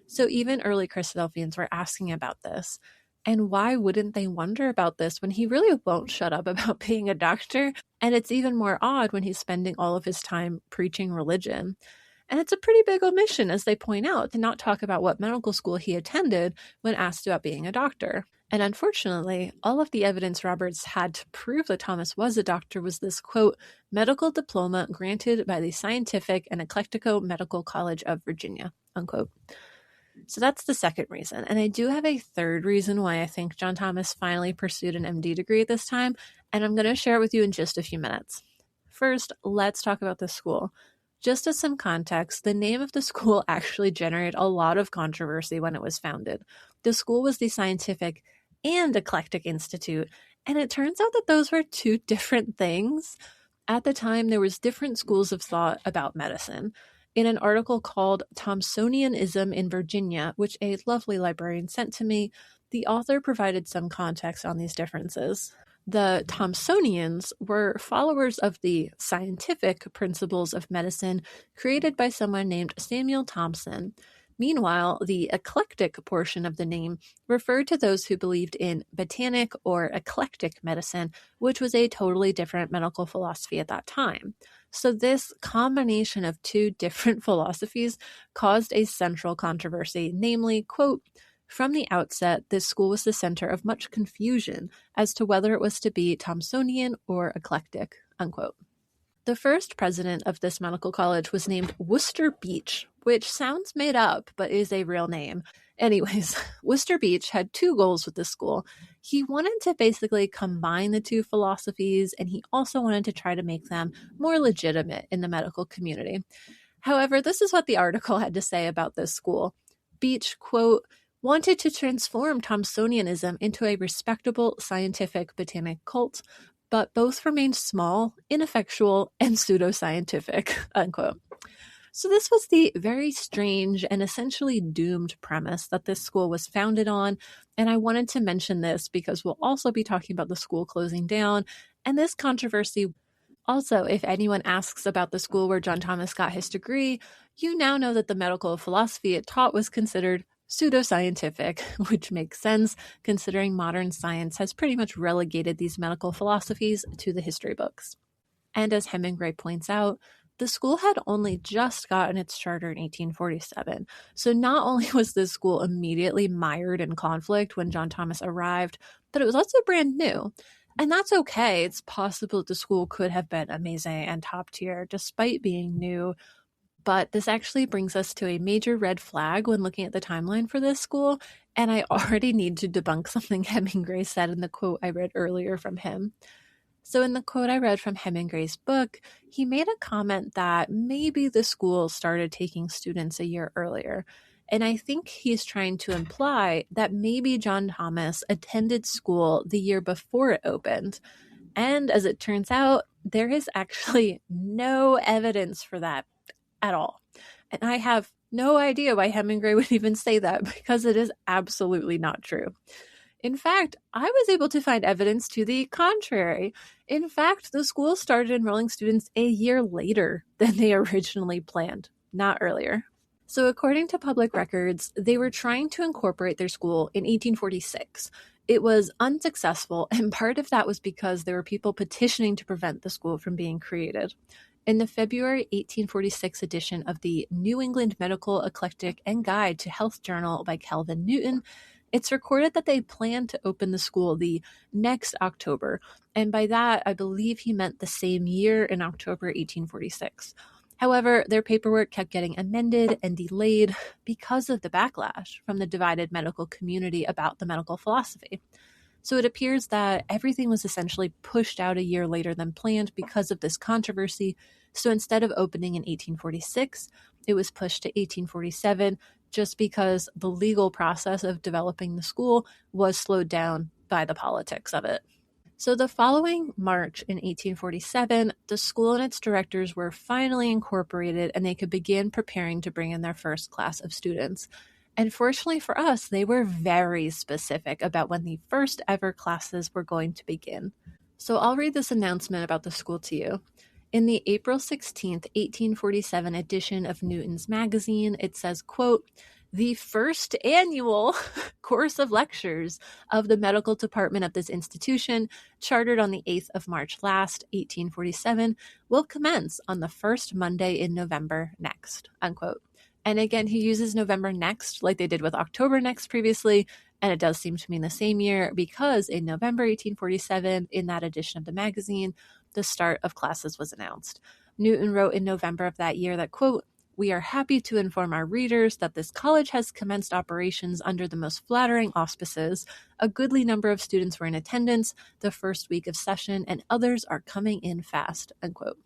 So even early Christadelphians were asking about this. And why wouldn't they wonder about this when he really won't shut up about being a doctor? And it's even more odd when he's spending all of his time preaching religion. And it's a pretty big omission, as they point out, to not talk about what medical school he attended when asked about being a doctor. And unfortunately, all of the evidence Roberts had to prove that Thomas was a doctor was this, quote, medical diploma granted by the Scientific and Eclectic Medical College of Virginia, unquote. So that's the second reason. And I do have a third reason why I think John Thomas finally pursued an MD degree at this time, and I'm going to share it with you in just a few minutes. First, let's talk about the school. Just as some context, the name of the school actually generated a lot of controversy when it was founded. The school was the Scientific and Eclectic Institute, and it turns out that those were two different things. At the time, there was different schools of thought about medicine. In an article called Thomsonianism in Virginia, which a lovely librarian sent to me, the author provided some context on these differences. The Thomsonians were followers of the scientific principles of medicine created by someone named Samuel Thomson. Meanwhile, the eclectic portion of the name referred to those who believed in botanic or eclectic medicine, which was a totally different medical philosophy at that time. So this combination of two different philosophies caused a central controversy, namely, quote, from the outset, this school was the center of much confusion as to whether it was to be Thomsonian or eclectic, unquote. The first president of this medical college was named Worcester Beach, which sounds made up, but is a real name. Anyways, Worcester Beach had two goals with this school. He wanted to basically combine the two philosophies, and he also wanted to try to make them more legitimate in the medical community. However, this is what the article had to say about this school. Beach, quote, wanted to transform Thomsonianism into a respectable scientific botanic cult, but both remained small, ineffectual, and pseudoscientific, unquote. So this was the very strange and essentially doomed premise that this school was founded on, and I wanted to mention this because we'll also be talking about the school closing down, and this controversy. Also, if anyone asks about the school where John Thomas got his degree, you now know that the medical philosophy it taught was considered pseudoscientific, which makes sense considering modern science has pretty much relegated these medical philosophies to the history books. And as Hemingway points out, the school had only just gotten its charter in 1847. So not only was this school immediately mired in conflict when John Thomas arrived, but it was also brand new. And that's okay. It's possible the school could have been amazing and top tier despite being new. But this actually brings us to a major red flag when looking at the timeline for this school, and I already need to debunk something Hemingway said in the quote I read earlier from him. So in the quote I read from Hemingway's book, he made a comment that maybe the school started taking students a year earlier, and I think he's trying to imply that maybe John Thomas attended school the year before it opened. And as it turns out, there is actually no evidence for that at all. And I have no idea why Hemingway would even say that because it is absolutely not true. In fact, I was able to find evidence to the contrary. In fact, the school started enrolling students a year later than they originally planned, not earlier. So according to public records, they were trying to incorporate their school in 1846. It was unsuccessful, and part of that was because there were people petitioning to prevent the school from being created. In the February 1846 edition of the New England Medical Eclectic and Guide to Health Journal by Calvin Newton, it's recorded that they planned to open the school the next October, and by that, I believe he meant the same year in October 1846. However, their paperwork kept getting amended and delayed because of the backlash from the divided medical community about the medical philosophy. So it appears that everything was essentially pushed out a year later than planned because of this controversy. So instead of opening in 1846, it was pushed to 1847 just because the legal process of developing the school was slowed down by the politics of it. So the following March in 1847, the school and its directors were finally incorporated and they could begin preparing to bring in their first class of students. And fortunately for us, they were very specific about when the first ever classes were going to begin. So I'll read this announcement about the school to you. In the April 16th, 1847 edition of Newton's magazine, it says, quote, the first annual course of lectures of the medical department of this institution, chartered on the 8th of March last, 1847, will commence on the first Monday in November next, unquote. And again, he uses November next like they did with October next previously, and it does seem to mean the same year because in November 1847, in that edition of the magazine, the start of classes was announced. Newton wrote in November of that year that, quote, "We are happy to inform our readers that this college has commenced operations under the most flattering auspices. A goodly number of students were in attendance the first week of session, and others are coming in fast," unquote.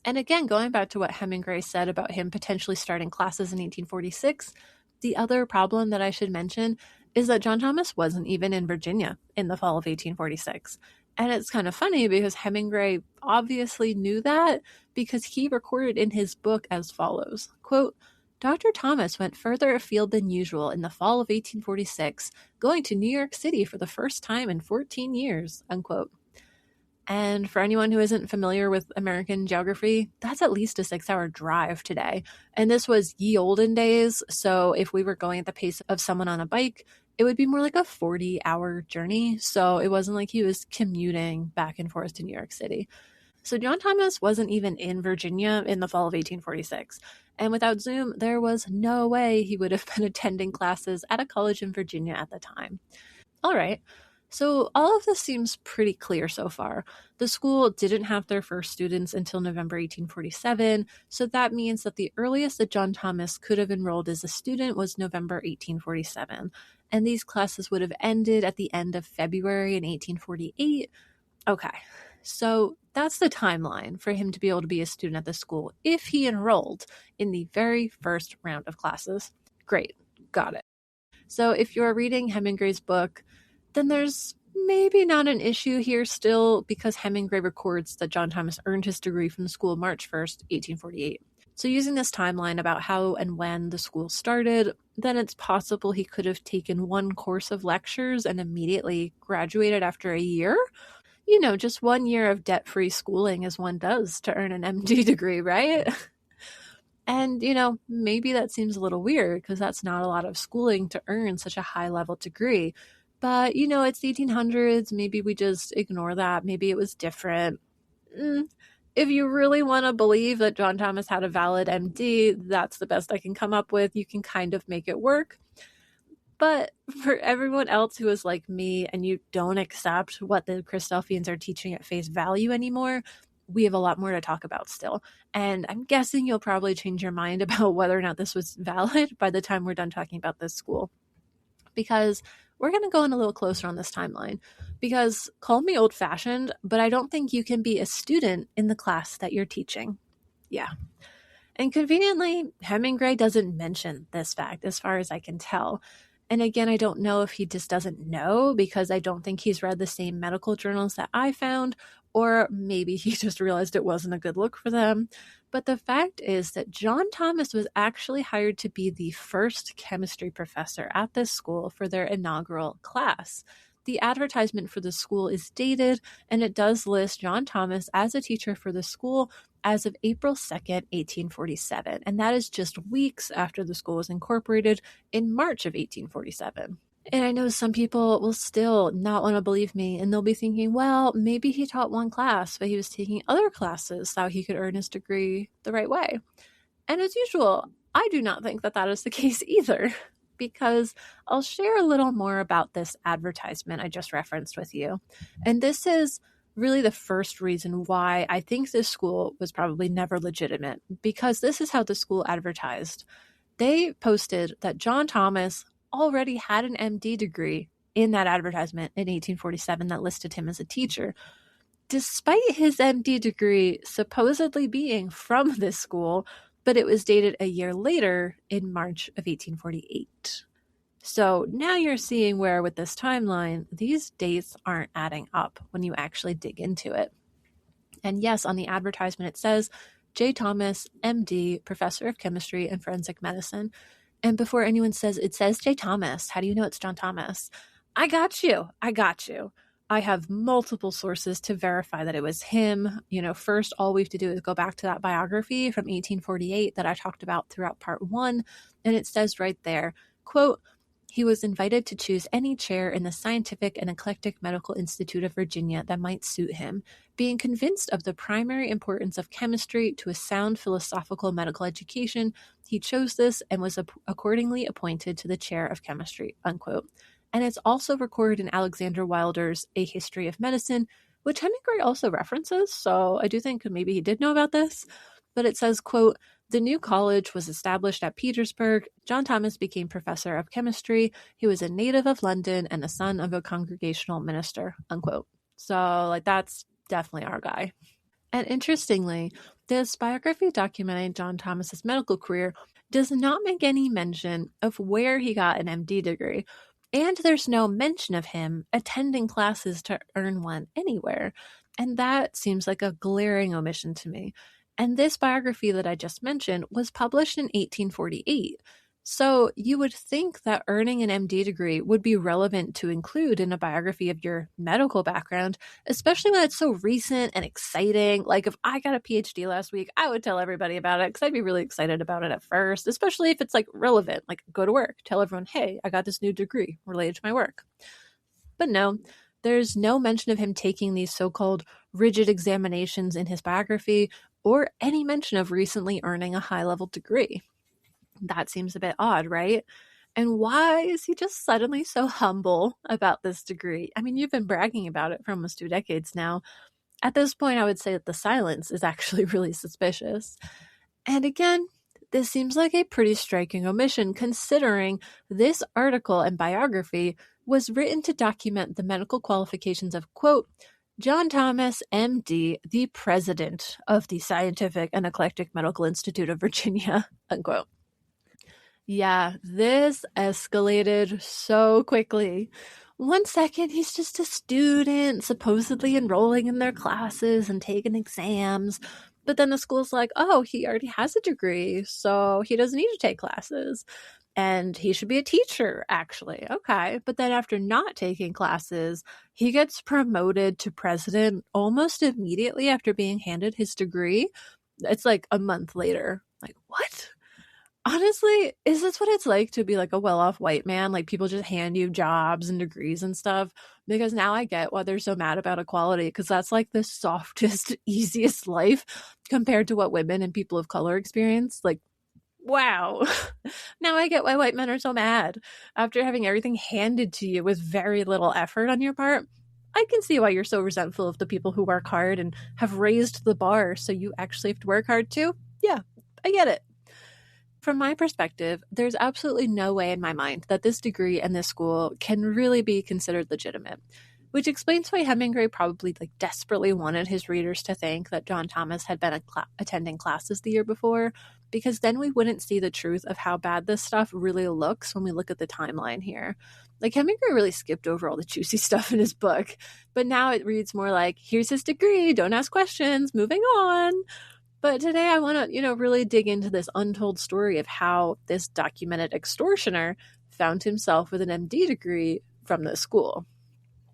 And again, going back to what Hemingway said about him potentially starting classes in 1846, the other problem that I should mention is that John Thomas wasn't even in Virginia in the fall of 1846. And it's kind of funny because Hemingway obviously knew that because he recorded in his book as follows, quote, "Dr. Thomas went further afield than usual in the fall of 1846, going to New York City for the first time in 14 years, unquote. And for anyone who isn't familiar with American geography, that's at least a 6-hour drive today. And this was ye olden days, so if we were going at the pace of someone on a bike, it would be more like a 40-hour journey. So it wasn't like he was commuting back and forth to New York City. So John Thomas wasn't even in Virginia in the fall of 1846. And without Zoom, there was no way he would have been attending classes at a college in Virginia at the time. All right. So all of this seems pretty clear so far. The school didn't have their first students until November 1847, so that means that the earliest that John Thomas could have enrolled as a student was November 1847, and these classes would have ended at the end of February in 1848. Okay, so that's the timeline for him to be able to be a student at the school if he enrolled in the very first round of classes. Great, got it. So if you're reading Hemingway's book, then there's maybe not an issue here still because Hemingway records that John Thomas earned his degree from the school March 1st, 1848. So using this timeline about how and when the school started, then it's possible he could have taken one course of lectures and immediately graduated after a year. You know, just 1 year of debt-free schooling as one does to earn an MD degree, right? And, you know, maybe that seems a little weird because that's not a lot of schooling to earn such a high-level degree. But, you know, it's the 1800s. Maybe we just ignore that. Maybe it was different. If you really want to believe that John Thomas had a valid MD, that's the best I can come up with. You can kind of make it work. But for everyone else who is like me and you don't accept what the Christadelphians are teaching at face value anymore, we have a lot more to talk about still. And I'm guessing you'll probably change your mind about whether or not this was valid by the time we're done talking about this school. Because we're going to go in a little closer on this timeline because call me old-fashioned, but I don't think you can be a student in the class that you're teaching. Yeah. And conveniently, Hemingway doesn't mention this fact as far as I can tell. And again, I don't know if he just doesn't know because I don't think he's read the same medical journals that I found, or maybe he just realized it wasn't a good look for them. But the fact is that John Thomas was actually hired to be the first chemistry professor at this school for their inaugural class. The advertisement for the school is dated, and it does list John Thomas as a teacher for the school as of April 2nd, 1847. And that is just weeks after the school was incorporated in March of 1847. And I know some people will still not want to believe me, and they'll be thinking, well, maybe he taught one class, but he was taking other classes so he could earn his degree the right way. And as usual, I do not think that that is the case either, because I'll share a little more about this advertisement I just referenced with you. And this is really the first reason why I think this school was probably never legitimate, because this is how the school advertised. They posted that John Thomas already had an MD degree in that advertisement in 1847 that listed him as a teacher, despite his MD degree supposedly being from this school, but it was dated a year later in March of 1848. So now you're seeing where with this timeline, these dates aren't adding up when you actually dig into it. And yes, on the advertisement it says, J. Thomas, MD, Professor of Chemistry and Forensic Medicine. And before anyone says, it says J. Thomas, how do you know it's John Thomas? I got you. I have multiple sources to verify that it was him. First, all we have to do is go back to that biography from 1848 that I talked about throughout part 1, and it says right there, quote, "He was invited to choose any chair in the Scientific and Eclectic Medical Institute of Virginia that might suit him. Being convinced of the primary importance of chemistry to a sound philosophical medical education, he chose this and was accordingly appointed to the chair of chemistry," unquote. And it's also recorded in Alexander Wilder's A History of Medicine, which Hemingway also references, so I do think maybe he did know about this. But it says, quote, "The new college was established at Petersburg. John Thomas became professor of chemistry. He was a native of London and the son of a congregational minister," unquote. So, that's definitely our guy. And interestingly, this biography documenting John Thomas's medical career does not make any mention of where he got an MD degree. And there's no mention of him attending classes to earn one anywhere. And that seems like a glaring omission to me. And this biography that I just mentioned was published in 1848. So you would think that earning an MD degree would be relevant to include in a biography of your medical background, especially when it's so recent and exciting. Like if I got a PhD last week, I would tell everybody about it because I'd be really excited about it at first, especially if it's relevant, like go to work, tell everyone, hey, I got this new degree related to my work. But no, there's no mention of him taking these so-called rigid examinations in his biography or any mention of recently earning a high-level degree. That seems a bit odd, right? And why is he just suddenly so humble about this degree? I mean, you've been bragging about it for almost 2 decades now. At this point, I would say that the silence is actually really suspicious. And again, this seems like a pretty striking omission considering this article and biography was written to document the medical qualifications of, quote, "John Thomas, MD, the president of the Scientific and Eclectic Medical Institute of Virginia," unquote. Yeah, this escalated so quickly. One second, he's just a student, supposedly enrolling in their classes and taking exams. But then the school's like, oh, he already has a degree, so he doesn't need to take classes. And he should be a teacher, actually. Okay. But then after not taking classes, he gets promoted to president almost immediately after being handed his degree. It's like a month later. Like, what? Honestly, is this what it's like to be like a well-off white man? Like people just hand you jobs and degrees and stuff? Because now I get why they're so mad about equality, because that's like the softest, easiest life compared to what women and people of color experience. Like, wow. Now I get why white men are so mad after having everything handed to you with very little effort on your part. I can see why you're so resentful of the people who work hard and have raised the bar so you actually have to work hard too. Yeah, I get it. From my perspective, there's absolutely no way in my mind that this degree and this school can really be considered legitimate, which explains why Hemingway probably desperately wanted his readers to think that John Thomas had been attending classes the year before, because then we wouldn't see the truth of how bad this stuff really looks when we look at the timeline here. Hemingway really skipped over all the juicy stuff in his book, but now it reads more like, here's his degree, don't ask questions, moving on. But today I want to, really dig into this untold story of how this documented extortioner found himself with an MD degree from the school.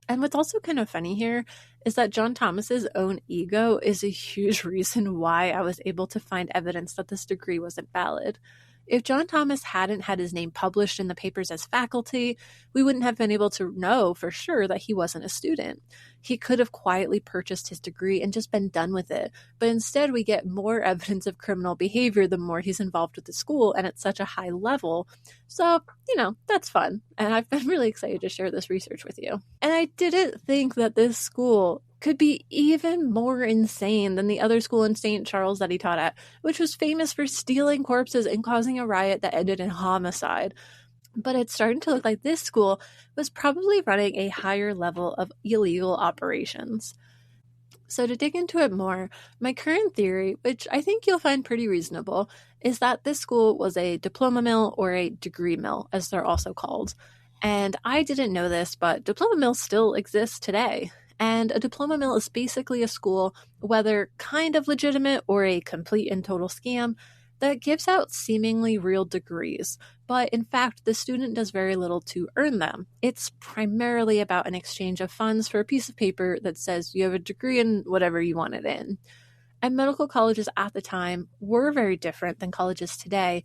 And what's also kind of funny here is that John Thomas's own ego is a huge reason why I was able to find evidence that this degree wasn't valid. If John Thomas hadn't had his name published in the papers as faculty, we wouldn't have been able to know for sure that he wasn't a student. He could have quietly purchased his degree and just been done with it. But instead, we get more evidence of criminal behavior the more he's involved with the school, and at such a high level. So, that's fun. And I've been really excited to share this research with you. And I didn't think that this school could be even more insane than the other school in St. Charles that he taught at, which was famous for stealing corpses and causing a riot that ended in homicide. But it's starting to look like this school was probably running a higher level of illegal operations. So to dig into it more, my current theory, which I think you'll find pretty reasonable, is that this school was a diploma mill or a degree mill, as they're also called. And I didn't know this, but diploma mills still exist today. And a diploma mill is basically a school, whether kind of legitimate or a complete and total scam, that gives out seemingly real degrees, but in fact, the student does very little to earn them. It's primarily about an exchange of funds for a piece of paper that says you have a degree in whatever you want it in. And medical colleges at the time were very different than colleges today,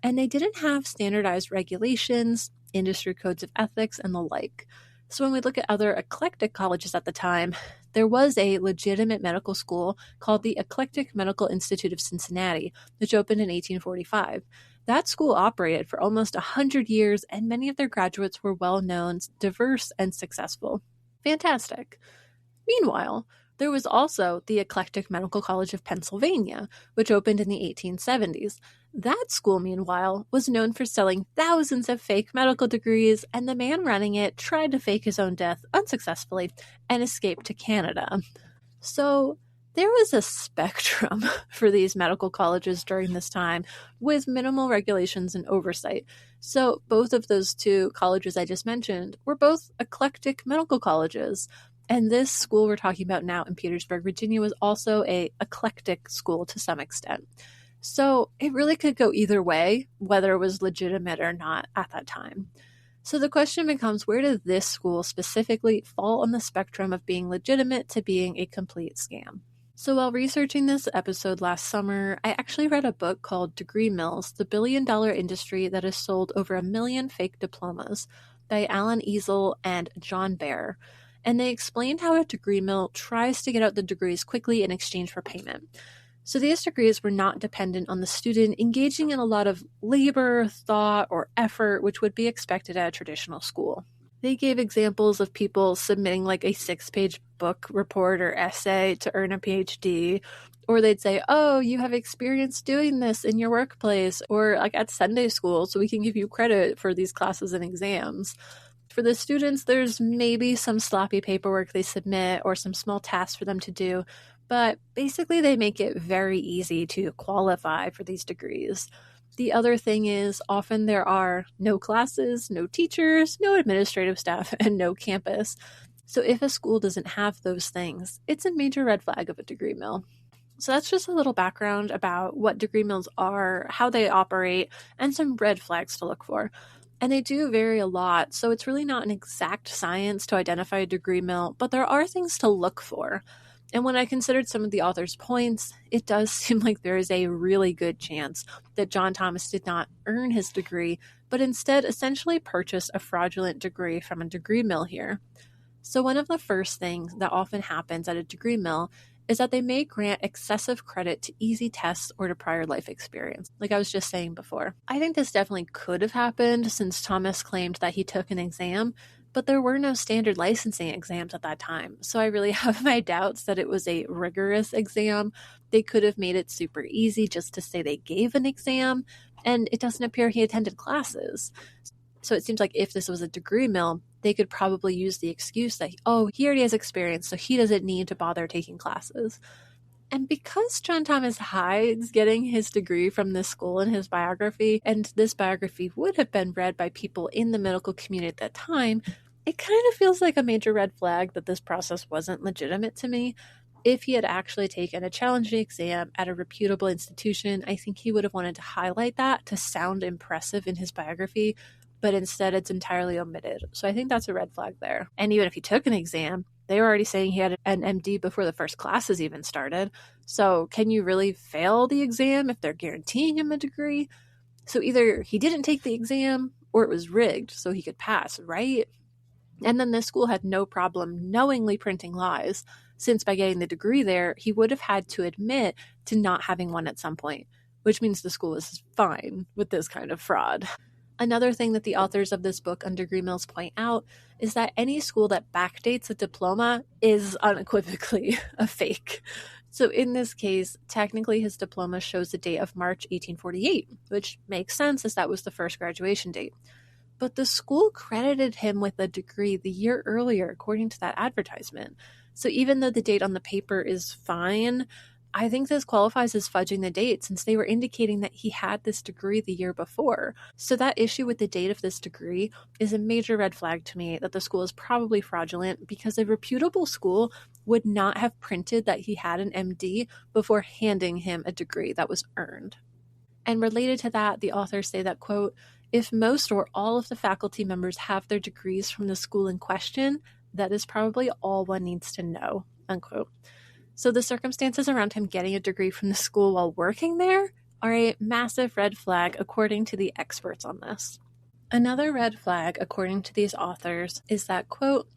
and they didn't have standardized regulations, industry codes of ethics, and the like. So when we look at other eclectic colleges at the time, there was a legitimate medical school called the Eclectic Institute of Cincinnati, which opened in 1845. That school operated for almost 100 years, and many of their graduates were well-known, diverse, and successful. Fantastic. Meanwhile, there was also the Eclectic Medical College of Pennsylvania, which opened in the 1870s. That school, meanwhile, was known for selling thousands of fake medical degrees, and the man running it tried to fake his own death unsuccessfully and escaped to Canada. So there was a spectrum for these medical colleges during this time, with minimal regulations and oversight. So both of those two colleges I just mentioned were both eclectic medical colleges. And this school we're talking about now in Petersburg, Virginia, was also an eclectic school to some extent. So it really could go either way, whether it was legitimate or not at that time. So the question becomes, where did this school specifically fall on the spectrum of being legitimate to being a complete scam? So while researching this episode last summer, I actually read a book called Degree Mills, the billion-dollar industry that has sold over 1 million fake diplomas by Alan Easel and John Baer. And they explained how a degree mill tries to get out the degrees quickly in exchange for payment. So these degrees were not dependent on the student engaging in a lot of labor, thought, or effort, which would be expected at a traditional school. They gave examples of people submitting like a 6-page book report or essay to earn a PhD, or they'd say, oh, you have experience doing this in your workplace or like at Sunday school, so we can give you credit for these classes and exams. For the students, there's maybe some sloppy paperwork they submit or some small tasks for them to do, but basically they make it very easy to qualify for these degrees. The other thing is often there are no classes, no teachers, no administrative staff, and no campus. So if a school doesn't have those things, it's a major red flag of a degree mill. So that's just a little background about what degree mills are, how they operate, and some red flags to look for. And they do vary a lot, so it's really not an exact science to identify a degree mill, but there are things to look for. And when I considered some of the author's points, it does seem like there is a really good chance that John Thomas did not earn his degree, but instead essentially purchased a fraudulent degree from a degree mill here. So one of the first things that often happens at a degree mill is that they may grant excessive credit to easy tests or to prior life experience, like I was just saying before. I think this definitely could have happened since Thomas claimed that he took an exam, but there were no standard licensing exams at that time, so I really have my doubts that it was a rigorous exam. They could have made it super easy just to say they gave an exam, and it doesn't appear he attended classes. So it seems like if this was a degree mill, they could probably use the excuse that, oh, he already has experience, so he doesn't need to bother taking classes. And because John Thomas hides getting his degree from this school in his biography, and this biography would have been read by people in the medical community at that time, it kind of feels like a major red flag that this process wasn't legitimate to me. If he had actually taken a challenging exam at a reputable institution, I think he would have wanted to highlight that to sound impressive in his biography, but instead it's entirely omitted. So I think that's a red flag there. And even if he took an exam, they were already saying he had an MD before the first classes even started. So can you really fail the exam if they're guaranteeing him a degree? So either he didn't take the exam or it was rigged so he could pass, right? And then this school had no problem knowingly printing lies, since by getting the degree there, he would have had to admit to not having one at some point, which means the school is fine with this kind of fraud. Another thing that the authors of this book on degree mills point out is that any school that backdates a diploma is unequivocally a fake. So in this case, technically his diploma shows the date of March 1848, which makes sense as that was the first graduation date. But the school credited him with a degree the year earlier, according to that advertisement. So even though the date on the paper is fine, I think this qualifies as fudging the date since they were indicating that he had this degree the year before. So that issue with the date of this degree is a major red flag to me that the school is probably fraudulent because a reputable school would not have printed that he had an MD before handing him a degree that was earned. And related to that, the authors say that, quote, if most or all of the faculty members have their degrees from the school in question, that is probably all one needs to know, unquote. So the circumstances around him getting a degree from the school while working there are a massive red flag, according to the experts on this. Another red flag, according to these authors, is that, quote,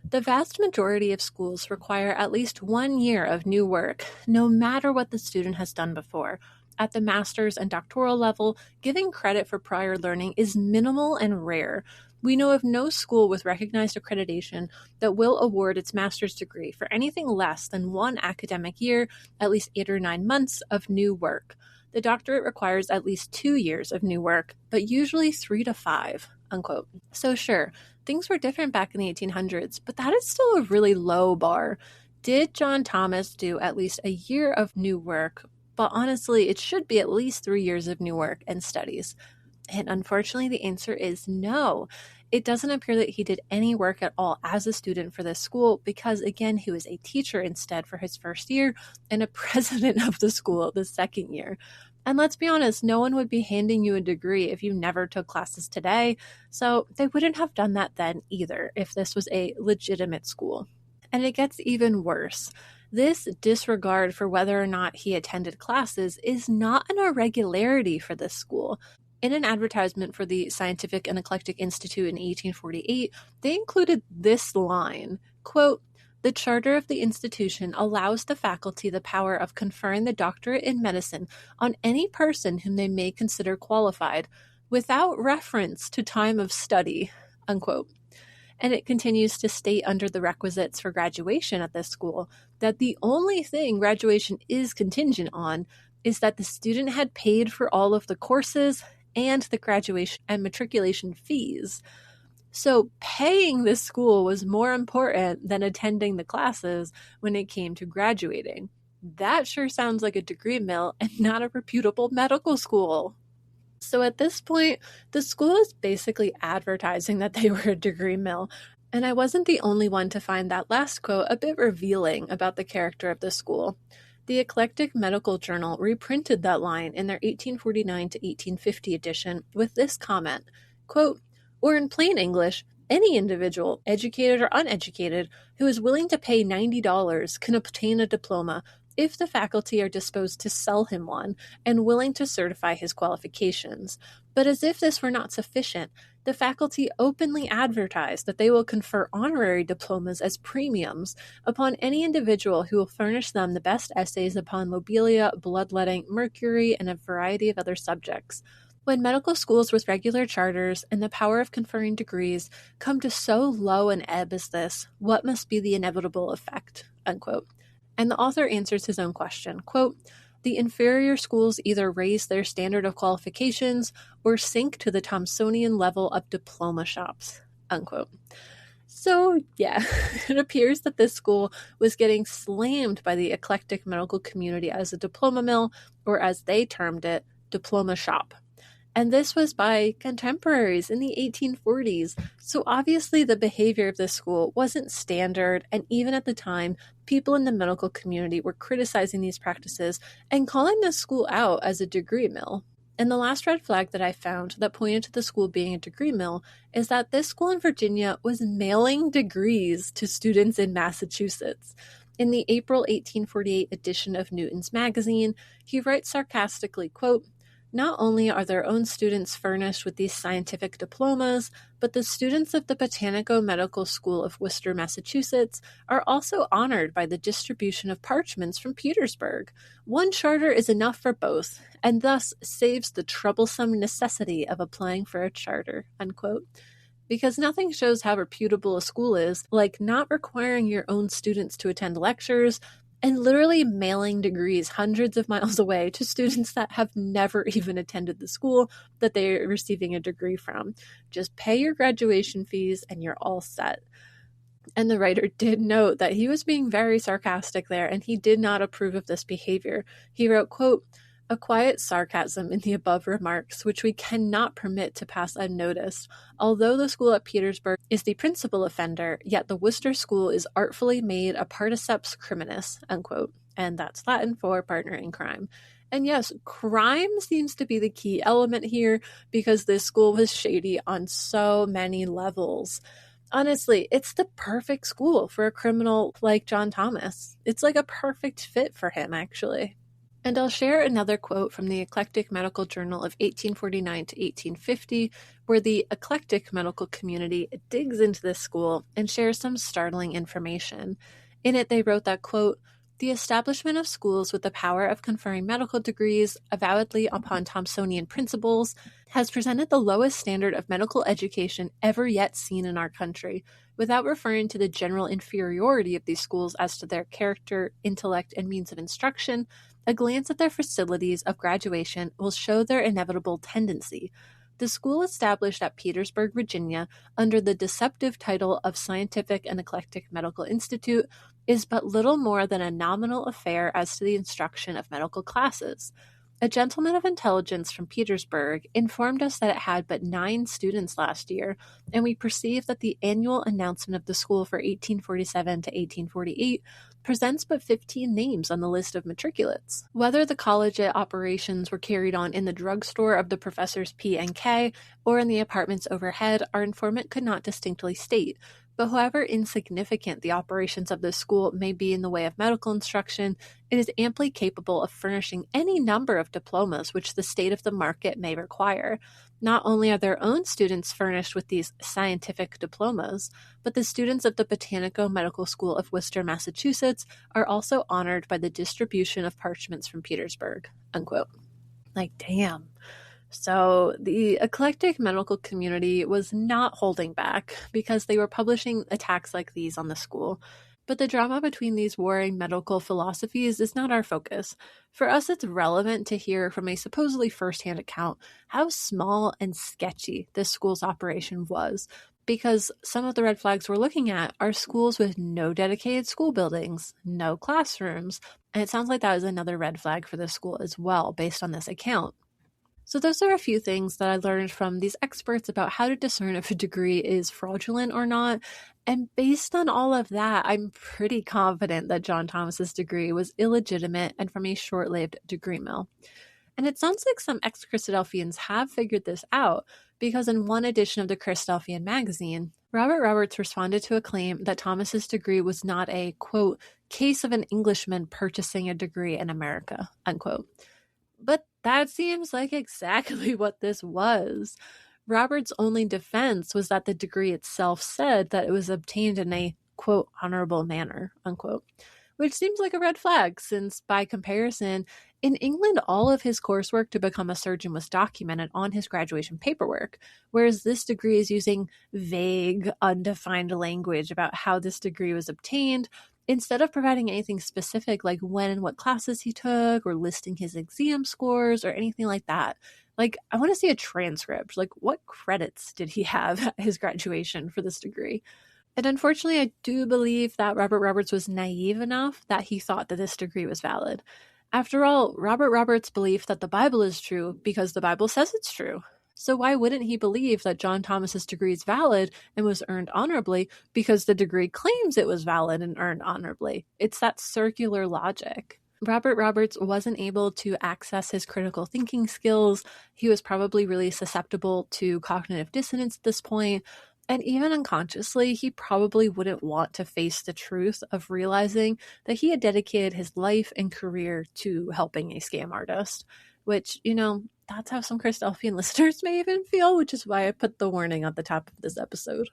the vast majority of schools require at least 1 year of new work, no matter what the student has done before. At the master's and doctoral level, giving credit for prior learning is minimal and rare. We know of no school with recognized accreditation that will award its master's degree for anything less than 1 academic year, at least 8 or 9 months of new work. The doctorate requires at least 2 years of new work, but usually 3 to 5, unquote. So sure, things were different back in the 1800s, but that is still a really low bar. Did John Thomas do at least a year of new work? But honestly, it should be at least 3 years of new work and studies. And unfortunately, the answer is no. It doesn't appear that he did any work at all as a student for this school because, again, he was a teacher instead for his first year and a president of the school the second year. And let's be honest, no one would be handing you a degree if you never took classes today, so they wouldn't have done that then either if this was a legitimate school. And it gets even worse. This disregard for whether or not he attended classes is not an irregularity for this school. In an advertisement for the Scientific and Eclectic Institute in 1848, they included this line, quote, the charter of the institution allows the faculty the power of conferring the doctorate in medicine on any person whom they may consider qualified, without reference to time of study, unquote. And it continues to state under the requisites for graduation at this school that the only thing graduation is contingent on is that the student had paid for all of the courses and the graduation and matriculation fees. So paying this school was more important than attending the classes when it came to graduating. That sure sounds like a degree mill and not a reputable medical school. So at this point, the school is basically advertising that they were a degree mill. And I wasn't the only one to find that last quote a bit revealing about the character of the school. The Eclectic Medical Journal reprinted that line in their 1849 to 1850 edition with this comment, quote, or in plain English, any individual, educated or uneducated, who is willing to pay $90 can obtain a diploma if the faculty are disposed to sell him one and willing to certify his qualifications. But as if this were not sufficient, the faculty openly advertise that they will confer honorary diplomas as premiums upon any individual who will furnish them the best essays upon lobelia, bloodletting, mercury, and a variety of other subjects. When medical schools with regular charters and the power of conferring degrees come to so low an ebb as this, what must be the inevitable effect? Unquote. And the author answers his own question, quote, the inferior schools either raise their standard of qualifications or sink to the Thomsonian level of diploma shops, unquote. So, yeah, it appears that this school was getting slammed by the eclectic medical community as a diploma mill, or as they termed it, diploma shop. And this was by contemporaries in the 1840s. So obviously the behavior of this school wasn't standard, and even at the time, people in the medical community were criticizing these practices and calling this school out as a degree mill. And the last red flag that I found that pointed to the school being a degree mill is that this school in Virginia was mailing degrees to students in Massachusetts. In the April 1848 edition of Newton's Magazine, he writes sarcastically, quote, not only are their own students furnished with these scientific diplomas, but the students of the Botanico-Medical School of Worcester, Massachusetts, are also honored by the distribution of parchments from Petersburg. One charter is enough for both, and thus saves the troublesome necessity of applying for a charter, unquote. Because nothing shows how reputable a school is, like not requiring your own students to attend lectures, and literally mailing degrees hundreds of miles away to students that have never even attended the school that they're receiving a degree from. Just pay your graduation fees and you're all set. And the writer did note that he was being very sarcastic there, and he did not approve of this behavior. He wrote, quote, a quiet sarcasm in the above remarks, which we cannot permit to pass unnoticed. Although the school at Petersburg is the principal offender, yet the Worcester school is artfully made a particeps criminis, unquote. and that's Latin for partner in crime. And yes, crime seems to be the key element here because this school was shady on so many levels. Honestly, it's the perfect school for a criminal like John Thomas. It's like a perfect fit for him, actually. And I'll share another quote from the Eclectic Medical Journal of 1849 to 1850, where the eclectic medical community digs into this school and shares some startling information. In it, they wrote that, quote, "The establishment of schools with the power of conferring medical degrees, avowedly upon Thomsonian principles, has presented the lowest standard of medical education ever yet seen in our country. Without referring to the general inferiority of these schools as to their character, intellect, and means of instruction, a glance at their facilities of graduation will show their inevitable tendency. The school established at Petersburg, Virginia, under the deceptive title of Scientific and Eclectic Medical Institute, is but little more than a nominal affair as to the instruction of medical classes. A gentleman of intelligence from Petersburg informed us that it had but 9 students last year, and we perceive that the annual announcement of the school for 1847 to 1848 presents but 15 names on the list of matriculates. Whether the collegiate operations were carried on in the drugstore of the professors P and K or in the apartments overhead, our informant could not distinctly state. But however insignificant the operations of this school may be in the way of medical instruction, it is amply capable of furnishing any number of diplomas which the state of the market may require. Not only are their own students furnished with these scientific diplomas, but the students of the Botanico-Medical School of Worcester, Massachusetts, are also honored by the distribution of parchments from Petersburg." Unquote. Like, damn. So the eclectic medical community was not holding back because they were publishing attacks like these on the school. But the drama between these warring medical philosophies is not our focus. For us, it's relevant to hear from a supposedly first-hand account how small and sketchy this school's operation was, because some of the red flags we're looking at are schools with no dedicated school buildings, no classrooms, and it sounds like that is another red flag for this school as well, based on this account. So those are a few things that I learned from these experts about how to discern if a degree is fraudulent or not. And based on all of that, I'm pretty confident that John Thomas's degree was illegitimate and from a short-lived degree mill. And it sounds like some ex-Christadelphians have figured this out, because in one edition of the Christadelphian magazine, Robert Roberts responded to a claim that Thomas's degree was not a, quote, "case of an Englishman purchasing a degree in America," unquote. But that seems like exactly what this was. Robert's only defense was that the degree itself said that it was obtained in a, quote, "honorable manner," unquote, which seems like a red flag since, by comparison, in England, all of his coursework to become a surgeon was documented on his graduation paperwork, whereas this degree is using vague, undefined language about how this degree was obtained, instead of providing anything specific like when and what classes he took or listing his exam scores or anything like that. Like, I want to see a transcript. Like, what credits did he have at his graduation for this degree? And unfortunately, I do believe that Robert Roberts was naive enough that he thought that this degree was valid. After all, Robert Roberts believed that the Bible is true because the Bible says it's true. So why wouldn't he believe that John Thomas's degree is valid and was earned honorably because the degree claims it was valid and earned honorably? It's that circular logic. Robert Roberts wasn't able to access his critical thinking skills. He was probably really susceptible to cognitive dissonance at this point. And even unconsciously, he probably wouldn't want to face the truth of realizing that he had dedicated his life and career to helping a scam artist, which, you know, that's how some Christadelphian listeners may even feel, which is why I put the warning at the top of this episode.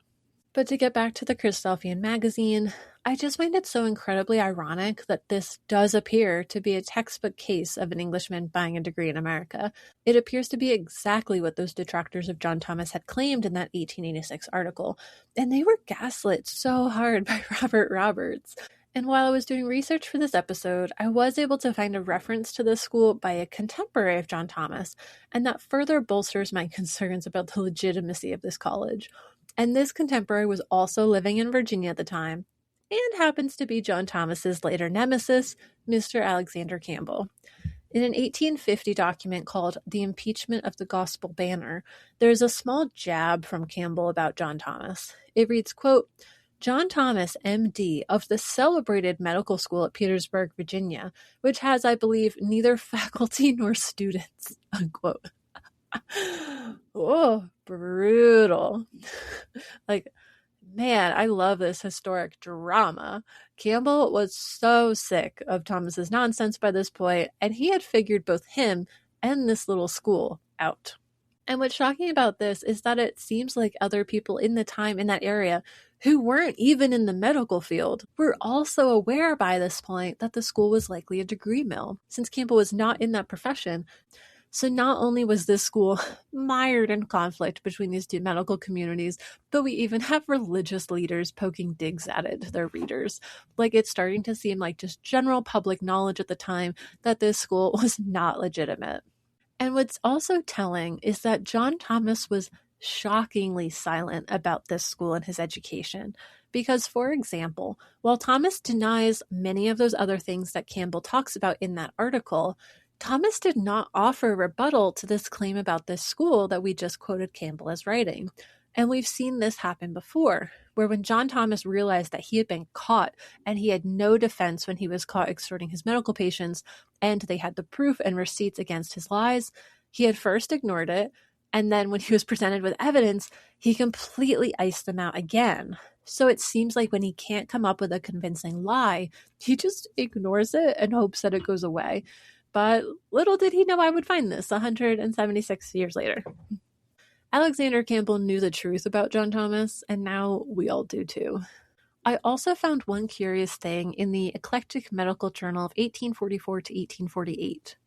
But to get back to the Christadelphian magazine, I just find it so incredibly ironic that this does appear to be a textbook case of an Englishman buying a degree in America. It appears to be exactly what those detractors of John Thomas had claimed in that 1886 article, and they were gaslit so hard by Robert Roberts. And while I was doing research for this episode, I was able to find a reference to this school by a contemporary of John Thomas, and that further bolsters my concerns about the legitimacy of this college. And this contemporary was also living in Virginia at the time, and happens to be John Thomas's later nemesis, Mr. Alexander Campbell. In an 1850 document called The Impeachment of the Gospel Banner, there is a small jab from Campbell about John Thomas. It reads, quote, John Thomas, MD, of the celebrated medical school at Petersburg, Virginia, which has, I believe, neither faculty nor students, unquote. Oh, brutal. Like, man, I love this historic drama. Campbell was so sick of Thomas's nonsense by this point, and he had figured both him and this little school out. And what's shocking about this is that it seems like other people in the time in that area who weren't even in the medical field were also aware by this point that the school was likely a degree mill, since Campbell was not in that profession. So not only was this school mired in conflict between these two medical communities, but we even have religious leaders poking digs at it, their readers. Like, it's starting to seem like just general public knowledge at the time that this school was not legitimate. And what's also telling is that John Thomas was shockingly silent about this school and his education. Because, for example, while Thomas denies many of those other things that Campbell talks about in that article, Thomas did not offer rebuttal to this claim about this school that we just quoted Campbell as writing. And we've seen this happen before, where when John Thomas realized that he had been caught and he had no defense when he was caught extorting his medical patients, and they had the proof and receipts against his lies, he had first ignored it, and then when he was presented with evidence, he completely iced them out again. So it seems like when he can't come up with a convincing lie, he just ignores it and hopes that it goes away. But little did he know I would find this 176 years later. Alexander Campbell knew the truth about John Thomas, and now we all do too. I also found one curious thing in the Eclectic Medical Journal of 1844 to 1848.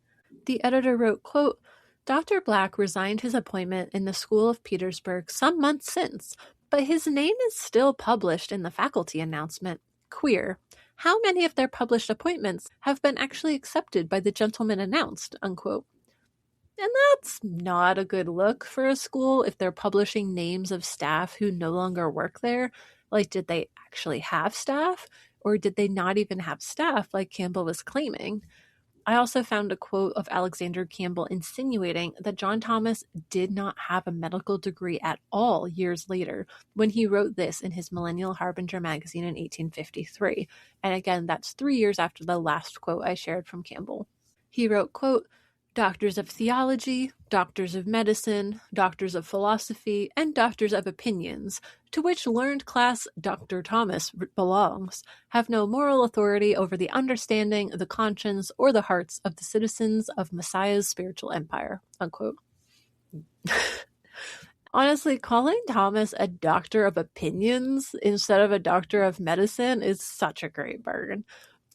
The editor wrote, quote, Dr. Black resigned his appointment in the School of Petersburg some months since, but his name is still published in the faculty announcement. Queer. How many of their published appointments have been actually accepted by the gentleman announced, unquote. And that's not a good look for a school if they're publishing names of staff who no longer work there. Like, did they actually have staff? Or did they not even have staff like Campbell was claiming? I also found a quote of Alexander Campbell insinuating that John Thomas did not have a medical degree at all years later when he wrote this in his Millennial Harbinger magazine in 1853. And again, that's 3 years after the last quote I shared from Campbell. He wrote, quote, doctors of theology, doctors of medicine, doctors of philosophy, and doctors of opinions, to which learned class Dr. Thomas belongs, have no moral authority over the understanding, the conscience, or the hearts of the citizens of Messiah's spiritual empire, unquote. Honestly, calling Thomas a doctor of opinions instead of a doctor of medicine is such a great bargain.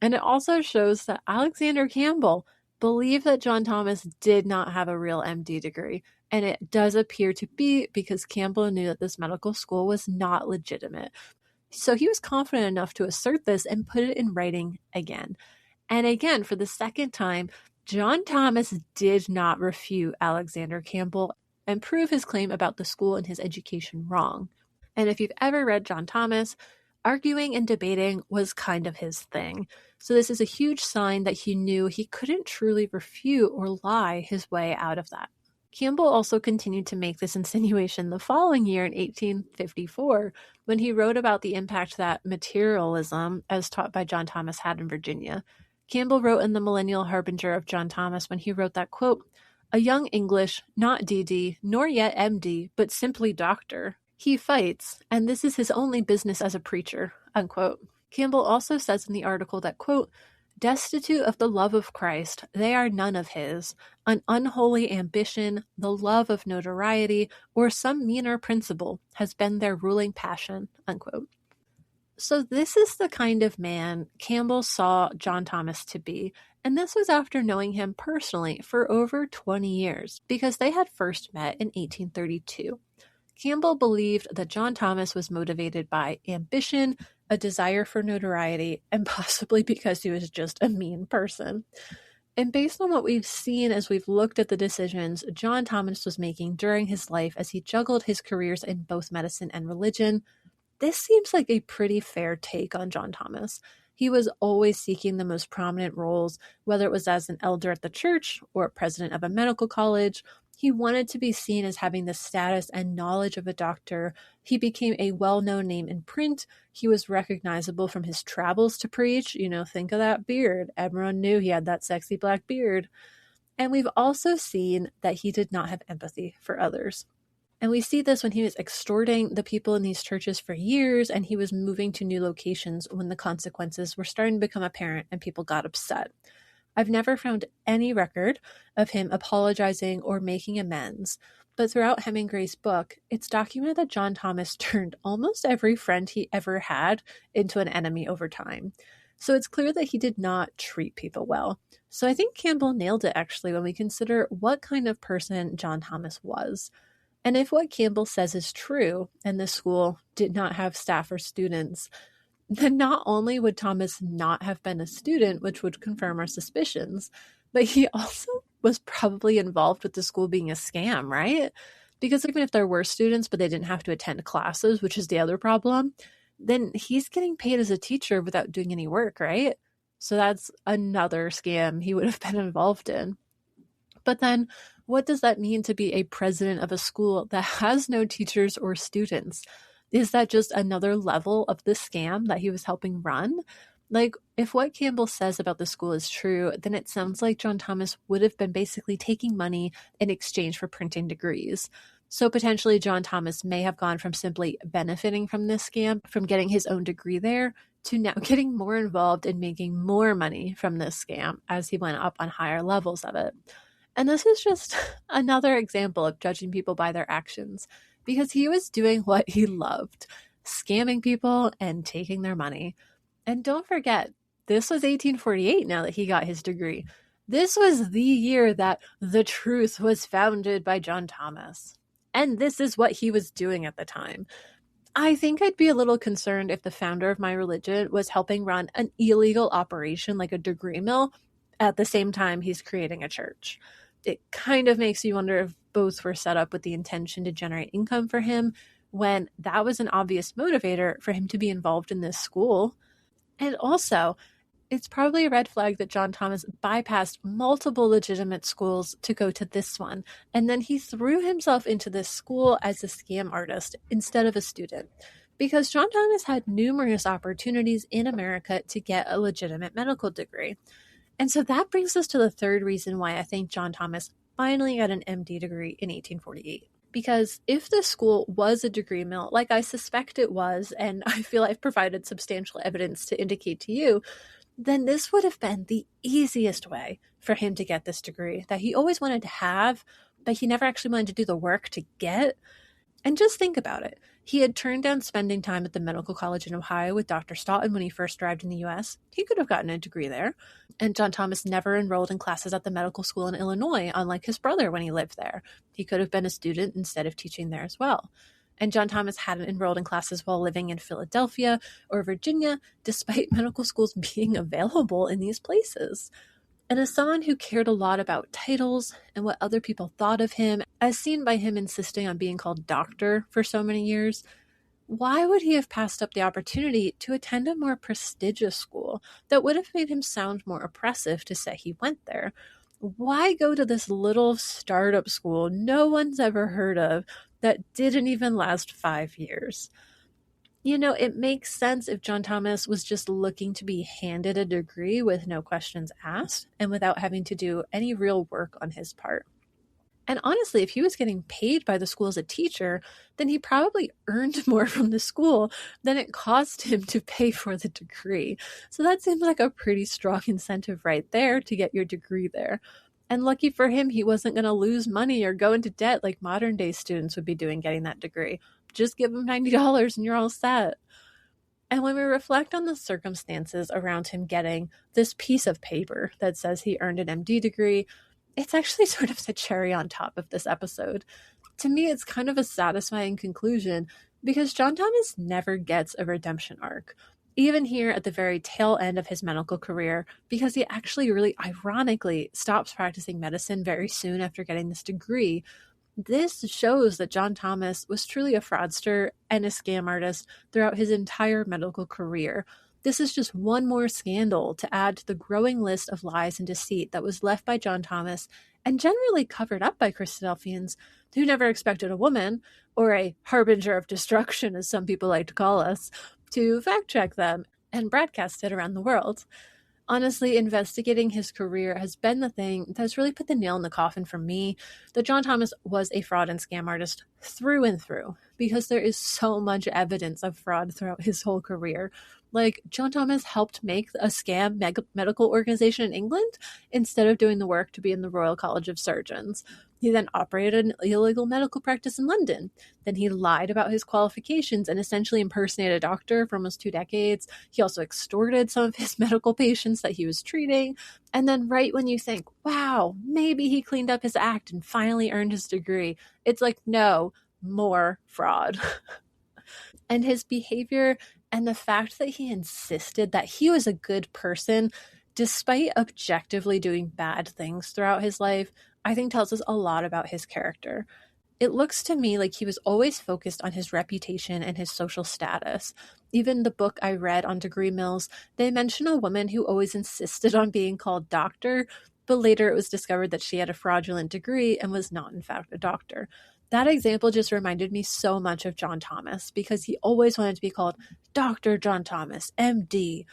And it also shows that Alexander Campbell believed that John Thomas did not have a real MD degree, and it does appear to be because Campbell knew that this medical school was not legitimate. So he was confident enough to assert this and put it in writing again. And again, for the second time, John Thomas did not refute Alexander Campbell and prove his claim about the school and his education wrong. And if you've ever read John Thomas, arguing and debating was kind of his thing. So this is a huge sign that he knew he couldn't truly refute or lie his way out of that. Campbell also continued to make this insinuation the following year in 1854 when he wrote about the impact that materialism, as taught by John Thomas, had in Virginia. Campbell wrote in the Millennial Harbinger of John Thomas when he wrote that, quote, a young English, not D.D., nor yet M.D., but simply doctor. He fights, and this is his only business as a preacher, unquote. Campbell also says in the article that, quote, destitute of the love of Christ, they are none of his, an unholy ambition, the love of notoriety, or some meaner principle has been their ruling passion, unquote. So this is the kind of man Campbell saw John Thomas to be, and this was after knowing him personally for over 20 years, because they had first met in 1832. Campbell believed that John Thomas was motivated by ambition, a desire for notoriety, and possibly because he was just a mean person. And based on what we've seen as we've looked at the decisions John Thomas was making during his life as he juggled his careers in both medicine and religion, this seems like a pretty fair take on John Thomas. He was always seeking the most prominent roles, whether it was as an elder at the church or president of a medical college. He wanted to be seen as having the status and knowledge of a doctor. He became a well-known name in print. He was recognizable from his travels to preach. Think of that beard. Everyone knew he had that sexy black beard. And we've also seen that he did not have empathy for others. And we see this when he was extorting the people in these churches for years, and he was moving to new locations when the consequences were starting to become apparent and people got upset. I've never found any record of him apologizing or making amends, but throughout Hemingway's book, it's documented that John Thomas turned almost every friend he ever had into an enemy over time. So it's clear that he did not treat people well. So I think Campbell nailed it, actually, when we consider what kind of person John Thomas was. And if what Campbell says is true, and the school did not have staff or students, then not only would Thomas not have been a student, which would confirm our suspicions, but he also was probably involved with the school being a scam, right? Because even if there were students, but they didn't have to attend classes, which is the other problem, then he's getting paid as a teacher without doing any work, right? So that's another scam he would have been involved in. But then what does that mean to be a president of a school that has no teachers or students? Is that just another level of the scam that he was helping run? Like, if what Campbell says about the school is true, then it sounds like John Thomas would have been basically taking money in exchange for printing degrees. So potentially John Thomas may have gone from simply benefiting from this scam, from getting his own degree there, to now getting more involved in making more money from this scam as he went up on higher levels of it. And this is just another example of judging people by their actions, because he was doing what he loved, scamming people and taking their money. And don't forget, this was 1848 now that he got his degree. This was the year that the truth was founded by John Thomas. And this is what he was doing at the time. I think I'd be a little concerned if the founder of my religion was helping run an illegal operation like a degree mill at the same time he's creating a church. It kind of makes you wonder if both were set up with the intention to generate income for him, when that was an obvious motivator for him to be involved in this school. And also, it's probably a red flag that John Thomas bypassed multiple legitimate schools to go to this one, and then he threw himself into this school as a scam artist instead of a student, because John Thomas had numerous opportunities in America to get a legitimate medical degree. And so that brings us to the third reason why I think John Thomas finally got an MD degree in 1848. Because if the school was a degree mill, like I suspect it was, and I feel I've provided substantial evidence to indicate to you, then this would have been the easiest way for him to get this degree that he always wanted to have, but he never actually wanted to do the work to get. And just think about it. He had turned down spending time at the medical college in Ohio with Dr. Stoughton when he first arrived in the U.S. He could have gotten a degree there. And John Thomas never enrolled in classes at the medical school in Illinois, unlike his brother when he lived there. He could have been a student instead of teaching there as well. And John Thomas hadn't enrolled in classes while living in Philadelphia or Virginia, despite medical schools being available in these places. And as someone who cared a lot about titles and what other people thought of him, as seen by him insisting on being called doctor for so many years, why would he have passed up the opportunity to attend a more prestigious school that would have made him sound more oppressive to say he went there? Why go to this little startup school no one's ever heard of that didn't even last 5 years? It makes sense if John Thomas was just looking to be handed a degree with no questions asked and without having to do any real work on his part. And honestly, if he was getting paid by the school as a teacher, then he probably earned more from the school than it cost him to pay for the degree. So that seems like a pretty strong incentive right there to get your degree there. And lucky for him, he wasn't going to lose money or go into debt like modern day students would be doing getting that degree. Just give him $90 and you're all set. And when we reflect on the circumstances around him getting this piece of paper that says he earned an MD degree, it's actually sort of the cherry on top of this episode. To me, it's kind of a satisfying conclusion because John Thomas never gets a redemption arc, even here at the very tail end of his medical career, because he actually really ironically stops practicing medicine very soon after getting this degree. This shows that John Thomas was truly a fraudster and a scam artist throughout his entire medical career. This is just one more scandal to add to the growing list of lies and deceit that was left by John Thomas and generally covered up by Christadelphians who never expected a woman, or a harbinger of destruction as some people like to call us, to fact check them and broadcast it around the world. Honestly, investigating his career has been the thing that's really put the nail in the coffin for me that John Thomas was a fraud and scam artist through and through, because there is so much evidence of fraud throughout his whole career. Like, John Thomas helped make a scam medical organization in England instead of doing the work to be in the Royal College of Surgeons. He then operated an illegal medical practice in London. Then he lied about his qualifications and essentially impersonated a doctor for almost 2 decades. He also extorted some of his medical patients that he was treating. And then right when you think, wow, maybe he cleaned up his act and finally earned his degree, it's like, no, more fraud. And his behavior and the fact that he insisted that he was a good person, despite objectively doing bad things throughout his life, I think tells us a lot about his character. It looks to me like he was always focused on his reputation and his social status. Even the book I read on degree mills, they mention a woman who always insisted on being called doctor, but later it was discovered that she had a fraudulent degree and was not in fact a doctor. That example just reminded me so much of John Thomas, because he always wanted to be called Dr. John Thomas, MD.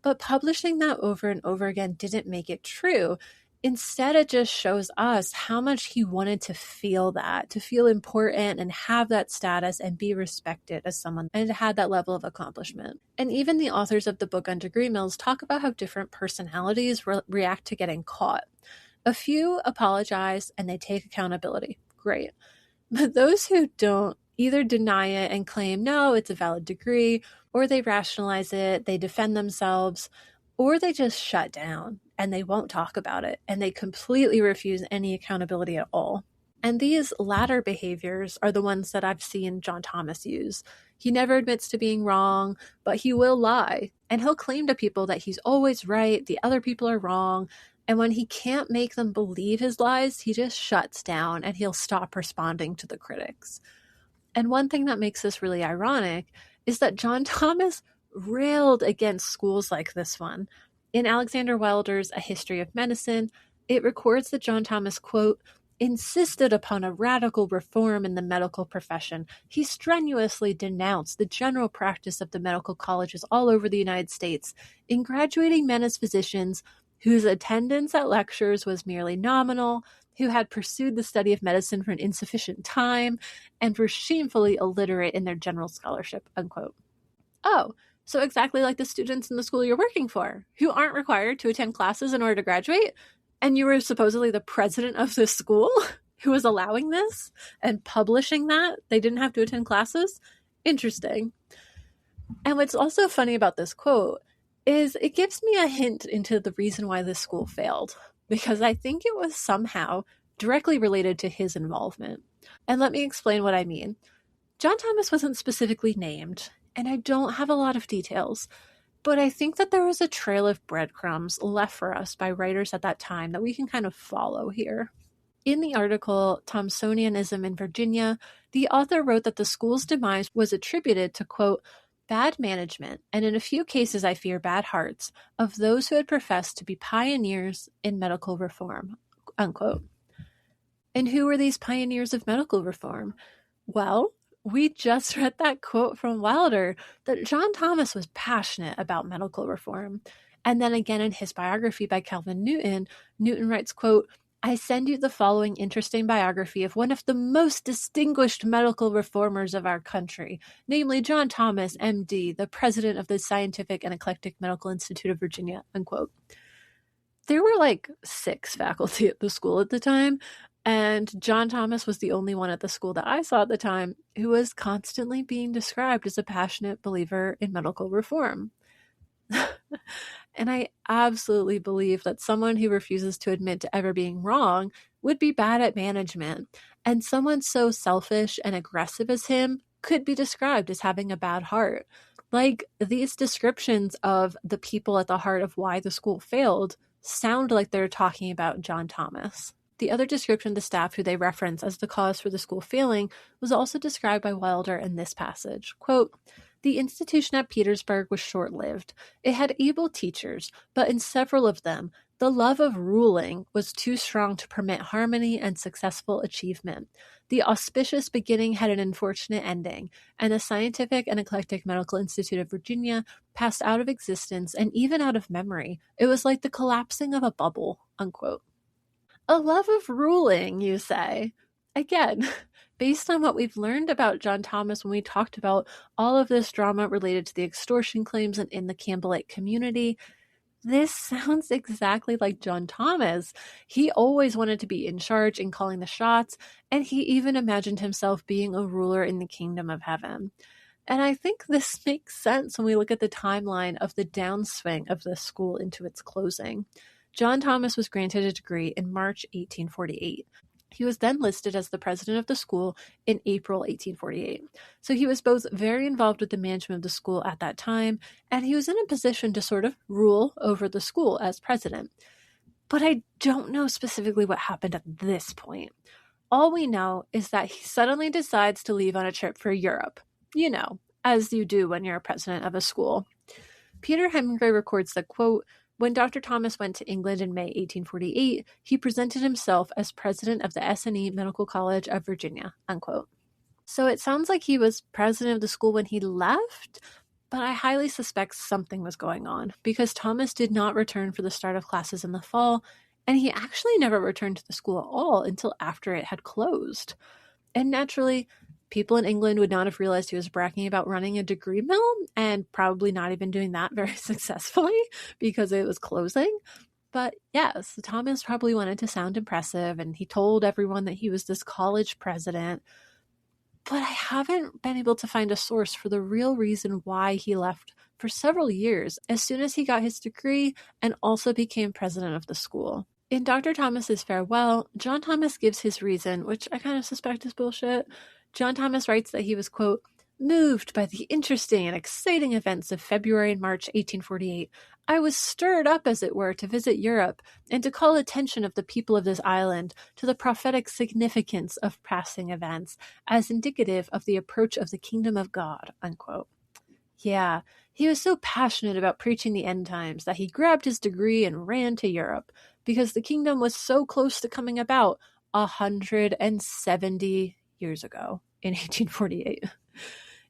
But publishing that over and over again didn't make it true. Instead, it just shows us how much he wanted to feel that, to feel important and have that status and be respected as someone and had that level of accomplishment. And even the authors of the book on degree mills talk about how different personalities react to getting caught. A few apologize and they take accountability. Great. But those who don't either deny it and claim, no, it's a valid degree, or they rationalize it, they defend themselves, or they just shut down and they won't talk about it, and they completely refuse any accountability at all. And these latter behaviors are the ones that I've seen John Thomas use. He never admits to being wrong, but he will lie, and he'll claim to people that he's always right, the other people are wrong, and when he can't make them believe his lies, he just shuts down and he'll stop responding to the critics. And one thing that makes this really ironic is that John Thomas railed against schools like this one. In Alexander Wilder's A History of Medicine, it records that John Thomas, quote, insisted upon a radical reform in the medical profession. He strenuously denounced the general practice of the medical colleges all over the United States in graduating men as physicians whose attendance at lectures was merely nominal, who had pursued the study of medicine for an insufficient time, and were shamefully illiterate in their general scholarship, unquote. Oh, so exactly like the students in the school you're working for, who aren't required to attend classes in order to graduate, and you were supposedly the president of this school who was allowing this and publishing that they didn't have to attend classes? Interesting. And what's also funny about this quote is it gives me a hint into the reason why this school failed, because I think it was somehow directly related to his involvement. And let me explain what I mean. John Thomas wasn't specifically named, and I don't have a lot of details, but I think that there was a trail of breadcrumbs left for us by writers at that time that we can kind of follow here. In the article, Thomsonianism in Virginia, the author wrote that the school's demise was attributed to, quote, bad management, and in a few cases, I fear, bad hearts, of those who had professed to be pioneers in medical reform, unquote. And who were these pioneers of medical reform? Well, we just read that quote from Wilder that John Thomas was passionate about medical reform. And then again in his biography by Calvin Newton, Newton writes, quote, I send you the following interesting biography of one of the most distinguished medical reformers of our country, namely John Thomas, MD, the president of the Scientific and Eclectic Medical Institute of Virginia, unquote. There were like 6 faculty at the school at the time, and John Thomas was the only one at the school that I saw at the time who was constantly being described as a passionate believer in medical reform. And I absolutely believe that someone who refuses to admit to ever being wrong would be bad at management. And someone so selfish and aggressive as him could be described as having a bad heart. Like, these descriptions of the people at the heart of why the school failed sound like they're talking about John Thomas. The other description of the staff who they reference as the cause for the school failing was also described by Wilder in this passage. Quote, the institution at Petersburg was short-lived. It had able teachers, but in several of them, The love of ruling was too strong to permit harmony and successful achievement. The auspicious beginning had an unfortunate ending, and the Scientific and Eclectic Medical Institute of Virginia passed out of existence and even out of memory. It was like the collapsing of a bubble, unquote. A love of ruling, you say? Again, based on what we've learned about John Thomas when we talked about all of this drama related to the extortion claims and in the Campbellite community, this sounds exactly like John Thomas. He always wanted to be in charge and calling the shots, and he even imagined himself being a ruler in the kingdom of heaven. And I think this makes sense when we look at the timeline of the downswing of this school into its closing. John Thomas was granted a degree in March 1848. He was then listed as the president of the school in April 1848. So he was both very involved with the management of the school at that time, and he was in a position to sort of rule over the school as president. But I don't know specifically what happened at this point. All we know is that he suddenly decides to leave on a trip for Europe. You know, as you do when you're a president of a school. Peter Hemingway records that, quote, when Dr. Thomas went to England in May 1848, he presented himself as president of the S&E Medical College of Virginia, unquote. So it sounds like he was president of the school when he left, but I highly suspect something was going on because Thomas did not return for the start of classes in the fall, and he actually never returned to the school at all until after it had closed. And naturally, people in England would not have realized he was bragging about running a degree mill and probably not even doing that very successfully because it was closing. But yes, Thomas probably wanted to sound impressive and he told everyone that he was this college president. But I haven't been able to find a source for the real reason why he left for several years as soon as he got his degree and also became president of the school. In Dr. Thomas's farewell, John Thomas gives his reason, which I kind of suspect is bullshit. John Thomas writes that he was, quote, moved by the interesting and exciting events of February and March 1848. I was stirred up, as it were, to visit Europe and to call attention of the people of this island to the prophetic significance of passing events as indicative of the approach of the kingdom of God, unquote. Yeah, he was so passionate about preaching the end times that he grabbed his degree and ran to Europe because the kingdom was so close to coming about 170 years ago in 1848.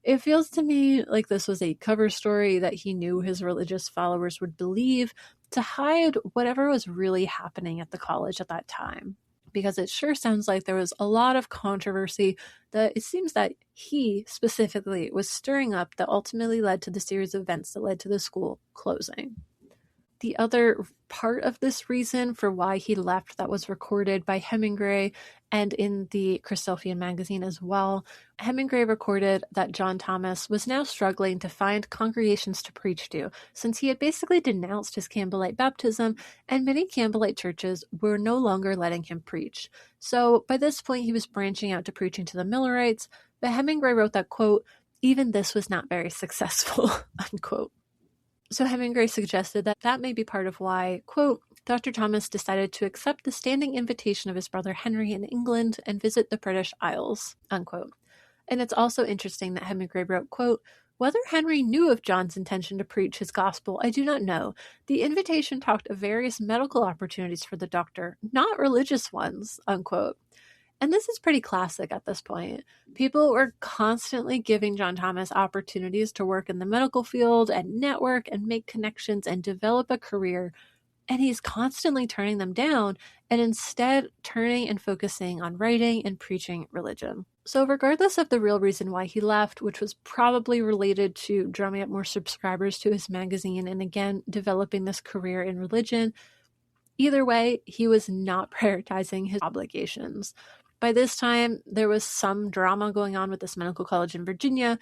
It feels to me like this was a cover story that he knew his religious followers would believe to hide whatever was really happening at the college at that time. Because it sure sounds like there was a lot of controversy that it seems that he specifically was stirring up that ultimately led to the series of events that led to the school closing. The other part of this reason for why he left that was recorded by Hemingway and in the Christadelphian magazine as well, Hemingway recorded that John Thomas was now struggling to find congregations to preach to, since he had basically denounced his Campbellite baptism, and many Campbellite churches were no longer letting him preach. So by this point, he was branching out to preaching to the Millerites, but Hemingway wrote that, quote, even this was not very successful, unquote. So Hemingway suggested that that may be part of why, quote, Dr. Thomas decided to accept the standing invitation of his brother Henry in England and visit the British Isles, unquote. And it's also interesting that Hemingway wrote, quote, whether Henry knew of John's intention to preach his gospel, I do not know. The invitation talked of various medical opportunities for the doctor, not religious ones, unquote. And this is pretty classic at this point. People were constantly giving John Thomas opportunities to work in the medical field and network and make connections and develop a career. And he's constantly turning them down and instead turning and focusing on writing and preaching religion. So regardless of the real reason why he left, which was probably related to drumming up more subscribers to his magazine and again, developing this career in religion, either way, he was not prioritizing his obligations. By this time, there was some drama going on with this medical college in Virginia,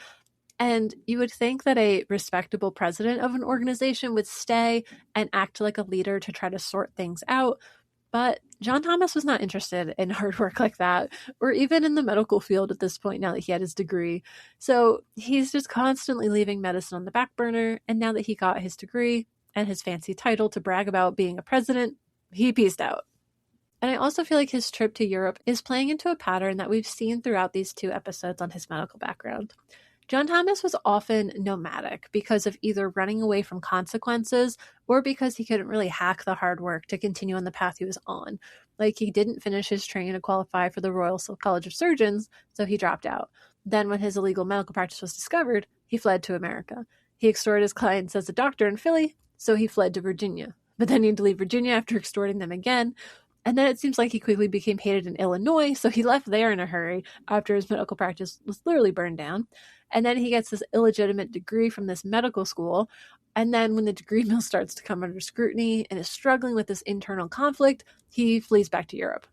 and you would think that a respectable president of an organization would stay and act like a leader to try to sort things out, but John Thomas was not interested in hard work like that, or even in the medical field at this point now that he had his degree. So he's just constantly leaving medicine on the back burner, and now that he got his degree and his fancy title to brag about being a president, he peaced out. And I also feel like his trip to Europe is playing into a pattern that we've seen throughout these two episodes on his medical background. John Thomas was often nomadic because of either running away from consequences or because he couldn't really hack the hard work to continue on the path he was on. Like, he didn't finish his training to qualify for the Royal College of Surgeons, so he dropped out. Then when his illegal medical practice was discovered, he fled to America. He extorted his clients as a doctor in Philly, so he fled to Virginia. But then he had to leave Virginia after extorting them again. And then it seems like he quickly became hated in Illinois, so he left there in a hurry after his medical practice was literally burned down. And then he gets this illegitimate degree from this medical school. And then when the degree mill starts to come under scrutiny and is struggling with this internal conflict, he flees back to Europe.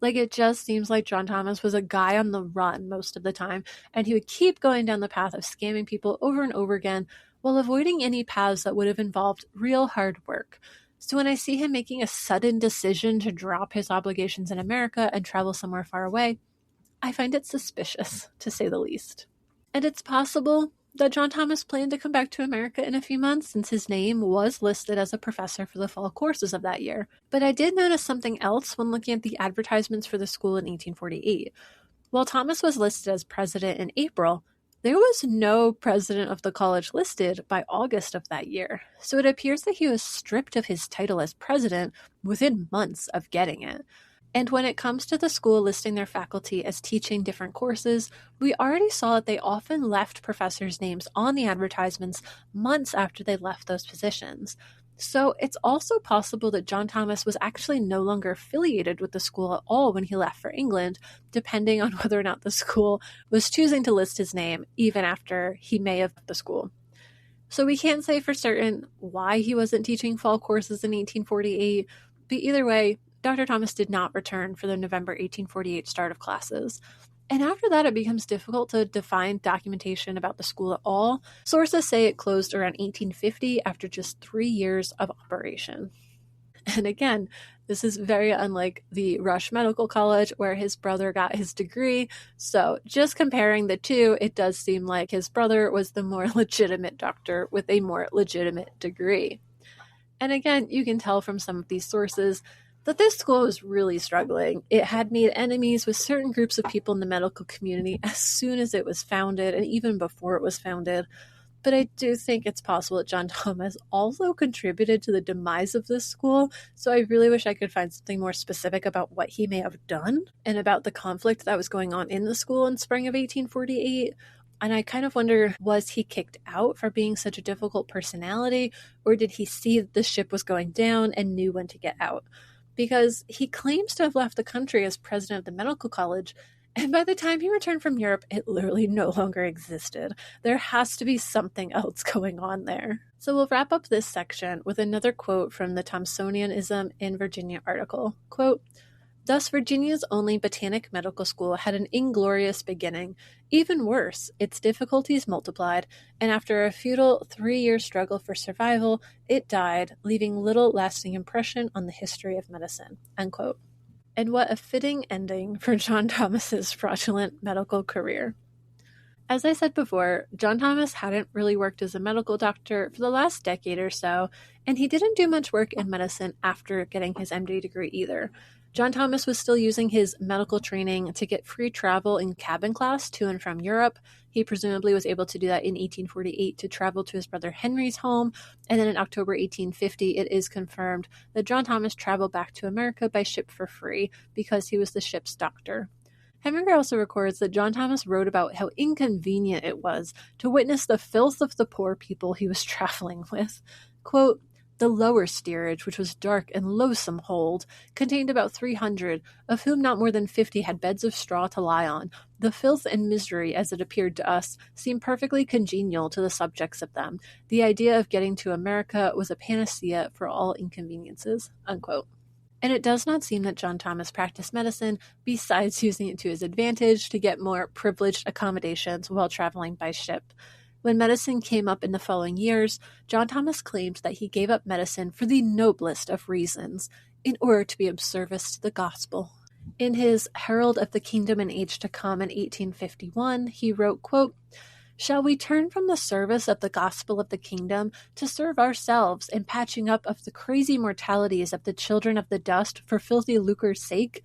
Like, it just seems like John Thomas was a guy on the run most of the time, and he would keep going down the path of scamming people over and over again while avoiding any paths that would have involved real hard work. So when I see him making a sudden decision to drop his obligations in America and travel somewhere far away, I find it suspicious, to say the least. And it's possible that John Thomas planned to come back to America in a few months, since his name was listed as a professor for the fall courses of that year. But I did notice something else when looking at the advertisements for the school in 1848. While Thomas was listed as president in April, there was no president of the college listed by August of that year, so it appears that he was stripped of his title as president within months of getting it. And when it comes to the school listing their faculty as teaching different courses, we already saw that they often left professors' names on the advertisements months after they left those positions. So it's also possible that John Thomas was actually no longer affiliated with the school at all when he left for England, depending on whether or not the school was choosing to list his name even after he may have left the school. So we can't say for certain why he wasn't teaching fall courses in 1848, but either way, Dr. Thomas did not return for the November 1848 start of classes. And after that, it becomes difficult to define documentation about the school at all. Sources say it closed around 1850 after just 3 years of operation. And again, this is very unlike the Rush Medical College where his brother got his degree. So just comparing the two, it does seem like his brother was the more legitimate doctor with a more legitimate degree. And again, you can tell from some of these sources that this school was really struggling. It had made enemies with certain groups of people in the medical community as soon as it was founded and even before it was founded. But I do think it's possible that John Thomas also contributed to the demise of this school, so I really wish I could find something more specific about what he may have done and about the conflict that was going on in the school in spring of 1848. And I kind of wonder, was he kicked out for being such a difficult personality, or did he see that the ship was going down and knew when to get out? Because he claims to have left the country as president of the medical college, and by the time he returned from Europe, it literally no longer existed. There has to be something else going on there. So we'll wrap up this section with another quote from the Thomsonianism in Virginia article. Quote, "Thus Virginia's only botanic medical school had an inglorious beginning. Even worse, its difficulties multiplied, and after a futile 3-year struggle for survival, it died, leaving little lasting impression on the history of medicine." Unquote. And what a fitting ending for John Thomas's fraudulent medical career. As I said before, John Thomas hadn't really worked as a medical doctor for the last decade or so, and he didn't do much work in medicine after getting his MD degree either. John Thomas was still using his medical training to get free travel in cabin class to and from Europe. He presumably was able to do that in 1848 to travel to his brother Henry's home. And then in October 1850, it is confirmed that John Thomas traveled back to America by ship for free because he was the ship's doctor. Hemingway also records that John Thomas wrote about how inconvenient it was to witness the filth of the poor people he was traveling with. Quote, "The lower steerage, which was dark and loathsome hold, contained about 300, of whom not more than 50 had beds of straw to lie on. The filth and misery, as it appeared to us, seemed perfectly congenial to the subjects of them. The idea of getting to America was a panacea for all inconveniences." Unquote. And it does not seem that John Thomas practiced medicine besides using it to his advantage to get more privileged accommodations while traveling by ship. When medicine came up in the following years, John Thomas claimed that he gave up medicine for the noblest of reasons, in order to be of service to the gospel. In his Herald of the Kingdom and Age to Come in 1851, he wrote, quote, "Shall we turn from the service of the gospel of the kingdom to serve ourselves in patching up of the crazy mortalities of the children of the dust for filthy lucre's sake?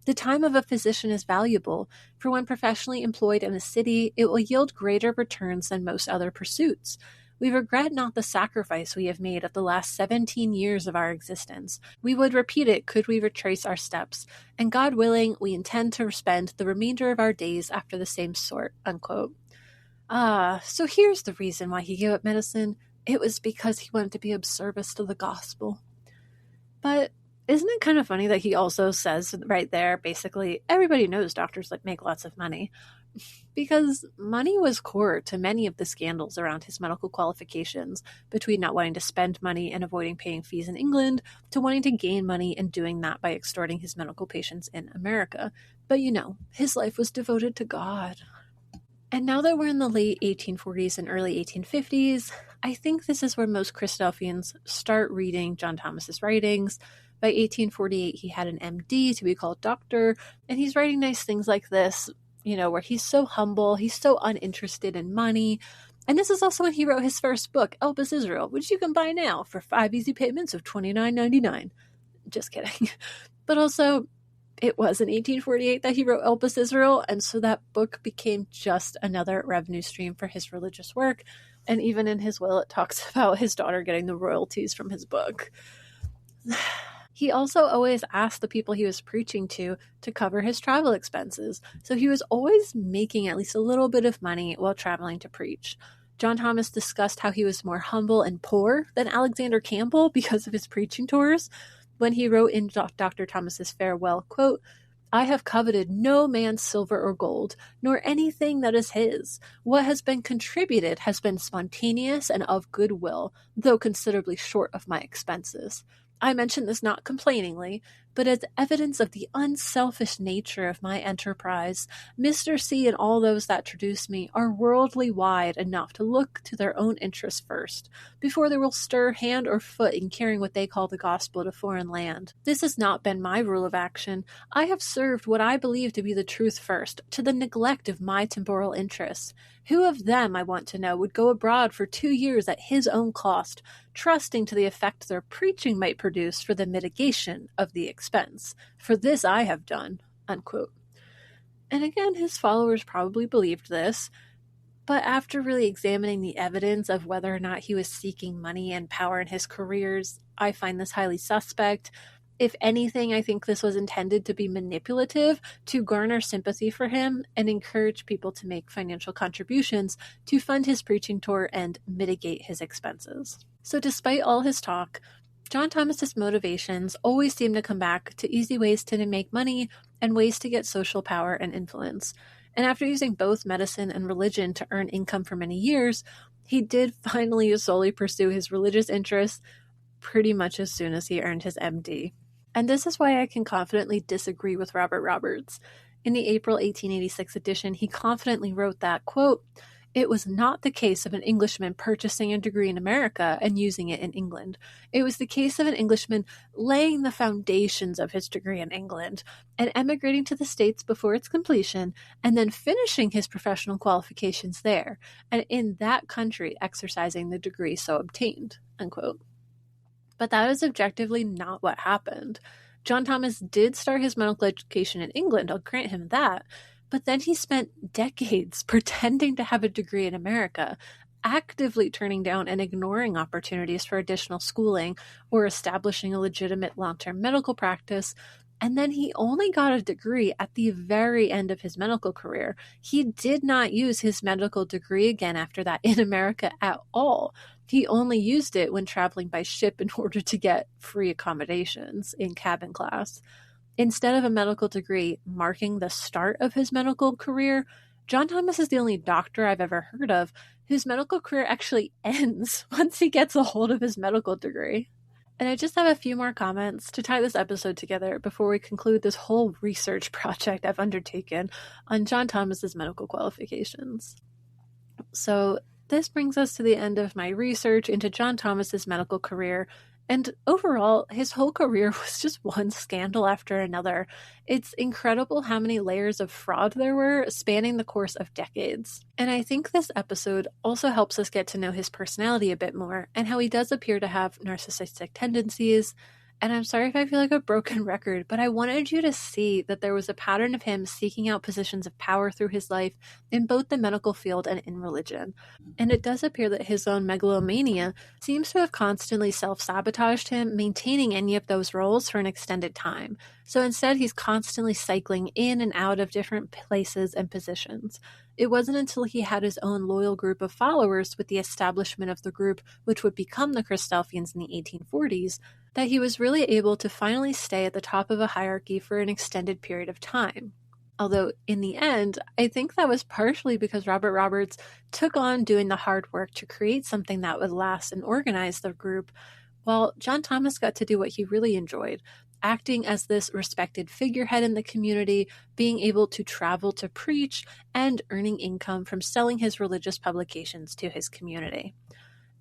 The time of a physician is valuable, for when professionally employed in a city, it will yield greater returns than most other pursuits. We regret not the sacrifice we have made of the last 17 years of our existence. We would repeat it could we retrace our steps, and God willing, we intend to spend the remainder of our days after the same sort." Unquote. So here's the reason why he gave up medicine. It was because he wanted to be of service to the gospel. But isn't it kind of funny that he also says right there, basically, everybody knows doctors make lots of money? Because money was core to many of the scandals around his medical qualifications, between not wanting to spend money and avoiding paying fees in England, to wanting to gain money and doing that by extorting his medical patients in America. But his life was devoted to God. And now that we're in the late 1840s and early 1850s, I think this is where most Christadelphians start reading John Thomas's writings. By 1848, he had an MD to be called doctor, and he's writing nice things like this, where he's so humble, he's so uninterested in money. And this is also when he wrote his first book, Elpis Israel, which you can buy now for 5 easy payments of $29.99. Just kidding. But also, it was in 1848 that he wrote Elpis Israel, and so that book became just another revenue stream for his religious work. And even in his will, it talks about his daughter getting the royalties from his book. He also always asked the people he was preaching to cover his travel expenses, so he was always making at least a little bit of money while traveling to preach. John Thomas discussed how he was more humble and poor than Alexander Campbell because of his preaching tours, when he wrote in Dr. Thomas's farewell, quote, "I have coveted no man's silver or gold, nor anything that is his. What has been contributed has been spontaneous and of good will, though considerably short of my expenses. I mention this not complainingly, but as evidence of the unselfish nature of my enterprise. Mr. C and all those that traduce me are worldly wide enough to look to their own interests first, before they will stir hand or foot in carrying what they call the gospel to foreign land. This has not been my rule of action. I have served what I believe to be the truth first, to the neglect of my temporal interests. Who of them, I want to know, would go abroad for 2 years at his own cost, trusting to the effect their preaching might produce for the mitigation of the expense? For this I have done." Unquote. And again, his followers probably believed this, but after really examining the evidence of whether or not he was seeking money and power in his careers, I find this highly suspect. If anything, I think this was intended to be manipulative, to garner sympathy for him and encourage people to make financial contributions to fund his preaching tour and mitigate his expenses. So despite all his talk, John Thomas's motivations always seem to come back to easy ways to make money and ways to get social power and influence. And after using both medicine and religion to earn income for many years, he did finally solely pursue his religious interests pretty much as soon as he earned his MD. And this is why I can confidently disagree with Robert Roberts. In the April 1886 edition, he confidently wrote that, quote, "It was not the case of an Englishman purchasing a degree in America and using it in England. It was the case of an Englishman laying the foundations of his degree in England and emigrating to the States before its completion, and then finishing his professional qualifications there, and in that country exercising the degree so obtained." Unquote. But that is objectively not what happened. John Thomas did start his medical education in England, I'll grant him that, but then he spent decades pretending to have a degree in America, actively turning down and ignoring opportunities for additional schooling or establishing a legitimate long-term medical practice. And then he only got a degree at the very end of his medical career. He did not use his medical degree again after that in America at all. He only used it when traveling by ship in order to get free accommodations in cabin class. Instead of a medical degree marking the start of his medical career, John Thomas is the only doctor I've ever heard of whose medical career actually ends once he gets a hold of his medical degree. And I just have a few more comments to tie this episode together before we conclude this whole research project I've undertaken on John Thomas's medical qualifications. So this brings us to the end of my research into John Thomas's medical career, and overall, his whole career was just one scandal after another. It's incredible how many layers of fraud there were, spanning the course of decades. And I think this episode also helps us get to know his personality a bit more, and how he does appear to have narcissistic tendencies, And I'm sorry if I feel like a broken record, but I wanted you to see that there was a pattern of him seeking out positions of power through his life in both the medical field and in religion. And it does appear that his own megalomania seems to have constantly self-sabotaged him maintaining any of those roles for an extended time. So instead, he's constantly cycling in and out of different places and positions. It wasn't until he had his own loyal group of followers with the establishment of the group which would become the Christadelphians in the 1840s that he was really able to finally stay at the top of a hierarchy for an extended period of time. Although in the end, I think that was partially because Robert Roberts took on doing the hard work to create something that would last and organize the group, while John Thomas got to do what he really enjoyed, acting as this respected figurehead in the community, being able to travel to preach, and earning income from selling his religious publications to his community.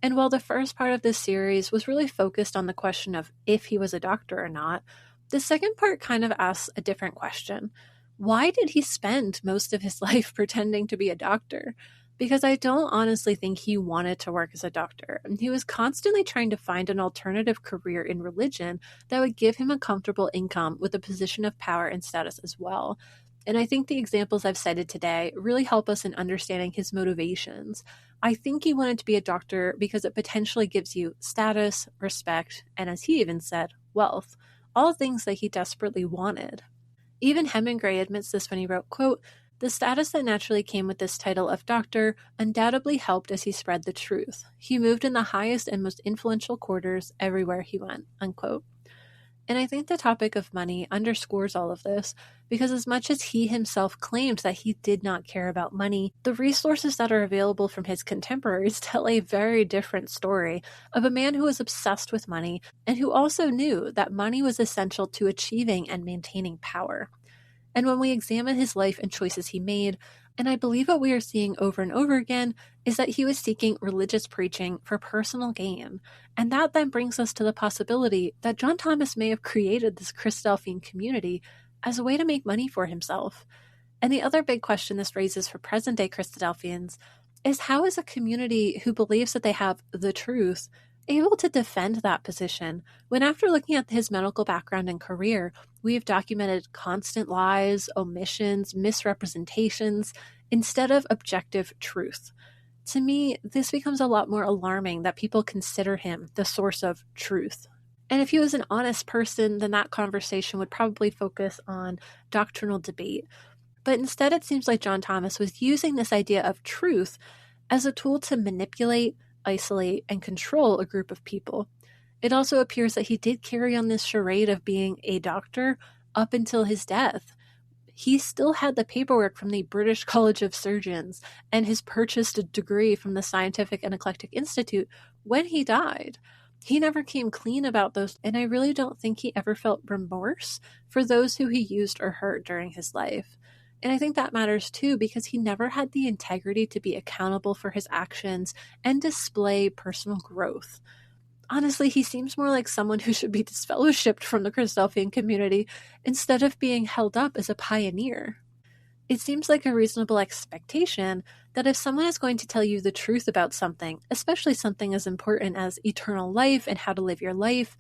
And while the first part of this series was really focused on the question of if he was a doctor or not, the second part kind of asks a different question. Why did he spend most of his life pretending to be a doctor? Because I don't honestly think he wanted to work as a doctor. He was constantly trying to find an alternative career in religion that would give him a comfortable income with a position of power and status as well. And I think the examples I've cited today really help us in understanding his motivations. I think he wanted to be a doctor because it potentially gives you status, respect, and as he even said, wealth, all things that he desperately wanted. Even Hemingway admits this when he wrote, quote, "The status that naturally came with this title of doctor undoubtedly helped as he spread the truth. He moved in the highest and most influential quarters everywhere he went," unquote. And I think the topic of money underscores all of this because as much as he himself claimed that he did not care about money, the resources that are available from his contemporaries tell a very different story of a man who was obsessed with money and who also knew that money was essential to achieving and maintaining power. And when we examine his life and choices he made, and I believe what we are seeing over and over again is that he was seeking religious preaching for personal gain. And that then brings us to the possibility that John Thomas may have created this Christadelphian community as a way to make money for himself. And the other big question this raises for present-day Christadelphians is how is a community who believes that they have the truth able to defend that position when after looking at his medical background and career, we have documented constant lies, omissions, misrepresentations, instead of objective truth. To me, this becomes a lot more alarming that people consider him the source of truth. And if he was an honest person, then that conversation would probably focus on doctrinal debate. But instead, it seems like John Thomas was using this idea of truth as a tool to manipulate, isolate, and control a group of people. It also appears that he did carry on this charade of being a doctor up until his death. He still had the paperwork from the British College of Surgeons and has purchased a degree from the Scientific and Eclectic Institute when he died. He never came clean about those, and I really don't think he ever felt remorse for those who he used or hurt during his life. And I think that matters too because he never had the integrity to be accountable for his actions and display personal growth. Honestly, he seems more like someone who should be disfellowshipped from the Christadelphian community instead of being held up as a pioneer. It seems like a reasonable expectation that if someone is going to tell you the truth about something, especially something as important as eternal life and how to live your life,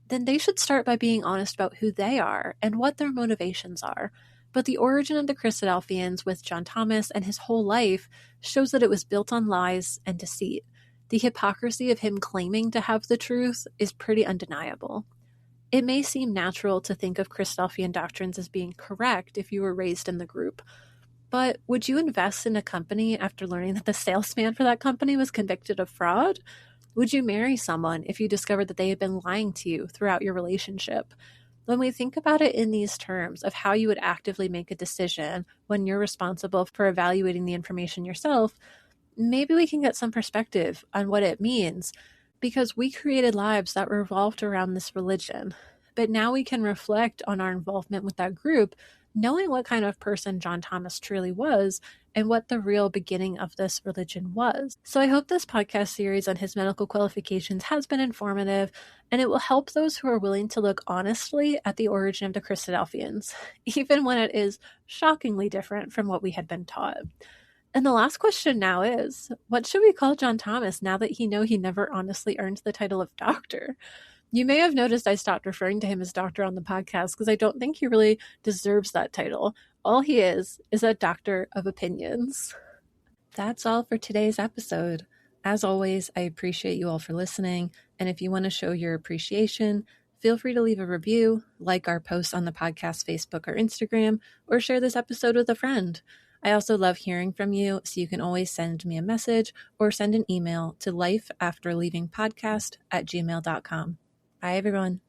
then they should start by being honest about who they are and what their motivations are. But the origin of the Christadelphians with John Thomas and his whole life shows that it was built on lies and deceit. The hypocrisy of him claiming to have the truth is pretty undeniable. It may seem natural to think of Christadelphian doctrines as being correct if you were raised in the group, but would you invest in a company after learning that the salesman for that company was convicted of fraud? Would you marry someone if you discovered that they had been lying to you throughout your relationship? When we think about it in these terms of how you would actively make a decision when you're responsible for evaluating the information yourself, maybe we can get some perspective on what it means because we created lives that revolved around this religion. But now we can reflect on our involvement with that group, knowing what kind of person John Thomas truly was and what the real beginning of this religion was. So I hope this podcast series on his medical qualifications has been informative, and it will help those who are willing to look honestly at the origin of the Christadelphians, even when it is shockingly different from what we had been taught. And the last question now is, what should we call John Thomas now that he never honestly earned the title of doctor? You may have noticed I stopped referring to him as doctor on the podcast because I don't think he really deserves that title. All he is a doctor of opinions. That's all for today's episode. As always, I appreciate you all for listening, and if you want to show your appreciation, feel free to leave a review, like our posts on the podcast Facebook or Instagram, or share this episode with a friend. I also love hearing from you, so you can always send me a message or send an email to lifeafterleavingpodcast@gmail.com. Bye, everyone.